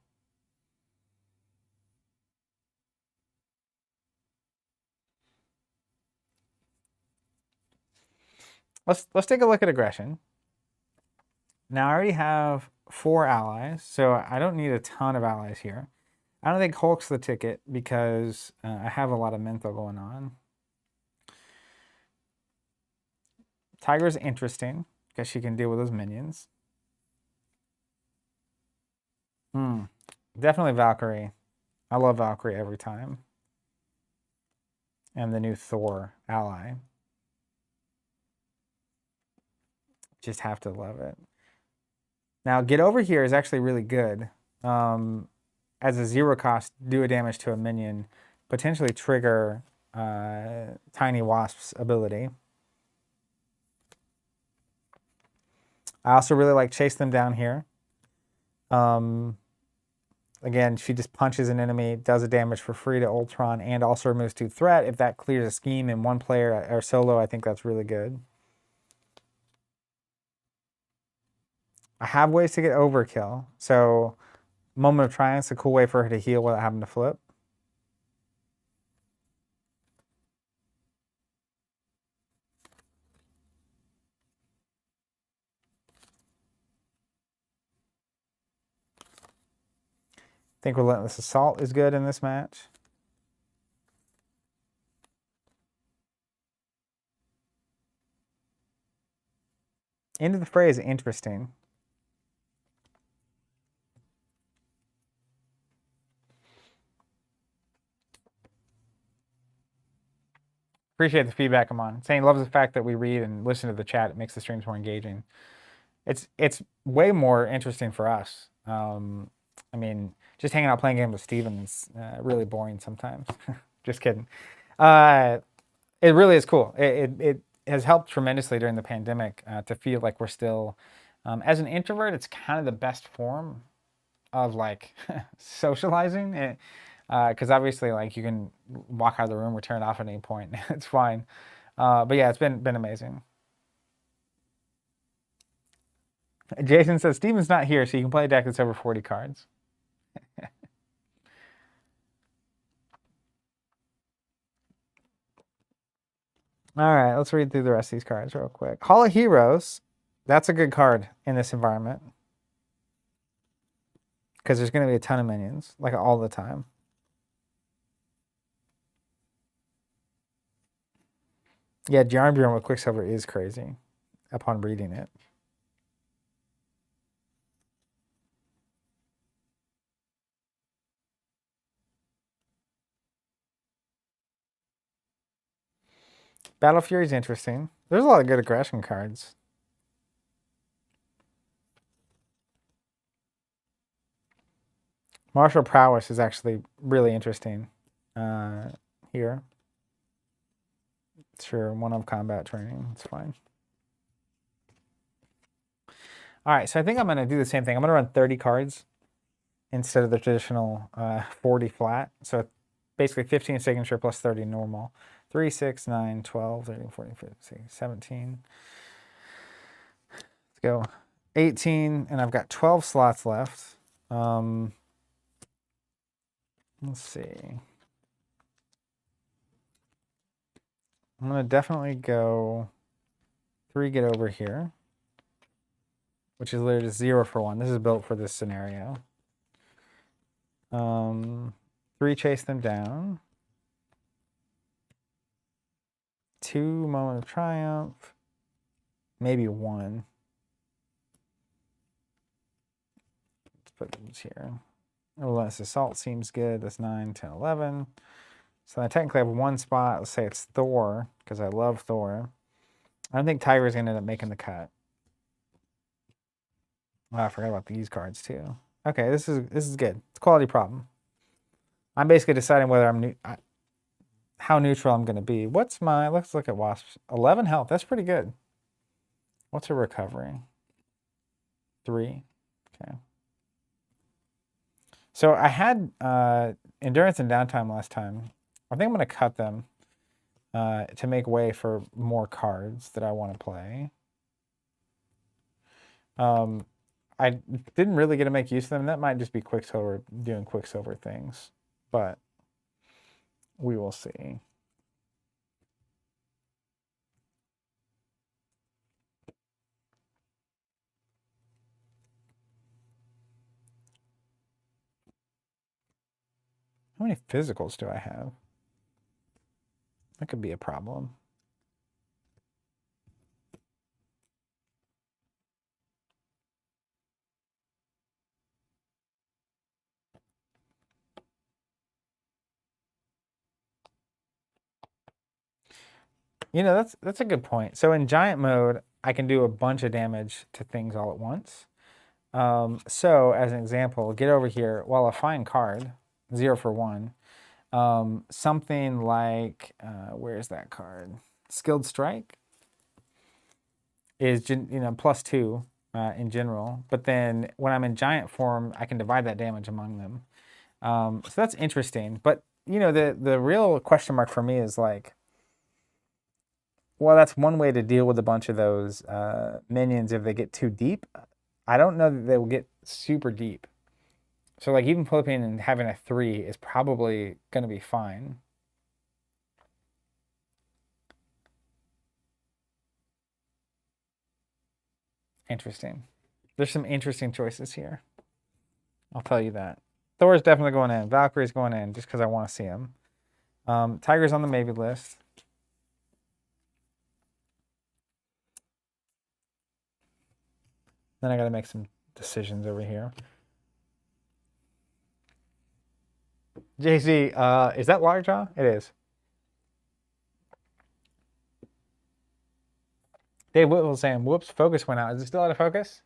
Let's take a look at aggression. Now I already have 4 allies, so I don't need a ton of allies here. I don't think Hulk's the ticket because I have a lot of menthol going on. Tiger's interesting because she can deal with those minions. Definitely Valkyrie. I love Valkyrie every time. And the new Thor ally. Just have to love it. Now, Get Over Here is actually really good. As a 0-cost, do a damage to a minion, potentially trigger Tiny Wasp's ability. I also really like Chase Them Down here. Again, she just punches an enemy, does a damage for free to Ultron, and also removes 2 threat. If that clears a scheme in one player or solo, I think that's really good. I have ways to get overkill. So Moment of Triumph's a cool way for her to heal without having to flip. I think Relentless Assault is good in this match. Into the fray is interesting. Appreciate the feedback, Amon. Saying loves the fact that we read and listen to the chat. It makes the streams more engaging. It's way more interesting for us. I mean, just hanging out playing games with Steven is really boring sometimes. Just kidding. It really is cool. It has helped tremendously during the pandemic to feel like we're still, as an introvert, it's kind of the best form of like socializing. Because obviously, like you can walk out of the room or turn it off at any point. It's fine. But yeah, it's been amazing. Jason says Steven's not here, so you can play a deck that's over 40 cards. All right, let's read through the rest of these cards real quick. Hall of Heroes, that's a good card in this environment because there's going to be a ton of minions, like all the time. Yeah, Jarnbjorn with Quicksilver is crazy upon reading it. Battle Fury is interesting. There's a lot of good aggression cards. Martial Prowess is actually really interesting here. Sure, one of combat training. It's fine. All right, so I think I'm going to do the same thing. I'm going to run 30 cards instead of the traditional 40 flat. So basically 15 signature plus 30 normal. 3, 6, 9, 12, 13, 14, 15, 17. Let's go. 18, and I've got 12 slots left. Let's see. I'm going to definitely go 3 get over here, which is literally just 0 for 1. This is built for this scenario. 3 chase them down. 2 moment of triumph. Maybe 1. Let's put these here. Relentless Assault seems good. That's 9, 10, 11. So I technically have 1 spot. Let's say it's Thor, because I love Thor. I don't think Tiger's going to end up making the cut. Oh, I forgot about these cards too. Okay, this is good. It's a quality problem. I'm basically deciding whether how neutral I'm going to be. What's my, let's look at Wasp. 11 health, that's pretty good. What's her recovery? 3, okay. So I had endurance and downtime last time. I think I'm going to cut them to make way for more cards that I want to play. I didn't really get to make use of them. That might just be Quicksilver doing Quicksilver things, but we will see. How many physicals do I have? That could be a problem. You know, that's a good point. So in giant mode, I can do a bunch of damage to things all at once. So as an example, get over here. Well, a fine card, 0 for 1. Something like, where's that card? Skilled Strike is, +2 in general. But then when I'm in giant form, I can divide that damage among them. So that's interesting. But, you know, the real question mark for me is like, well, that's one way to deal with a bunch of those minions if they get too deep. I don't know that they will get super deep. So like even flipping and having a 3 is probably going to be fine. Interesting. There's some interesting choices here. I'll tell you that. Thor's definitely going in. Valkyrie's going in just because I want to see him. Tiger's on the maybe list. Then I got to make some decisions over here. JC, is that Lockjaw? It is. Dave Whitwell saying, whoops, focus went out. Is it still out of focus?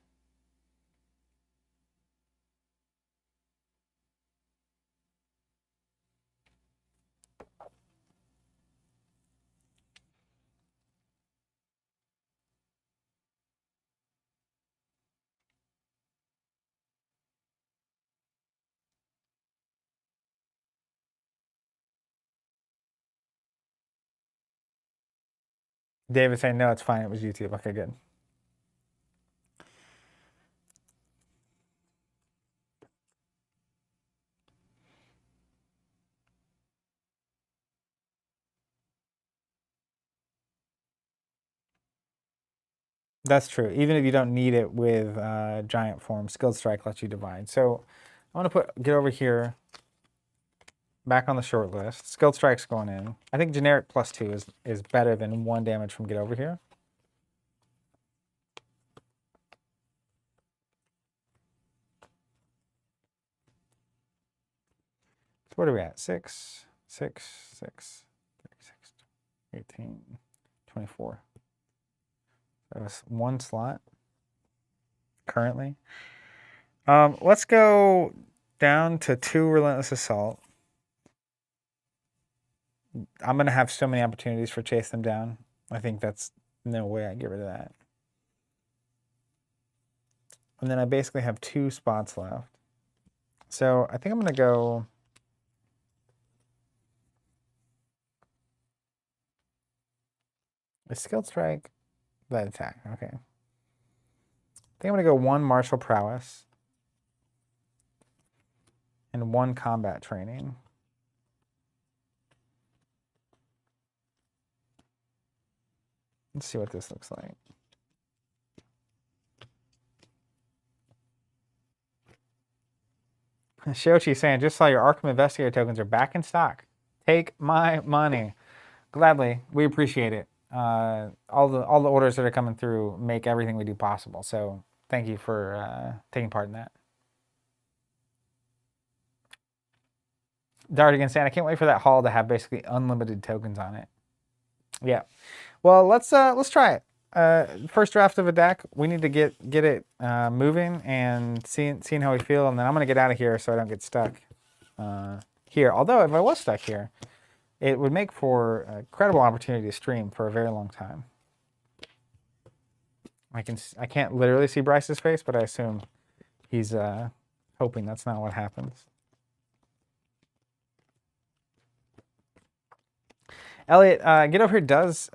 David saying, no, it's fine. It was YouTube. Okay, good. That's true. Even if you don't need it with giant form, Skilled Strike lets you divide. So I'm going to get over here, back on the short list. Skilled Strike's going in. I think generic +2 is better than 1 damage from get over here. So what are we at? 6, 6, 6, 36, 18, 24. That's 1 slot currently. Let's go down to 2 Relentless Assault. I'm going to have so many opportunities for chase them down. I think that's no way I get rid of that. And then I basically have 2 spots left. So I think I'm going to go... a Skilled Strike, that attack. Okay. I think I'm going to go 1 Martial Prowess and 1 Combat Training. Let's see what this looks like. Shochi saying, just saw your Arkham Investigator tokens are back in stock. Take my money. Gladly. We appreciate it. All the orders that are coming through make everything we do possible. So thank you for taking part in that. Dartigan saying, I can't wait for that haul to have basically unlimited tokens on it. Yeah. Well, let's try it. First draft of a deck. We need to get it moving and seeing how we feel, and then I'm gonna get out of here so I don't get stuck here. Although if I was stuck here, it would make for a credible opportunity to stream for a very long time. I can't literally see Bryce's face, but I assume he's hoping that's not what happens. Elliot, Get Over Here does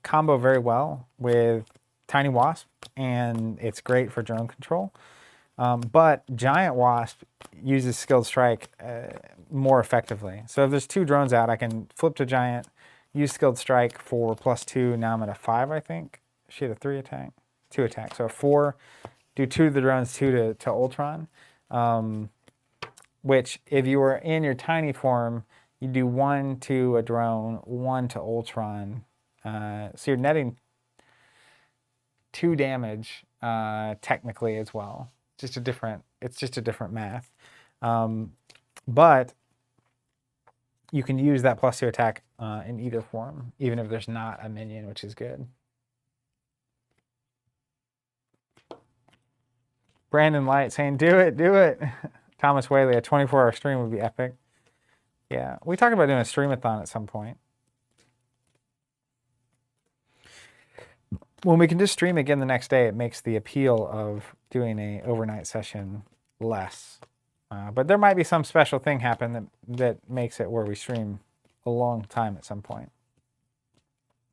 combo very well with Tiny Wasp, and it's great for drone control. But Giant Wasp uses Skilled Strike more effectively. So if there's 2 drones out, I can flip to Giant, use Skilled Strike for +2. Now I'm at a 5, I think. She had a 3 attack, 2 attack. So a 4, do 2 to the drones, 2 to Ultron. Which, if you were in your tiny form, you do 1 to a drone, 1 to Ultron. So you're netting 2 damage technically as well. It's just a different math. But you can use that +2 attack in either form, even if there's not a minion, which is good. Brandon Light saying, do it, do it. Thomas Whaley, a 24-hour stream would be epic. Yeah, we talked about doing a stream-a-thon at some point. When we can just stream again the next day, it makes the appeal of doing a overnight session less. But there might be some special thing happen that makes it where we stream a long time at some point.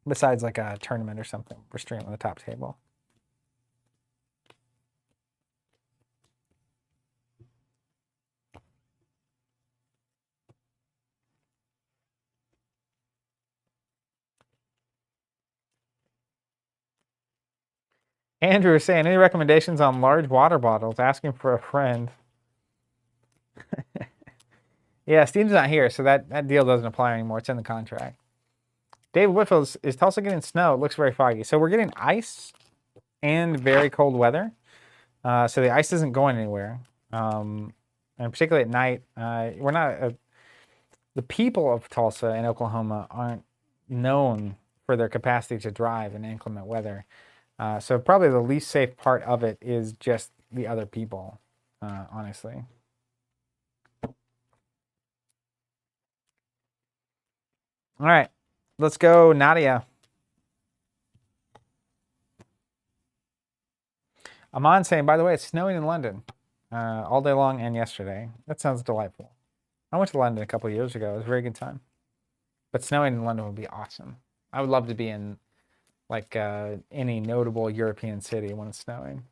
Besides like a tournament or something, we're streaming on the top table. Andrew is saying, any recommendations on large water bottles? Asking for a friend. Yeah, Steam's not here, so that deal doesn't apply anymore. It's in the contract. David Whitfield, is Tulsa getting snow? It looks very foggy. So we're getting ice and very cold weather. So the ice isn't going anywhere. And particularly at night, the people of Tulsa and Oklahoma aren't known for their capacity to drive in inclement weather. So probably the least safe part of it is just the other people, honestly. All right, let's go, Nadia. Aman saying, by the way, it's snowing in London all day long and yesterday. That sounds delightful. I went to London a couple of years ago. It was a very good time. But snowing in London would be awesome. I would love to be in like any notable European city when it's snowing.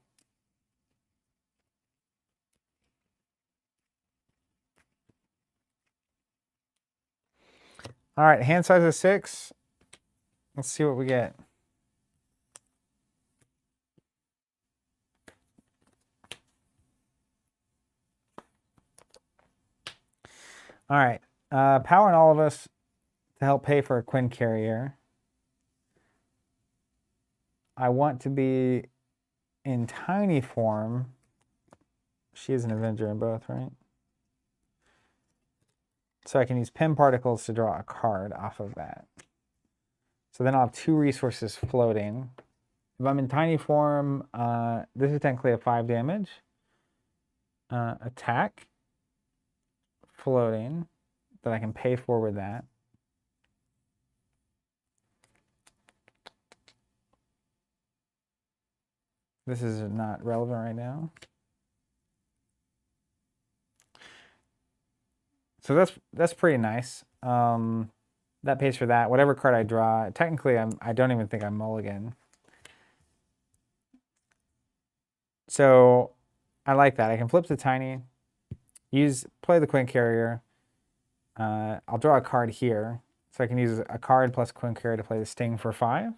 All right, hand size is 6. Let's see what we get. All right, powering all of us to help pay for a Quinn carrier. I want to be in tiny form. She is an Avenger in both, right? So I can use Pin Particles to draw a card off of that. So then I'll have 2 resources floating. If I'm in tiny form, this is technically a 5 damage. Attack. Floating. That I can pay for with that. This is not relevant right now. So that's pretty nice. That pays for that. Whatever card I draw, technically I don't even think I'm mulligan. So I like that. I can flip to tiny, play the Quinn carrier. I'll draw a card here. So I can use a card plus Quinn carrier to play the Sting for 5.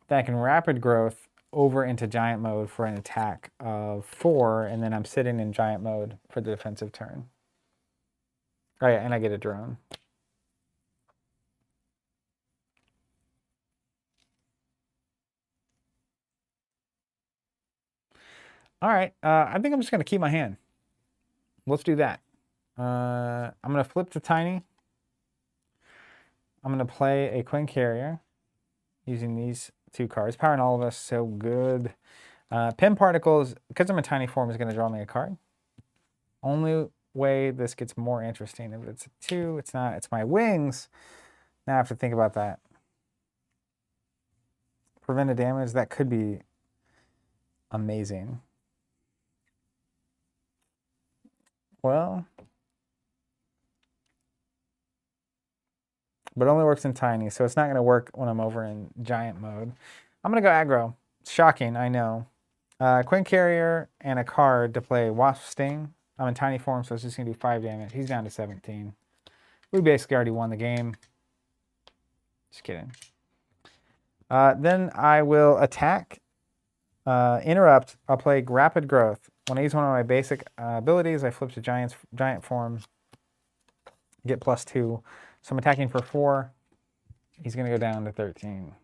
Then I can rapid growth over into giant mode for an attack of 4, and then I'm sitting in giant mode for the defensive turn. Oh yeah, and I get a drone. All right, I think I'm just going to keep my hand. Let's do that. I'm going to flip to tiny. I'm going to play a Quinn carrier using these 2 cards. Powering all of us, so good. Pin Particles, because I'm in tiny form, is going to draw me a card. Only way this gets more interesting, if it's a 2, it's not. It's my wings. Now I have to think about that. Prevented damage, that could be amazing. Well, but it only works in tiny, so it's not going to work when I'm over in giant mode. I'm going to go aggro. Shocking, I know. Quinn carrier and a card to play Wasp Sting. I'm in tiny form, so it's just going to do 5 damage. He's down to 17. We basically already won the game. Just kidding. Then I will attack. Interrupt. I'll play Rapid Growth. When I use one of my basic abilities, I flip to giant form. Get +2. So I'm attacking for 4. He's going to go down to 13.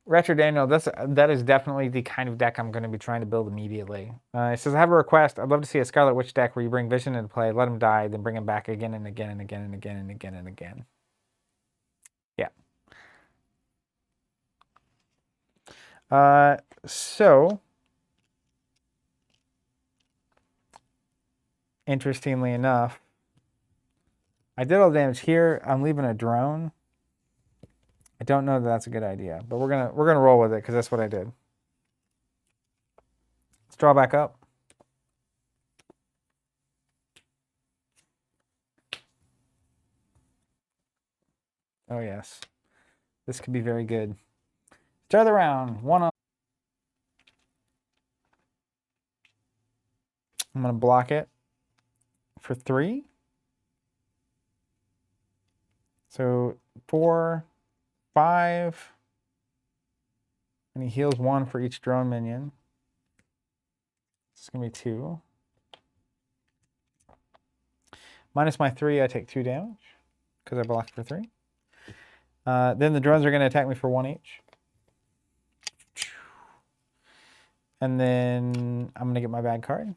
Retro Daniel, that is definitely the kind of deck I'm going to be trying to build immediately. It says, I have a request. I'd love to see a Scarlet Witch deck where you bring Vision into play, let him die, then bring him back again and again and again and again and again and again. Yeah. So, interestingly enough, I did all the damage here. I'm leaving a drone. I don't know that that's a good idea, but we're gonna roll with it because that's what I did. Let's draw back up. Oh yes, this could be very good. Start the round. 1 on. I'm gonna block it for 3. So 4, 5, and he heals 1 for each drone minion. It's gonna be 2. Minus my 3, I take 2 damage because I blocked for 3. Then the drones are gonna attack me for 1 each. And then I'm going to get my bad card.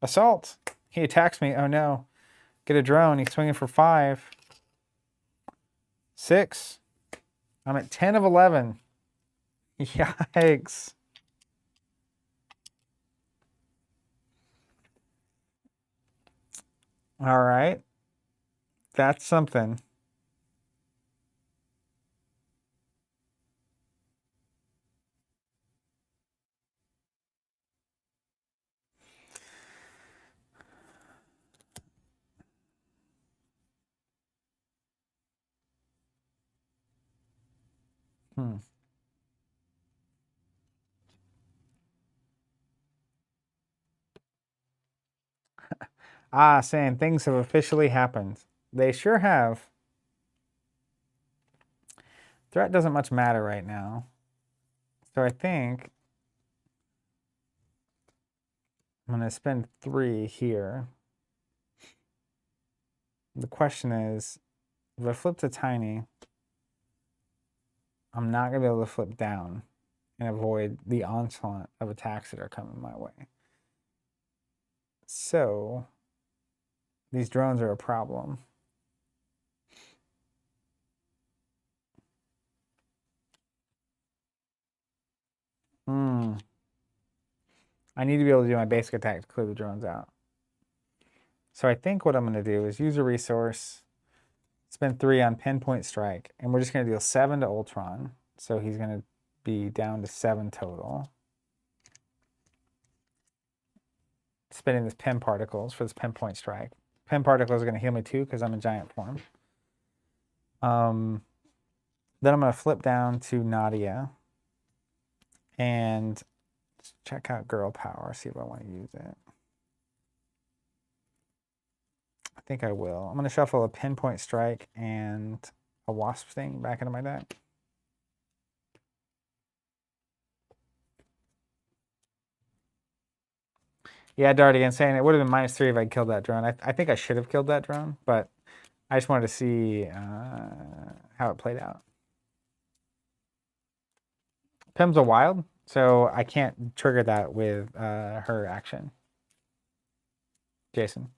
Assault. He attacks me. Oh, no. Get a drone. He's swinging for 5. 6. I'm at 10 of 11. Yikes. All right. That's something. Ah, saying things have officially happened. They sure have. Threat doesn't much matter right now. So I think I'm going to spend 3 here. The question is, if I flip to tiny, I'm not going to be able to flip down and avoid the onslaught of attacks that are coming my way. So these drones are a problem. I need to be able to do my basic attack to clear the drones out. So I think what I'm going to do is use a resource, spend 3 on pinpoint strike, and we're just going to deal 7 to Ultron. So he's going to be down to 7 total. Spending this pin particles for this pinpoint strike. Pin particles are going to heal me too because I'm in giant form. Then I'm going to flip down to Nadia and check out girl power, see if I want to use it. I think I will. I'm going to shuffle a pinpoint strike and a wasp sting back into my deck. Yeah, Dart again saying it would have been -3 if I killed that drone. I think I should have killed that drone, but I just wanted to see how it played out. Pim's a wild, so I can't trigger that with her action. Jason.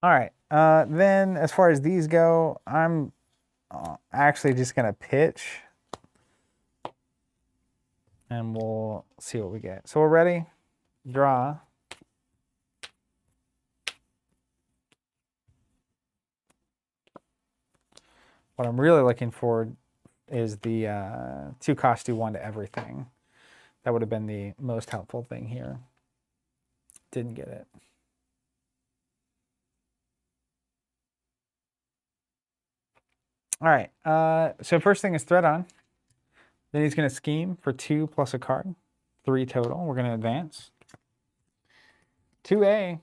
All right. Then as far as these go, I'm actually just going to pitch. And we'll see what we get. So we're ready. Draw. What I'm really looking for is the 2 cost, do 1 to everything. That would have been the most helpful thing here. Didn't get it. All right. So first thing is threat on. Then he's going to scheme for 2 plus a card. 3 total. We're going to advance. 2A.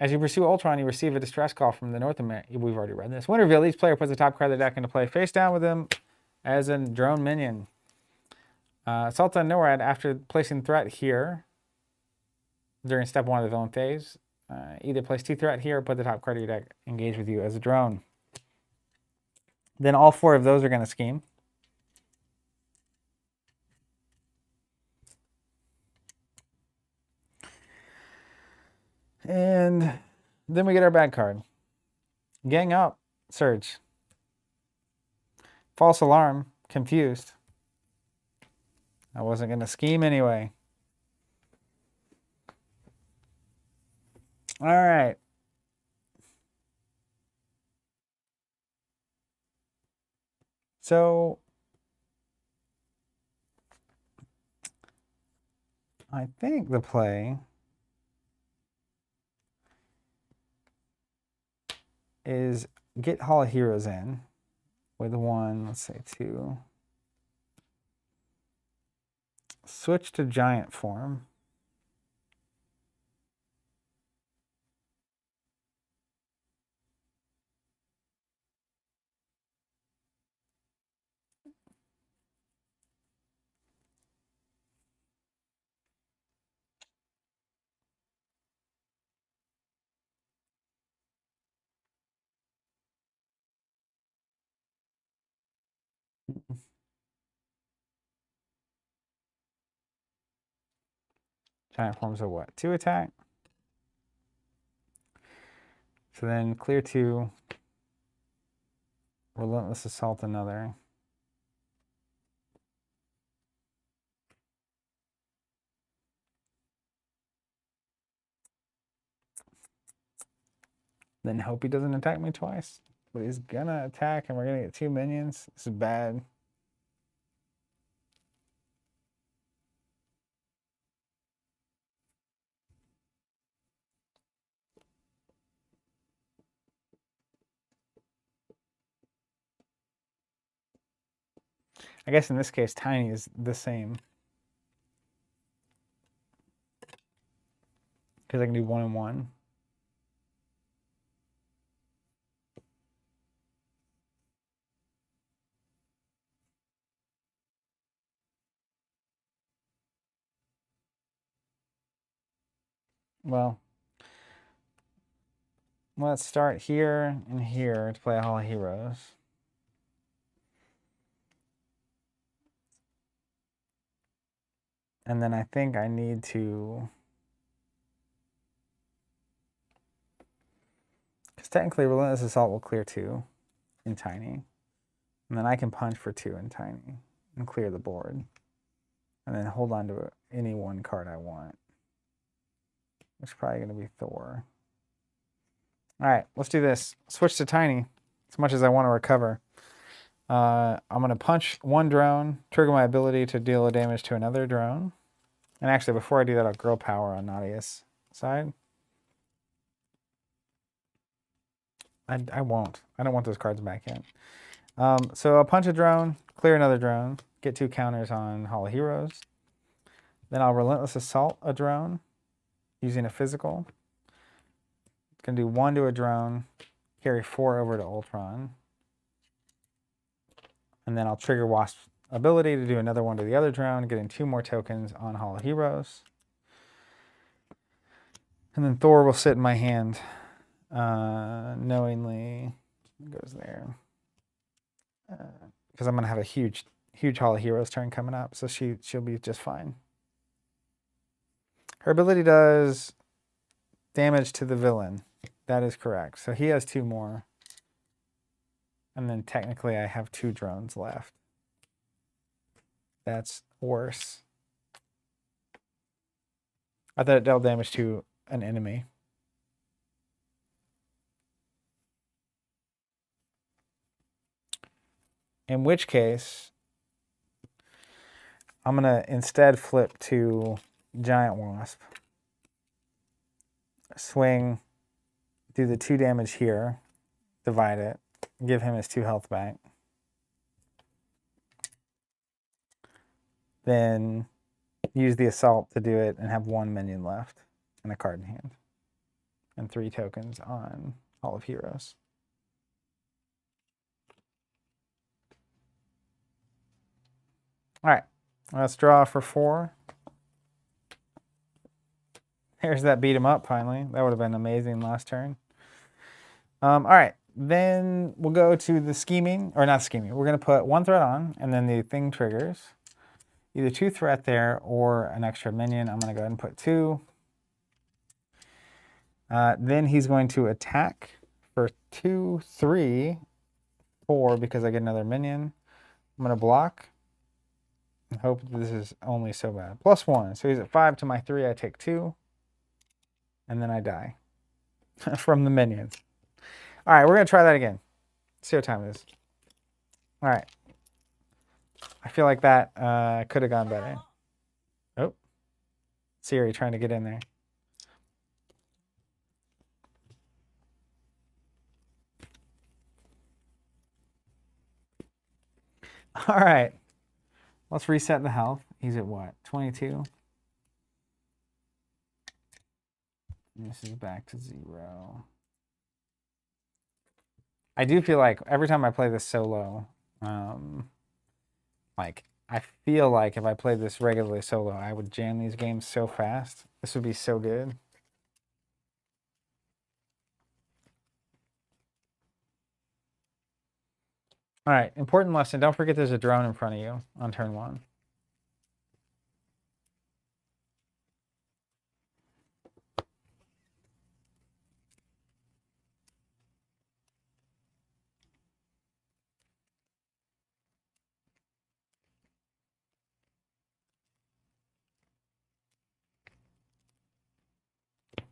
As you pursue Ultron, you receive a distress call from the North America. We've already read this. When revealed, each player puts the top card of the deck into play face down with him as a drone minion. Assault on NORAD, after placing threat here during step 1 of the villain phase, either place 2 threat here or put the top card of your deck engage with you as a drone. Then all 4 of those are going to scheme. And then we get our bad card. Gang up, Surge. False alarm, confused. I wasn't going to scheme anyway. All right. So I think the play is get Hall of Heroes in with 1, let's say 2. Switch to giant form. Giant forms of what? 2 attack. So then clear 2. Relentless Assault another. Then hope he doesn't attack me twice. But he's gonna attack and we're gonna get 2 minions. This is bad. I guess in this case, tiny is the same. Because I can do 1 and 1. Well, let's start here and here to play Hall of Heroes. And then I think I need to... Because technically Relentless Assault will clear 2 in tiny. And then I can punch for 2 in tiny and clear the board. And then hold on to any one card I want. Which is probably going to be Thor. All right, let's do this. Switch to tiny as much as I want to recover. I'm going to punch 1 drone, trigger my ability to deal damage to another drone. And actually, before I do that, I'll grow power on Nadia's side. I won't. I don't want those cards back yet. So I'll punch a drone, clear another drone, get 2 counters on Hall of Heroes. Then I'll Relentless Assault a drone using a physical. It's going to do 1 to a drone, carry 4 over to Ultron. And then I'll trigger Wasp's ability to do another 1 to the other drone, getting 2 more tokens on Hall of Heroes. And then Thor will sit in my hand knowingly. It goes there. Because I'm going to have a huge Hall of Heroes turn coming up, so she'll be just fine. Her ability does damage to the villain. That is correct. So he has 2 more. And then technically I have 2 drones left. That's worse. I thought it dealt damage to an enemy. In which case, I'm going to instead flip to Giant Wasp. Swing, do the 2 damage here, divide it, give him his 2 health back. Then use the assault to do it and have 1 minion left and a card in hand. And 3 tokens on Hall of Heroes. All right, let's draw for 4. There's that beat him up finally. That would have been amazing last turn. All right, then we'll go to the scheming, or not scheming. We're going to put 1 threat on, and then the thing triggers. Either 2 threat there or an extra minion. I'm going to go ahead and put 2. Then he's going to attack for 2, 3, 4 because I get another minion. I'm going to block. I hope this is only so bad. +1. So he's at 5 to my 3. I take 2. And then I die from the minions. All right, we're going to try that again. See what time it is. All right. I feel like that could have gone better. Oh. Siri trying to get in there. All right. Let's reset the health. He's at what? 22? And this is back to 0. I do feel like every time I play this solo, like I feel like if I played this regularly solo, I would jam these games so fast. This would be so good. All right, important lesson. Don't forget there's a drone in front of you on turn 1.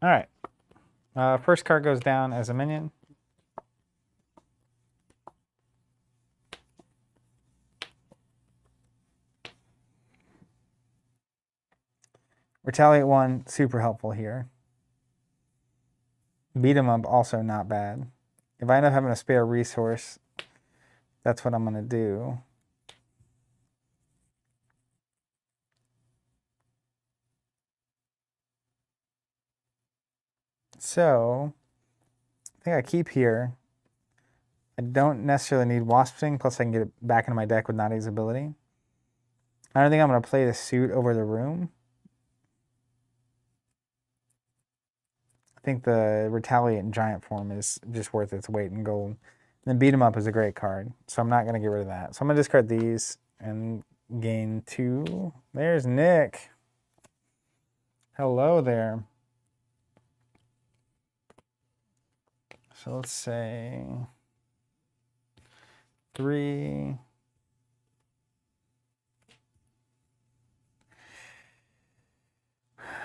All right. First card goes down as a minion. Retaliate 1, super helpful here. Beat 'em up, also not bad. If I end up having a spare resource, that's what I'm going to do. So, I think I keep here. I don't necessarily need Wasp Sting, plus I can get it back into my deck with Nadia's ability. I don't think I'm going to play the suit over the room. I think the Retaliate in giant form is just worth its weight in gold. And then Beat 'em up is a great card, so I'm not going to get rid of that. So I'm going to discard these and gain 2. There's Nick. Hello there. So let's say 3.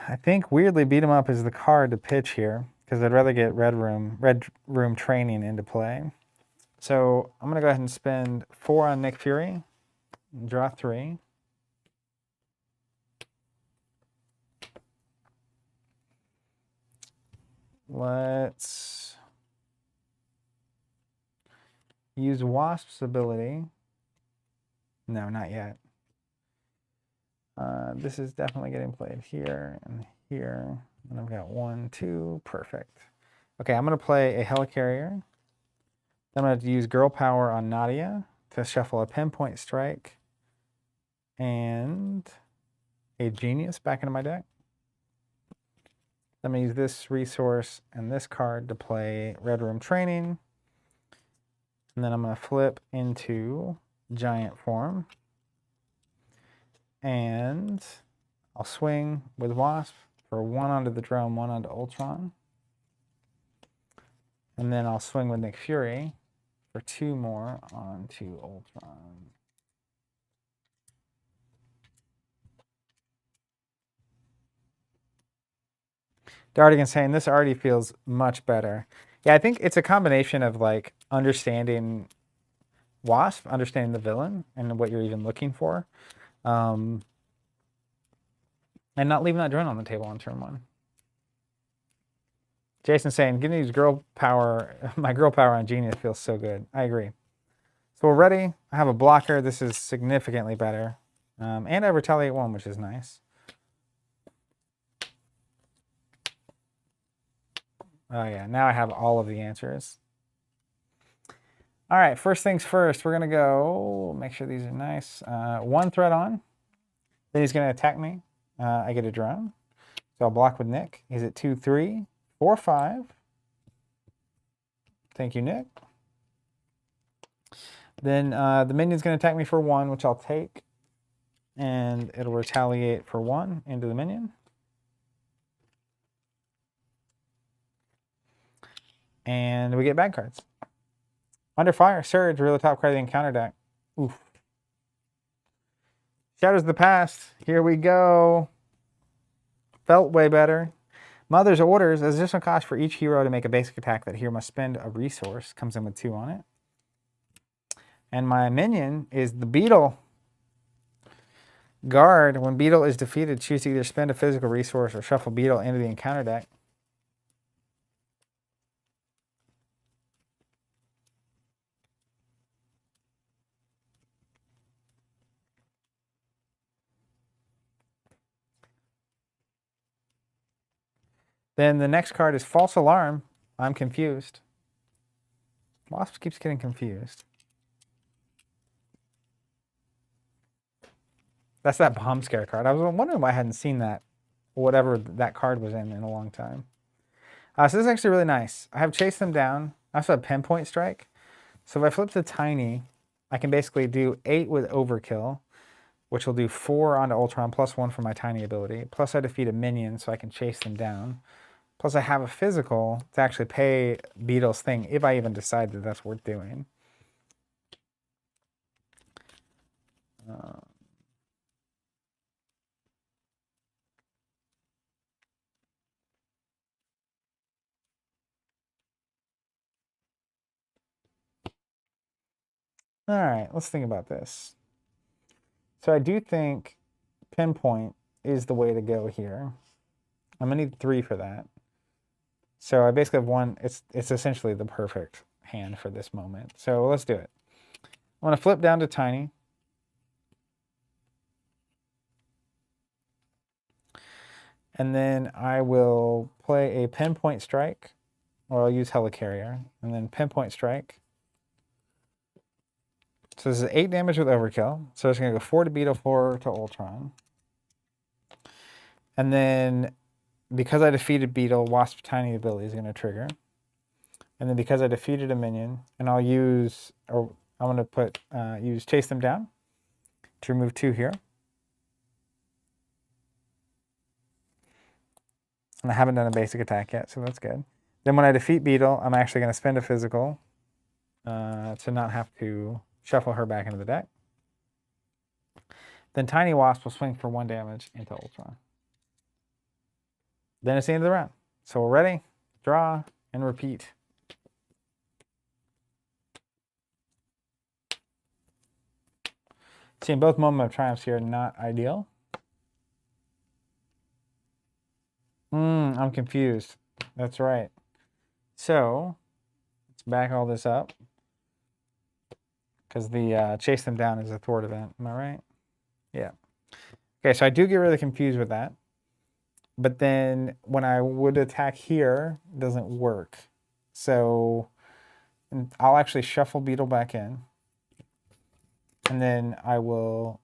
I think weirdly Beat 'em up is the card to pitch here because I'd rather get red room training into play. So I'm gonna go ahead and spend 4 on Nick Fury, draw 3. Let's use Wasp's ability. No, not yet. This is definitely getting played here and here. And I've got 1, 2, perfect. Okay, I'm going to play a Helicarrier. I'm going to use Girl Power on Nadia to shuffle a Pinpoint Strike and a Genius back into my deck. I'm going to use this resource and this card to play Red Room Training. And then I'm going to flip into Giant form. And I'll swing with Wasp for 1 onto the drone, 1 onto Ultron. And then I'll swing with Nick Fury for 2 more onto Ultron. Dardigan saying this already feels much better. Yeah, I think it's a combination of like understanding Wasp, understanding the villain and what you're even looking for. And not leaving that drone on the table on turn 1. Jason saying, getting these girl power, my girl power on Genius feels so good. I agree. So we're ready. I have a blocker. This is significantly better. And I retaliate 1, which is nice. Oh yeah, now I have all of the answers. All right, first things first, we're gonna go, make sure these are nice. 1 threat on, then he's gonna attack me. I get a drone. So I'll block with Nick. He's at 2, 3, 4, 5. Thank you, Nick. Then the minion's going to attack me for 1, which I'll take. And it'll retaliate for 1 into the minion. And we get bad cards. Under Fire, Surge, reveal the top card of the encounter deck. Oof. Shadows of the Past. Here we go. Felt way better. Mother's Orders, as additional cost for each hero to make a basic attack, that hero must spend a resource. Comes in with 2 on it. And my minion is the Beetle. Guard, when Beetle is defeated, choose to either spend a physical resource or shuffle Beetle into the encounter deck. Then the next card is False Alarm. I'm confused. Wasp keeps getting confused. That's that bomb scare card. I was wondering why I hadn't seen that, whatever that card was in a long time. So this is actually really nice. I have Chase Them Down. I also have Pinpoint Strike. So if I flip to Tiny, I can basically do 8 with Overkill, which will do 4 onto Ultron, plus 1 for my tiny ability. Plus I defeat a minion so I can chase them down. Plus I have a physical to actually pay Beetle's thing, if I even decide that that's worth doing. All right, let's think about this. So I do think Pinpoint is the way to go here. I'm gonna need 3 for that. So I basically have 1. It's essentially the perfect hand for this moment. So let's do it. I'm gonna flip down to Tiny. And then I will play a Pinpoint Strike, or I'll use Helicarrier, and then Pinpoint Strike. So this is 8 damage with Overkill. So it's going to go 4 to Beetle, 4 to Ultron. And then because I defeated Beetle, Wasp Tiny ability is going to trigger. And then because I defeated a minion, and I'll use, or I'm going to put, use Chase Them Down to remove 2 here. And I haven't done a basic attack yet, so that's good. Then when I defeat Beetle, I'm actually going to spend a physical to not have to shuffle her back into the deck. Then Tiny Wasp will swing for 1 damage into Ultron. Then it's the end of the round. So we're ready, draw, and repeat. Seeing both Moment of Triumphs here, not ideal. I'm confused. That's right. So let's back all this up. Because the Chase Them Down is a thwart event. Am I right? Yeah. Okay, so I do get really confused with that. But then when I would attack here, it doesn't work. So I'll actually shuffle Beetle back in. And then I will...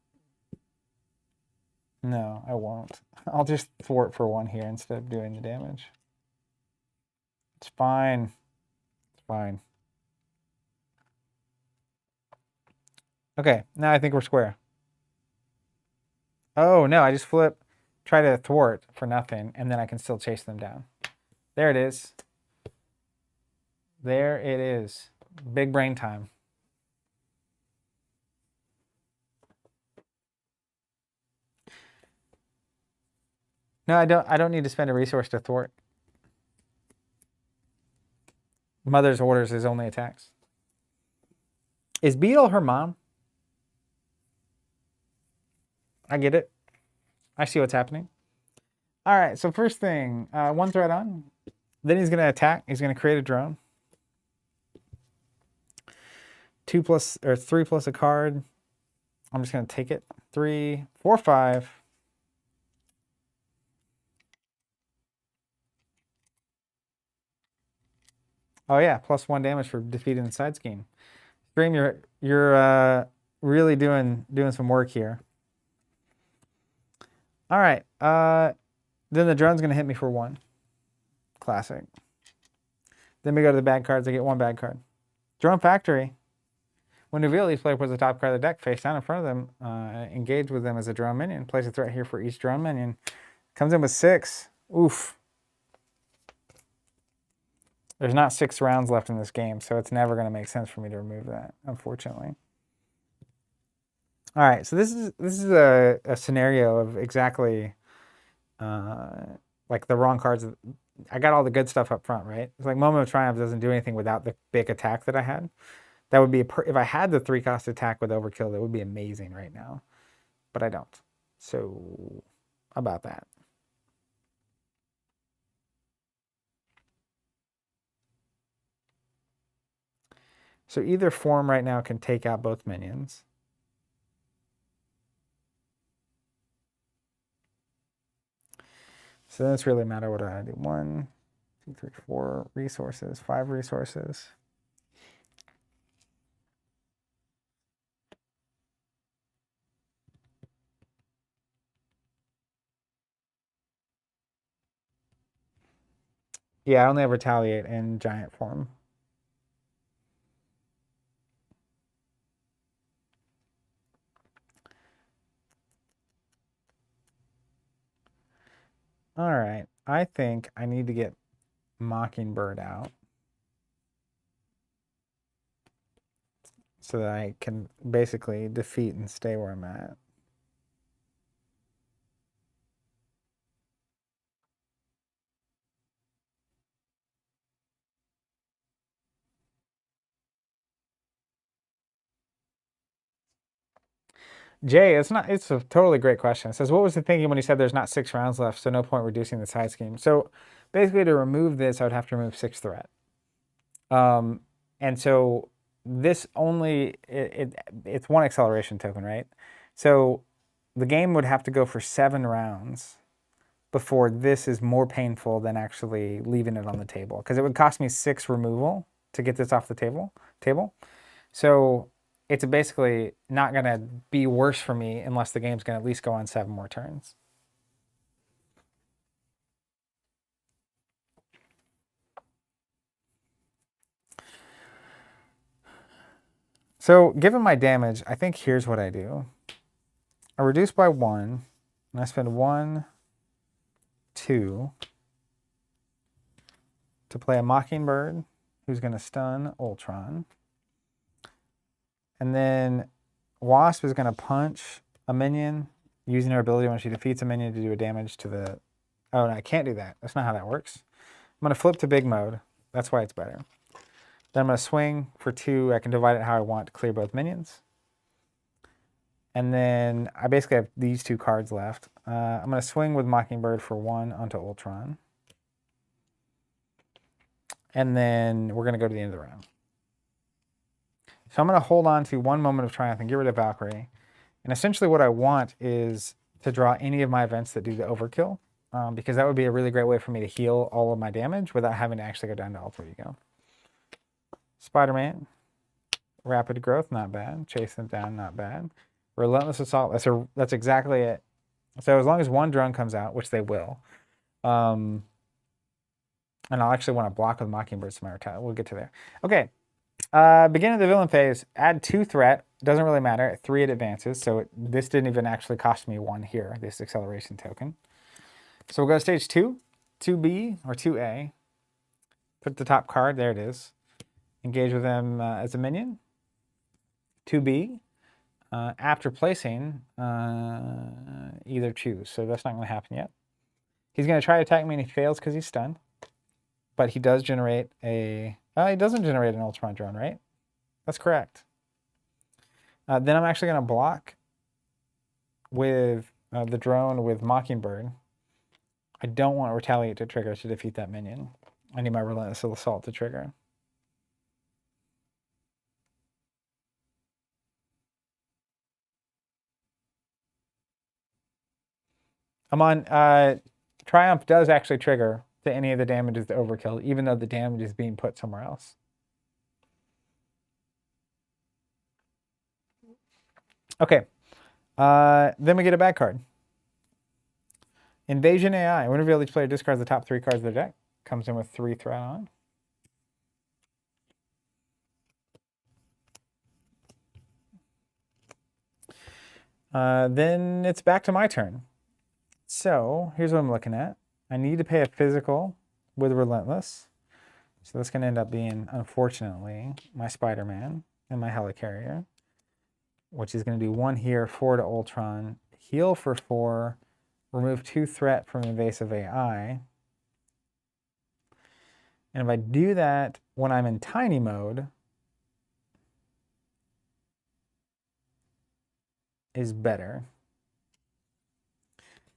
No, I won't. I'll just thwart for 1 here instead of doing the damage. It's fine. It's fine. Okay, now I think we're square. Oh, no, I just flip, try to thwart for nothing, and then I can still chase them down. There it is. There it is. Big brain time. No, I don't need to spend a resource to thwart. Mother's orders is only attacks. Is Beetle her mom? I get it. I see what's happening. All right, so first thing, 1 threat on. Then he's going to attack. He's going to create a drone. 2 plus, or 3 plus a card. I'm just going to take it. 3, 4, 5. Oh yeah, plus 1 damage for defeating the side scheme. Stream, you're really doing some work here. All right. Then the drone's gonna hit me for 1. Classic. Then we go to the bad cards. I get 1 bad card. Drone Factory. When revealed, each player puts the top card of the deck face down in front of them. Engage with them as a drone minion. Place a threat here for each drone minion. Comes in with 6. Oof. There's not 6 rounds left in this game, so it's never going to make sense for me to remove that, unfortunately. All right, so this is a scenario of exactly like the wrong cards. I got all the good stuff up front, right? It's like Moment of Triumph doesn't do anything without the big attack that I had. That would be if I had the 3-cost attack with Overkill, that would be amazing right now, but I don't. So about that. So either form right now can take out both minions. So then it's really a matter what I do. 1, 2, 3, 4 resources, 5 resources. Yeah, I only have Retaliate in giant form. All right, I think I need to get Mockingbird out so that I can basically defeat and stay where I'm at. Jay, it's a totally great question. It says, what was the thinking when you said there's not 6 rounds left, so no point reducing the side scheme? So basically to remove this, I would have to remove 6 threat. And so this only, it's 1 acceleration token, right? So the game would have to go for 7 rounds before this is more painful than actually leaving it on the table. Because it would cost me 6 removal to get this off the table. So it's basically not going to be worse for me unless the game's going to at least go on 7 more turns. So given my damage, I think here's what I do. I reduce by 1, and I spend 1, 2 to play a Mockingbird who's going to stun Ultron. And then Wasp is going to punch a minion using her ability when she defeats a minion to do a damage to the... Oh, no, I can't do that. That's not how that works. I'm going to flip to big mode. That's why it's better. Then I'm going to swing for 2. I can divide it how I want to clear both minions. And then I basically have these 2 cards left. I'm going to swing with Mockingbird for 1 onto Ultron. And then we're going to go to the end of the round. So I'm going to hold on to 1 moment of triumph and get rid of Valkyrie. And essentially what I want is to draw any of my events that do the overkill, because that would be a really great way for me to heal all of my damage without having to actually go down to alter ego. Spider-Man, rapid growth, not bad. Chase them down, not bad. Relentless assault, that's exactly it. So as long as 1 drone comes out, which they will, and I'll actually want to block with Mockingbird to my retire. We'll get to there. Okay. Beginning of the villain phase, add 2 threat. Doesn't really matter. At 3 it advances. So this didn't even actually cost me 1 here, this acceleration token. So we'll go to stage 2, 2B or 2A. Put the top card. There it is. Engage with them as a minion. 2B. After placing, either choose. So that's not going to happen yet. He's going to try to attack me and he fails because he's stunned. But he does generate a... he doesn't generate an Ultron drone, right? That's correct. Then I'm actually going to block with the drone with Mockingbird. I don't want Retaliate to trigger to defeat that minion. I need my Relentless Assault to trigger. I'm on... Triumph does actually trigger to any of the damages to overkill, even though the damage is being put somewhere else. Okay. Then we get a bad card. Invasion AI. When revealed, each player discards the top 3 cards of their deck. Comes in with 3 threat on. Then it's back to my turn. So here's what I'm looking at. I need to pay a physical with Relentless. So that's going to end up being, unfortunately, my Spider-Man and my Helicarrier, which is going to do 1 here, 4 to Ultron, heal for 4, remove 2 threat from invasive AI. And if I do that when I'm in tiny mode, is better.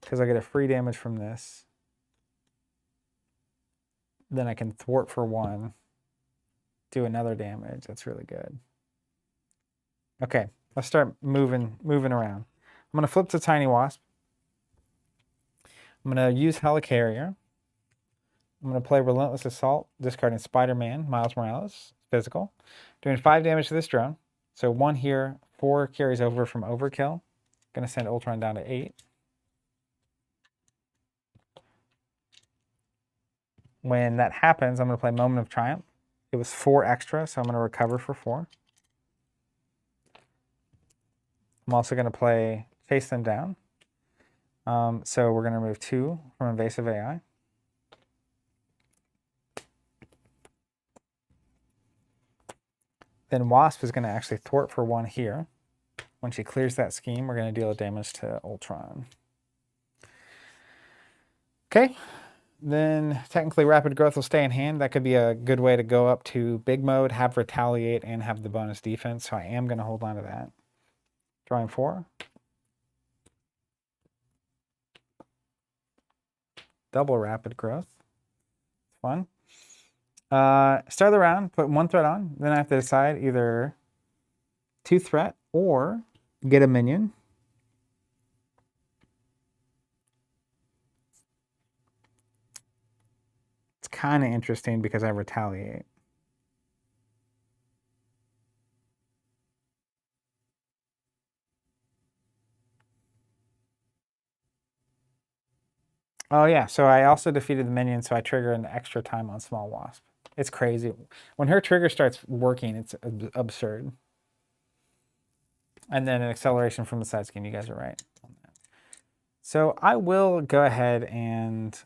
Because I get a free damage from this. Then I can thwart for 1, do another damage. That's really good. Okay, let's start moving around. I'm going to flip to Tiny Wasp. I'm going to use Helicarrier. I'm going to play Relentless Assault, discarding Spider-Man, Miles Morales, physical. Doing 5 damage to this drone. So 1 here, 4 carries over from overkill. Going to send Ultron down to 8. When that happens, I'm going to play Moment of Triumph. It was 4 extra, so I'm going to recover for 4. I'm also going to play Chase Them Down. So we're going to remove 2 from invasive AI. Then Wasp is going to actually thwart for 1 here. When she clears that scheme, we're going to deal damage to Ultron. Okay, then technically Rapid Growth will stay in hand. That could be a good way to go up to big mode, have Retaliate, and have the bonus defense. So I am going to hold on to that. Drawing 4. Double Rapid Growth. Fun. Start the round, put 1 threat on. Then I have to decide either 2 threat or get a minion. It's kind of interesting because I retaliate. Oh yeah, so I also defeated the minion, so I trigger an extra time on Small Wasp. It's crazy. When her trigger starts working, it's absurd. And then an acceleration from the side scheme. You guys are right on that. So I will go ahead and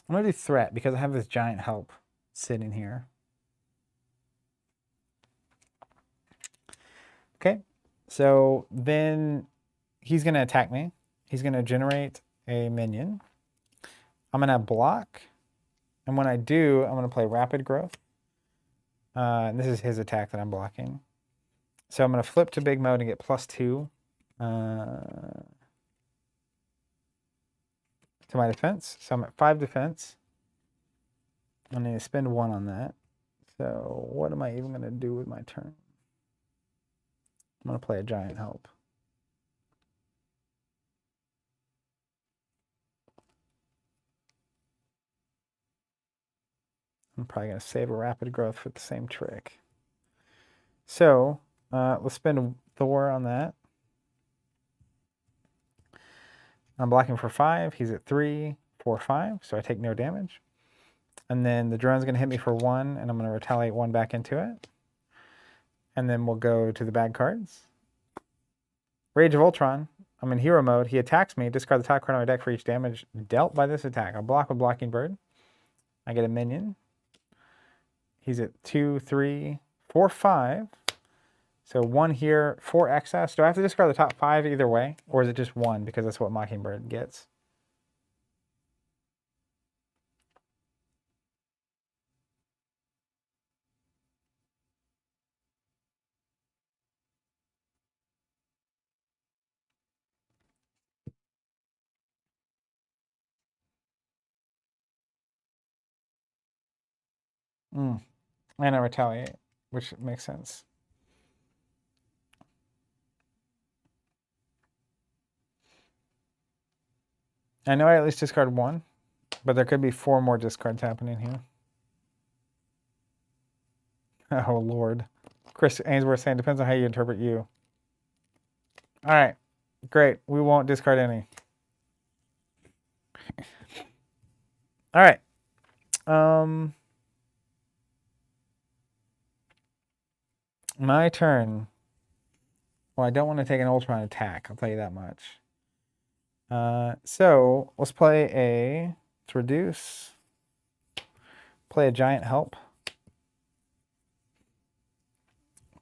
I'm going to do threat because I have this giant help sitting here. Okay, so then he's going to attack me. He's going to generate a minion. I'm going to block. And when I do, I'm going to play Rapid Growth. And this is his attack that I'm blocking. So I'm going to flip to big mode and get +2 to my defense. So I'm at 5 defense. I need to spend 1 on that. So what am I even going to do with my turn? I'm going to play a giant help. I'm probably going to save a Rapid Growth for the same trick. So let's spend Thor on that. I'm blocking for 5. He's at 3, 4, 5. So I take no damage. And then the drone's going to hit me for 1, and I'm going to retaliate 1 back into it. And then we'll go to the bad cards. Rage of Ultron. I'm in hero mode. He attacks me. Discard the top card on my deck for each damage dealt by this attack. I'll block with Blocking Bird. I get a minion. He's at 2, 3, 4, 5. So 1 here, 4 excess. Do I have to discard the top 5 either way? Or is it just 1 because that's what Mockingbird gets? And I retaliate, which makes sense. I know I at least discard 1, but there could be 4 more discards happening here. Oh, Lord. Chris Ainsworth saying, depends on how you interpret you. All right, great. We won't discard any. All right. My turn. Well, I don't want to take an Ultron attack. I'll tell you that much. So let's play let's reduce. Play a giant help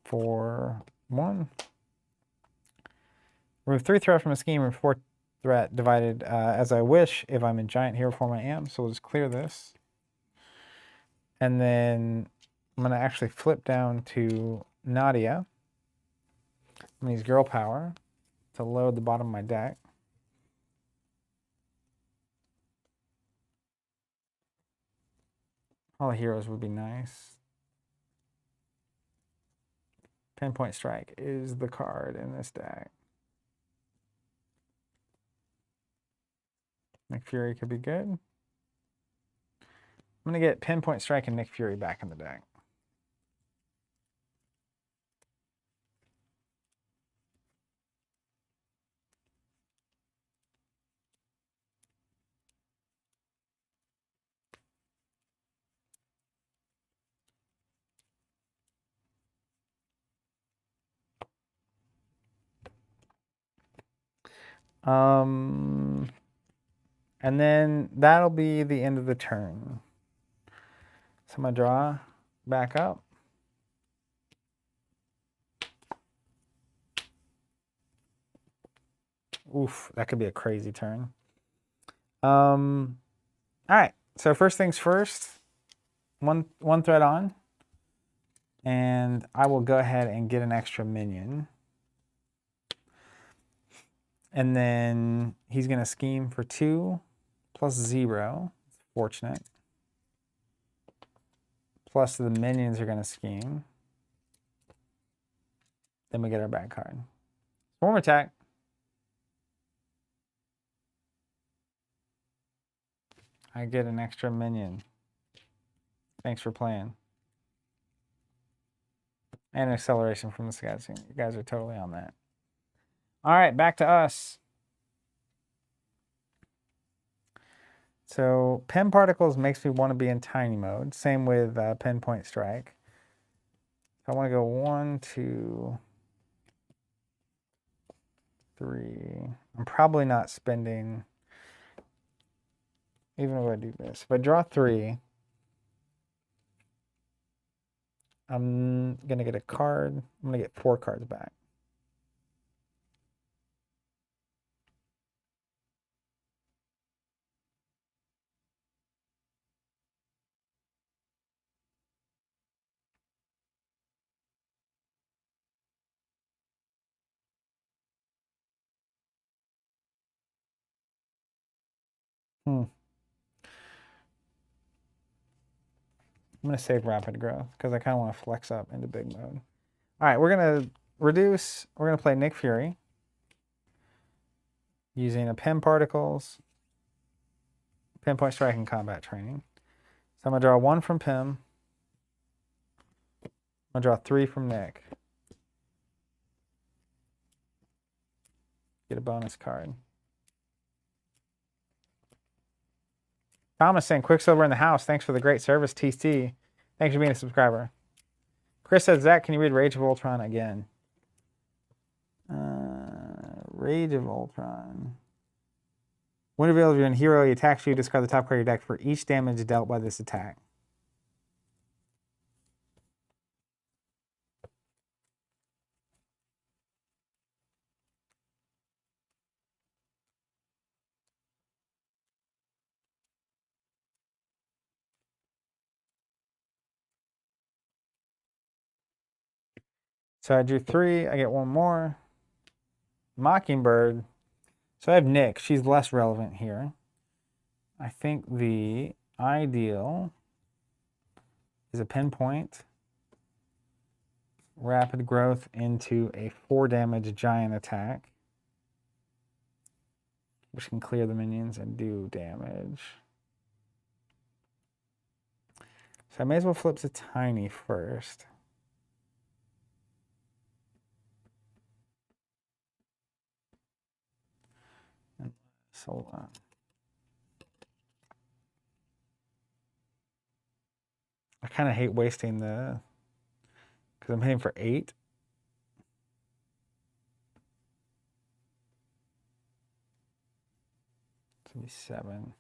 for 1. Remove 3 threat from a scheme and 4 threat divided as I wish if I'm in giant hero form I am. So we'll just clear this. And then I'm going to actually flip down to Nadia. I'm going to use Girl Power to load the bottom of my deck. All the heroes would be nice. Pinpoint Strike is the card in this deck. Nick Fury could be good. I'm going to get Pinpoint Strike and Nick Fury back in the deck. And then that'll be the end of the turn. So I'm going to draw back up. Oof, that could be a crazy turn. All right, so first things first, one threat on, and I will go ahead and get an extra minion. And then he's going to scheme for 2 plus 0. Fortunate. Plus the minions are going to scheme. Then we get our back card. Swarm attack. I get an extra minion. Thanks for playing. And an acceleration from the scout scene. You guys are totally on that. All right, back to us. So pen particles makes me want to be in tiny mode. Same with pinpoint strike. So I want to go 1, 2, 3. I'm probably not spending, even if I do this. If I draw 3, I'm going to get a card. I'm going to get 4 cards back. I'm going to save rapid growth because I kind of want to flex up into big mode. All right, we're going to reduce. We're going to play Nick Fury using a pen particles, pinpoint strike, and combat training. So I'm going to draw 1 from Pim. I'm going to draw 3 from Nick. Get a bonus card. Thomas saying Quicksilver in the house. Thanks for the great service, TC. Thanks for being a subscriber. Chris says, Zach, can you read Rage of Ultron again? Rage of Ultron. When available, if you're in hero, he attacks you, discard the top card of your deck for each damage dealt by this attack. So I drew 3. I get 1 more. Mockingbird. So I have Nick. She's less relevant here. I think the ideal is a pinpoint. Rapid growth into a 4 damage giant attack, which can clear the minions and do damage. So I may as well flip to tiny first. So I kind of hate wasting the, because I'm hitting for 8. It's gonna be 7.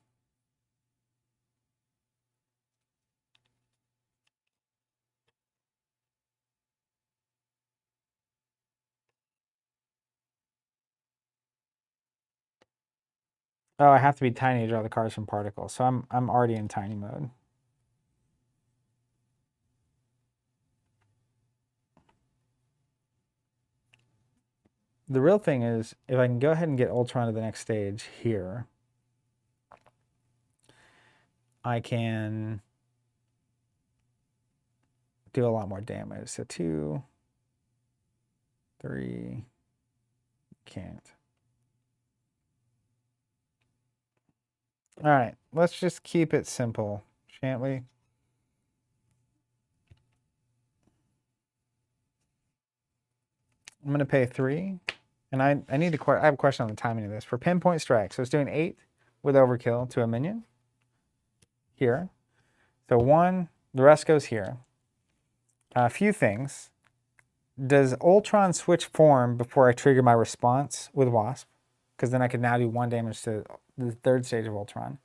Oh, I have to be tiny to draw the cards from particles. So I'm already in tiny mode. The real thing is, if I can go ahead and get Ultron to the next stage here, I can do a lot more damage. So 2, 3, can't. All right, let's just keep it simple, shan't we? I'm going to pay 3. And I need to, I have a question on the timing of this. For pinpoint strike, so it's doing 8 with overkill to a minion here. So 1, the rest goes here. A few things. Does Ultron switch form before I trigger my response with Wasp? because then I could now do 1 damage to the 3rd stage of Ultron.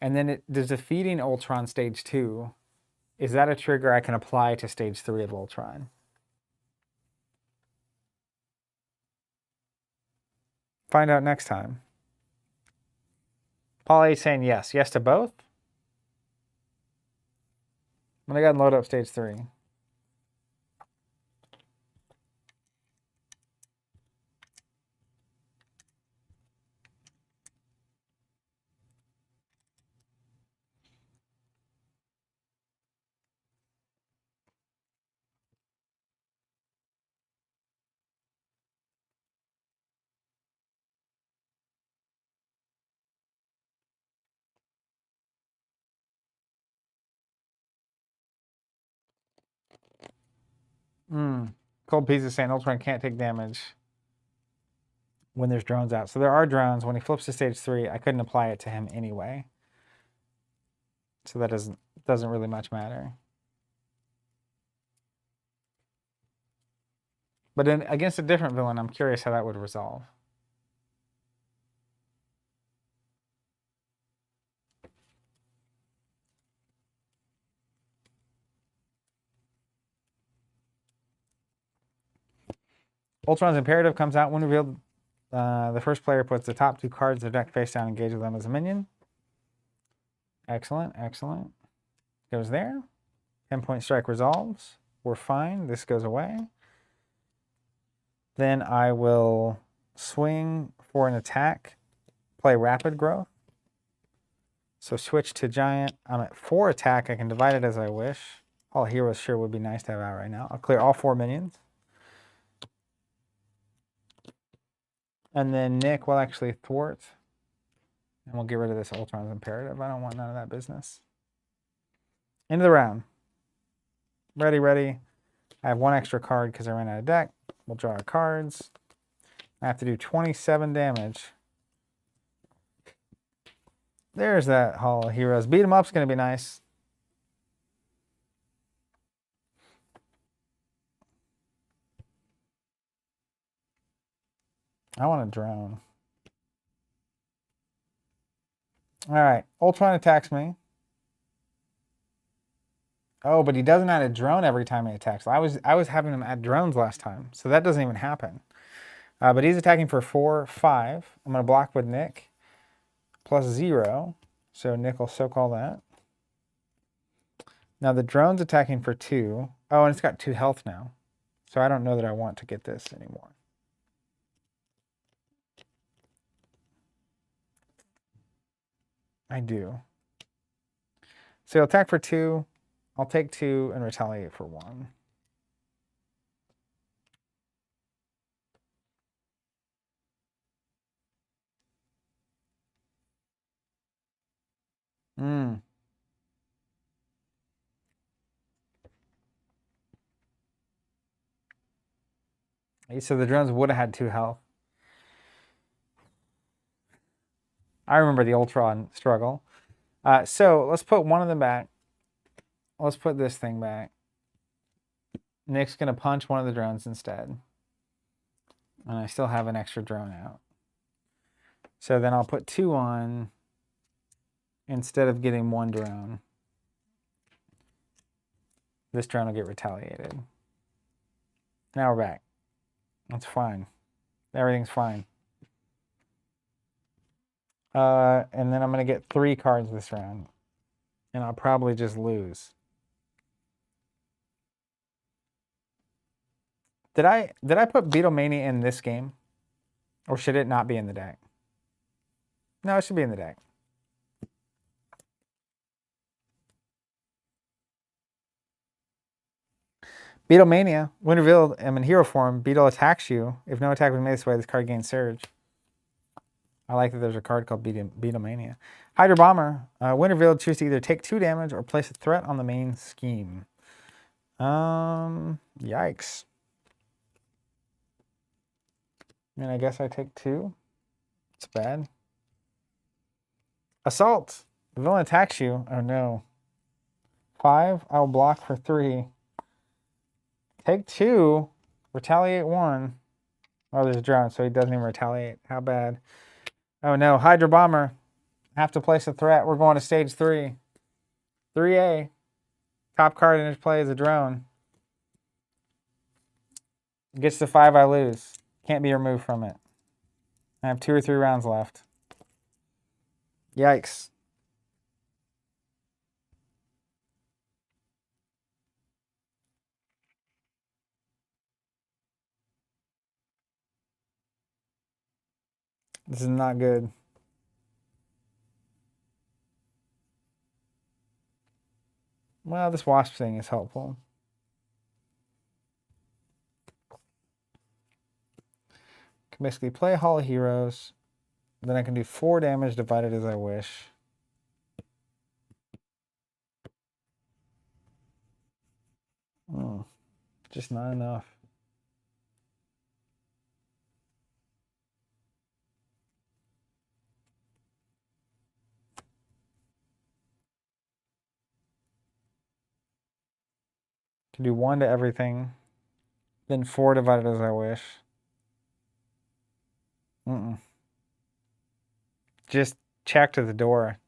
And then does defeating Ultron stage 2, is that a trigger I can apply to stage 3 of Ultron? Find out next time. Paul A saying yes. Yes to both? I'm gonna go ahead and load up stage 3. Cold Pizza saying Ultron can't take damage when there's drones out. So there are drones. When he flips to stage 3, I couldn't apply it to him anyway. So that doesn't really much matter. But then against a different villain, I'm curious how that would resolve. Ultron's Imperative comes out when revealed. The first player puts the top 2 cards of their deck face down and engages them as a minion. Excellent, excellent. Goes there. 10-point strike resolves. We're fine. This goes away. Then I will swing for an attack, play Rapid Growth. So switch to Giant. I'm at 4 attack. I can divide it as I wish. All heroes sure would be nice to have out right now. I'll clear all 4 minions. And then Nick will actually thwart. And we'll get rid of this Ultron's Imperative. I don't want none of that business. End of the round. Ready, ready. I have 1 extra card because I ran out of deck. We'll draw our cards. I have to do 27 damage. There's that Hall of Heroes. Beat 'em up's going to be nice. I want a drone. All right. Ultron attacks me. Oh, but he doesn't add a drone every time he attacks. I was having him add drones last time, so that doesn't even happen. But he's attacking for 4, 5. I'm going to block with Nick. Plus 0. So Nick will soak all that. Now the drone's attacking for 2. Oh, and it's got 2 health now. So I don't know that I want to get this anymore. I do. So he'll attack for 2. I'll take 2 and retaliate for 1. So the drones would have had 2 health. I remember the Ultron struggle. So let's put one of them back. Let's put this thing back. Nick's going to punch one of the drones instead. And I still have an extra drone out. So then I'll put 2 on instead of getting 1 drone. This drone will get retaliated. Now we're back. That's fine. Everything's fine. And then I'm going to get 3 cards this round. And I'll probably just lose. Did I put Beatlemania in this game? Or should it not be in the deck? No, it should be in the deck. Beatlemania. When revealed, I'm in hero form. Beetle attacks you. If no attack was made this way, this card gains Surge. I like that there's a card called Beatlemania. Hydra Bomber. When revealed, choose to either take 2 damage or place a threat on the main scheme. Yikes. I mean, I guess I take 2. It's bad. Assault. The villain attacks you. Oh no. 5. I'll block for 3. Take 2. Retaliate 1. Oh, there's a drone, so he doesn't even retaliate. How bad? Oh no, Hydra Bomber. Have to place a threat. We're going to stage 3. 3A. Top card in his play is a drone. Gets to 5, I lose. Can't be removed from it. I have 2 or 3 rounds left. Yikes. This is not good. Well, this Wasp thing is helpful. Can basically play Hall of Heroes. Then I can do 4 damage divided as I wish. Just not enough. Can do 1 to everything. Then 4 divided as I wish. Just check to the door.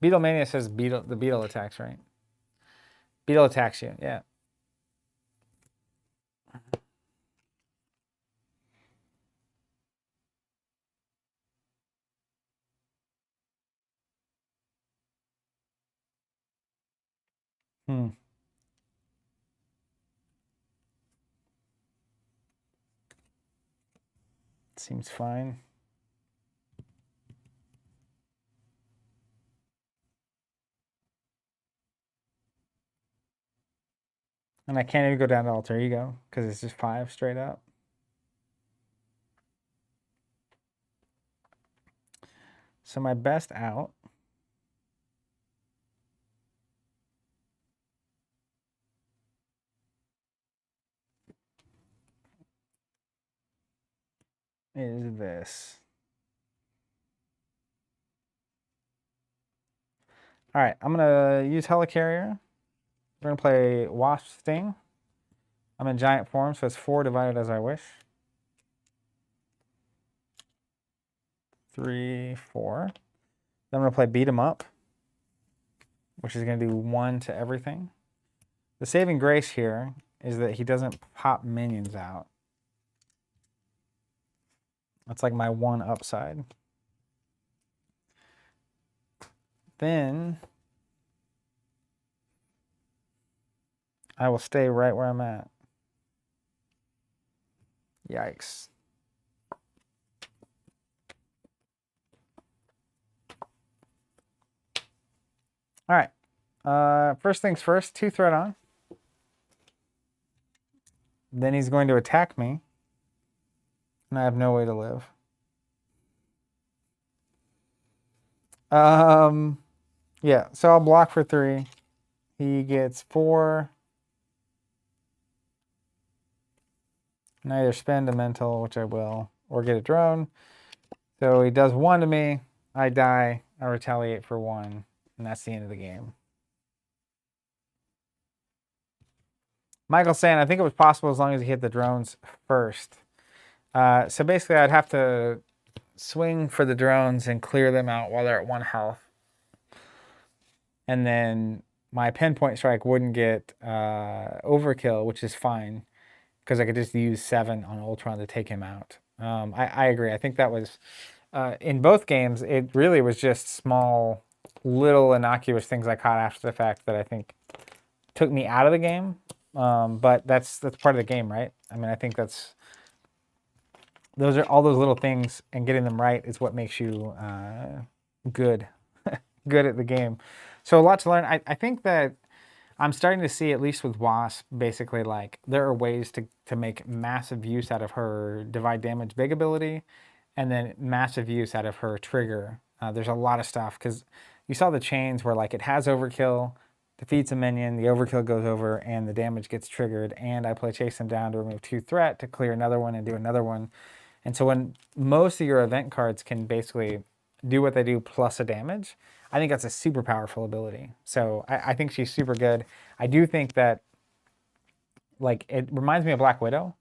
Beetlemania says the beetle attacks, right? Beetle attacks you, yeah. Seems fine. And I can't even go down to Alter Ego because it's just 5 straight up. So my best out is this. All right, I'm going to use Helicarrier. We're going to play Wasp Sting. I'm in giant form, so it's 4 divided as I wish. 3, 4. Then I'm going to play Beat 'em Up, which is going to do 1 to everything. The saving grace here is that he doesn't pop minions out. That's like my one upside. Then I will stay right where I'm at. Yikes. All right. First things first, 2 threat on. Then he's going to attack me. And I have no way to live. Yeah, so I'll block for 3. He gets 4. And I either spend a mental, which I will, or get a drone. So he does 1 to me. I die. I retaliate for 1. And that's the end of the game. Michael's saying, I think it was possible as long as he hit the drones first. So basically, I'd have to swing for the drones and clear them out while they're at 1 health. And then my pinpoint strike wouldn't get overkill, which is fine, because I could just use 7 on Ultron to take him out. I agree. I think that was, in both games, it really was just small, little innocuous things I caught after the fact that I think took me out of the game. But that's part of the game, right? I mean, I think those are all those little things, and getting them right is what makes you good at the game. So a lot to learn. I think that I'm starting to see, at least with Wasp, basically, like, there are ways to make massive use out of her divide damage big ability, and then massive use out of her trigger. There's a lot of stuff, because you saw the chains where, like, it has overkill, defeats a minion, the overkill goes over, and the damage gets triggered, and I play Chase Them Down to remove 2 threat, to clear another one and do another one. And so when most of your event cards can basically do what they do plus a damage, I think that's a super powerful ability. So I think she's super good. I do think that, like, it reminds me of Black Widow,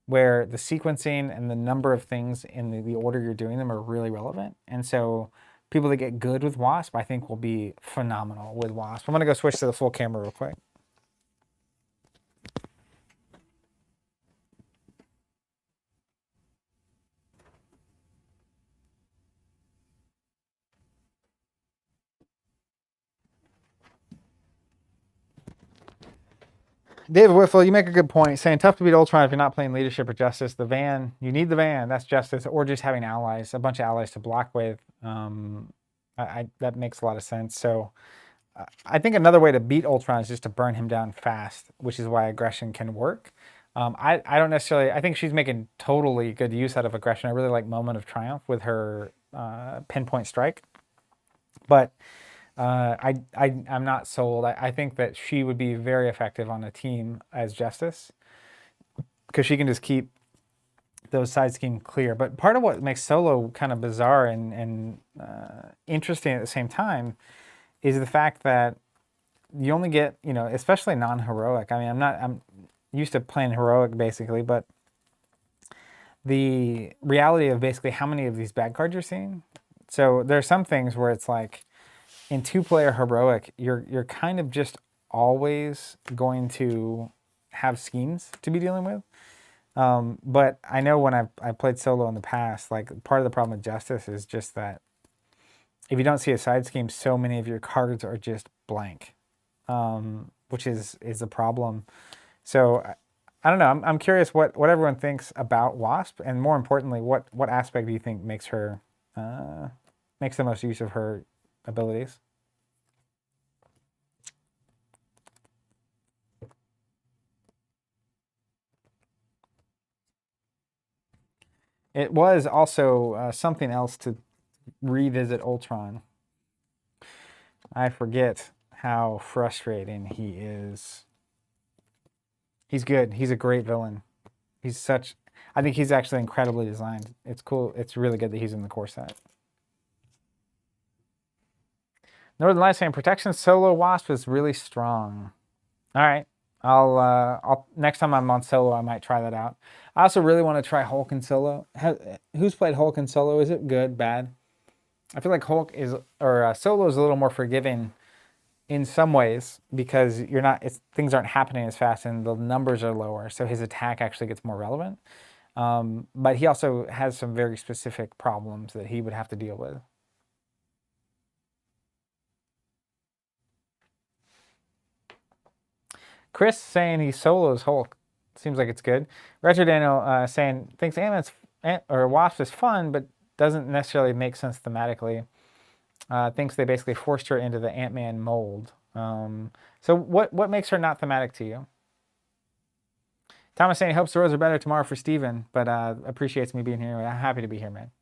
where the sequencing and the number of things in the order you're doing them are really relevant. And so people that get good with Wasp, I think, will be phenomenal with Wasp. I'm going to go switch to the full camera real quick. David Whitfield, you make a good point, saying tough to beat Ultron if you're not playing leadership or justice. The van, you need the van, that's justice, or just having allies, a bunch of allies to block with. That makes a lot of sense. So I think another way to beat Ultron is just to burn him down fast, which is why aggression can work. I don't necessarily, I think she's making totally good use out of aggression. I really like Moment of Triumph with her pinpoint strike. But I'm not sold. I think that she would be very effective on a team as Justice because she can just keep those side schemes clear. But part of what makes Solo kind of bizarre and interesting at the same time is the fact that you only get, especially non-heroic. I mean, I'm used to playing heroic basically, but the reality of basically how many of these bad cards you're seeing. So there are some things where it's like, in two-player heroic, you're kind of just always going to have schemes to be dealing with. But I know when I played solo in the past, like part of the problem with Justice is just that if you don't see a side scheme, so many of your cards are just blank, which is a problem. So I don't know. I'm curious what everyone thinks about Wasp, and more importantly, what aspect do you think makes her makes the most use of her abilities? It was also something else to revisit Ultron. I forget how frustrating he is. He's good. He's a great villain. I think he's actually incredibly designed. It's cool. It's really good that he's in the core set. Northern Lights saying protection solo Wasp is really strong. All right. I'll next time I'm on solo, I might try that out. I also really want to try Hulk in solo. Who's played Hulk in solo? Is it good, bad? I feel like Hulk is, or solo is a little more forgiving in some ways because things aren't happening as fast and the numbers are lower, so his attack actually gets more relevant. But he also has some very specific problems that he would have to deal with. Chris saying he solos Hulk. Seems like it's good. Retro Daniel saying thinks Wasp is fun, but doesn't necessarily make sense thematically. Thinks they basically forced her into the Ant-Man mold. So what makes her not thematic to you? Thomas saying he hopes the roads are better tomorrow for Steven, but appreciates me being here. I'm happy to be here, man.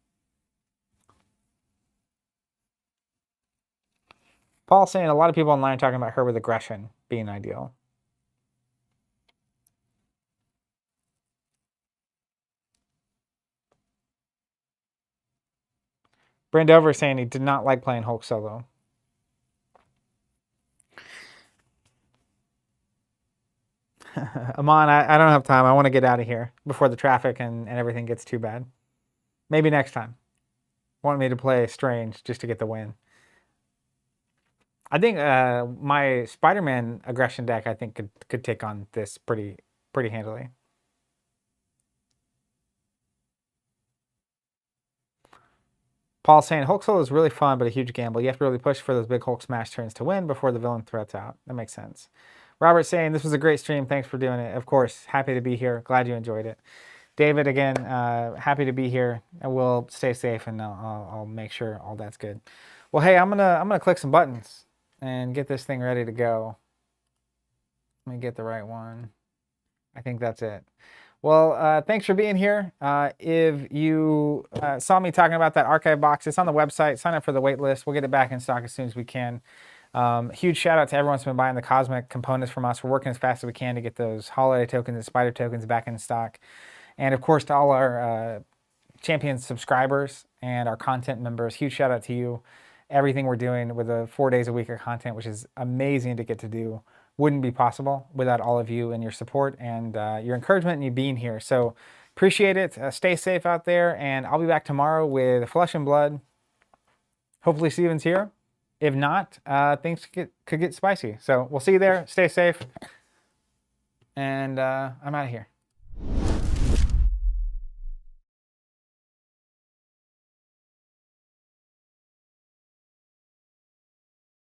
Paul saying a lot of people online are talking about her with aggression being ideal. Brandover saying he did not like playing Hulk solo. Amon, I don't have time. I want to get out of here before the traffic and everything gets too bad. Maybe next time. Want me to play Strange just to get the win. I think my Spider-Man aggression deck, I think, could take on this pretty handily. Paul saying Hulk solo is really fun, but a huge gamble. You have to really push for those big Hulk smash turns to win before the villain threats out. That makes sense. Robert saying this was a great stream. Thanks for doing it. Of course, happy to be here. Glad you enjoyed it. David, again, happy to be here. And we'll stay safe, and I'll make sure all that's good. Well, hey, I'm gonna click some buttons and get this thing ready to go. Let me get the right one. I think that's it. Well, thanks for being here. If you saw me talking about that archive box, it's on the website. Sign up for the wait list. We'll get it back in stock as soon as we can. Huge shout out to everyone who's been buying the cosmic components from us. We're working as fast as we can to get those holiday tokens and spider tokens back in stock. And of course, to all our champion subscribers and our content members, huge shout out to you. Everything we're doing with the 4 days a week of content, which is amazing to get to do wouldn't be possible without all of you and your support and your encouragement and you being here. So appreciate it. Stay safe out there, and I'll be back tomorrow with Flesh and Blood. Hopefully Steven's here. If not, things could get spicy. So we'll see you there. Stay safe. And I'm out of here.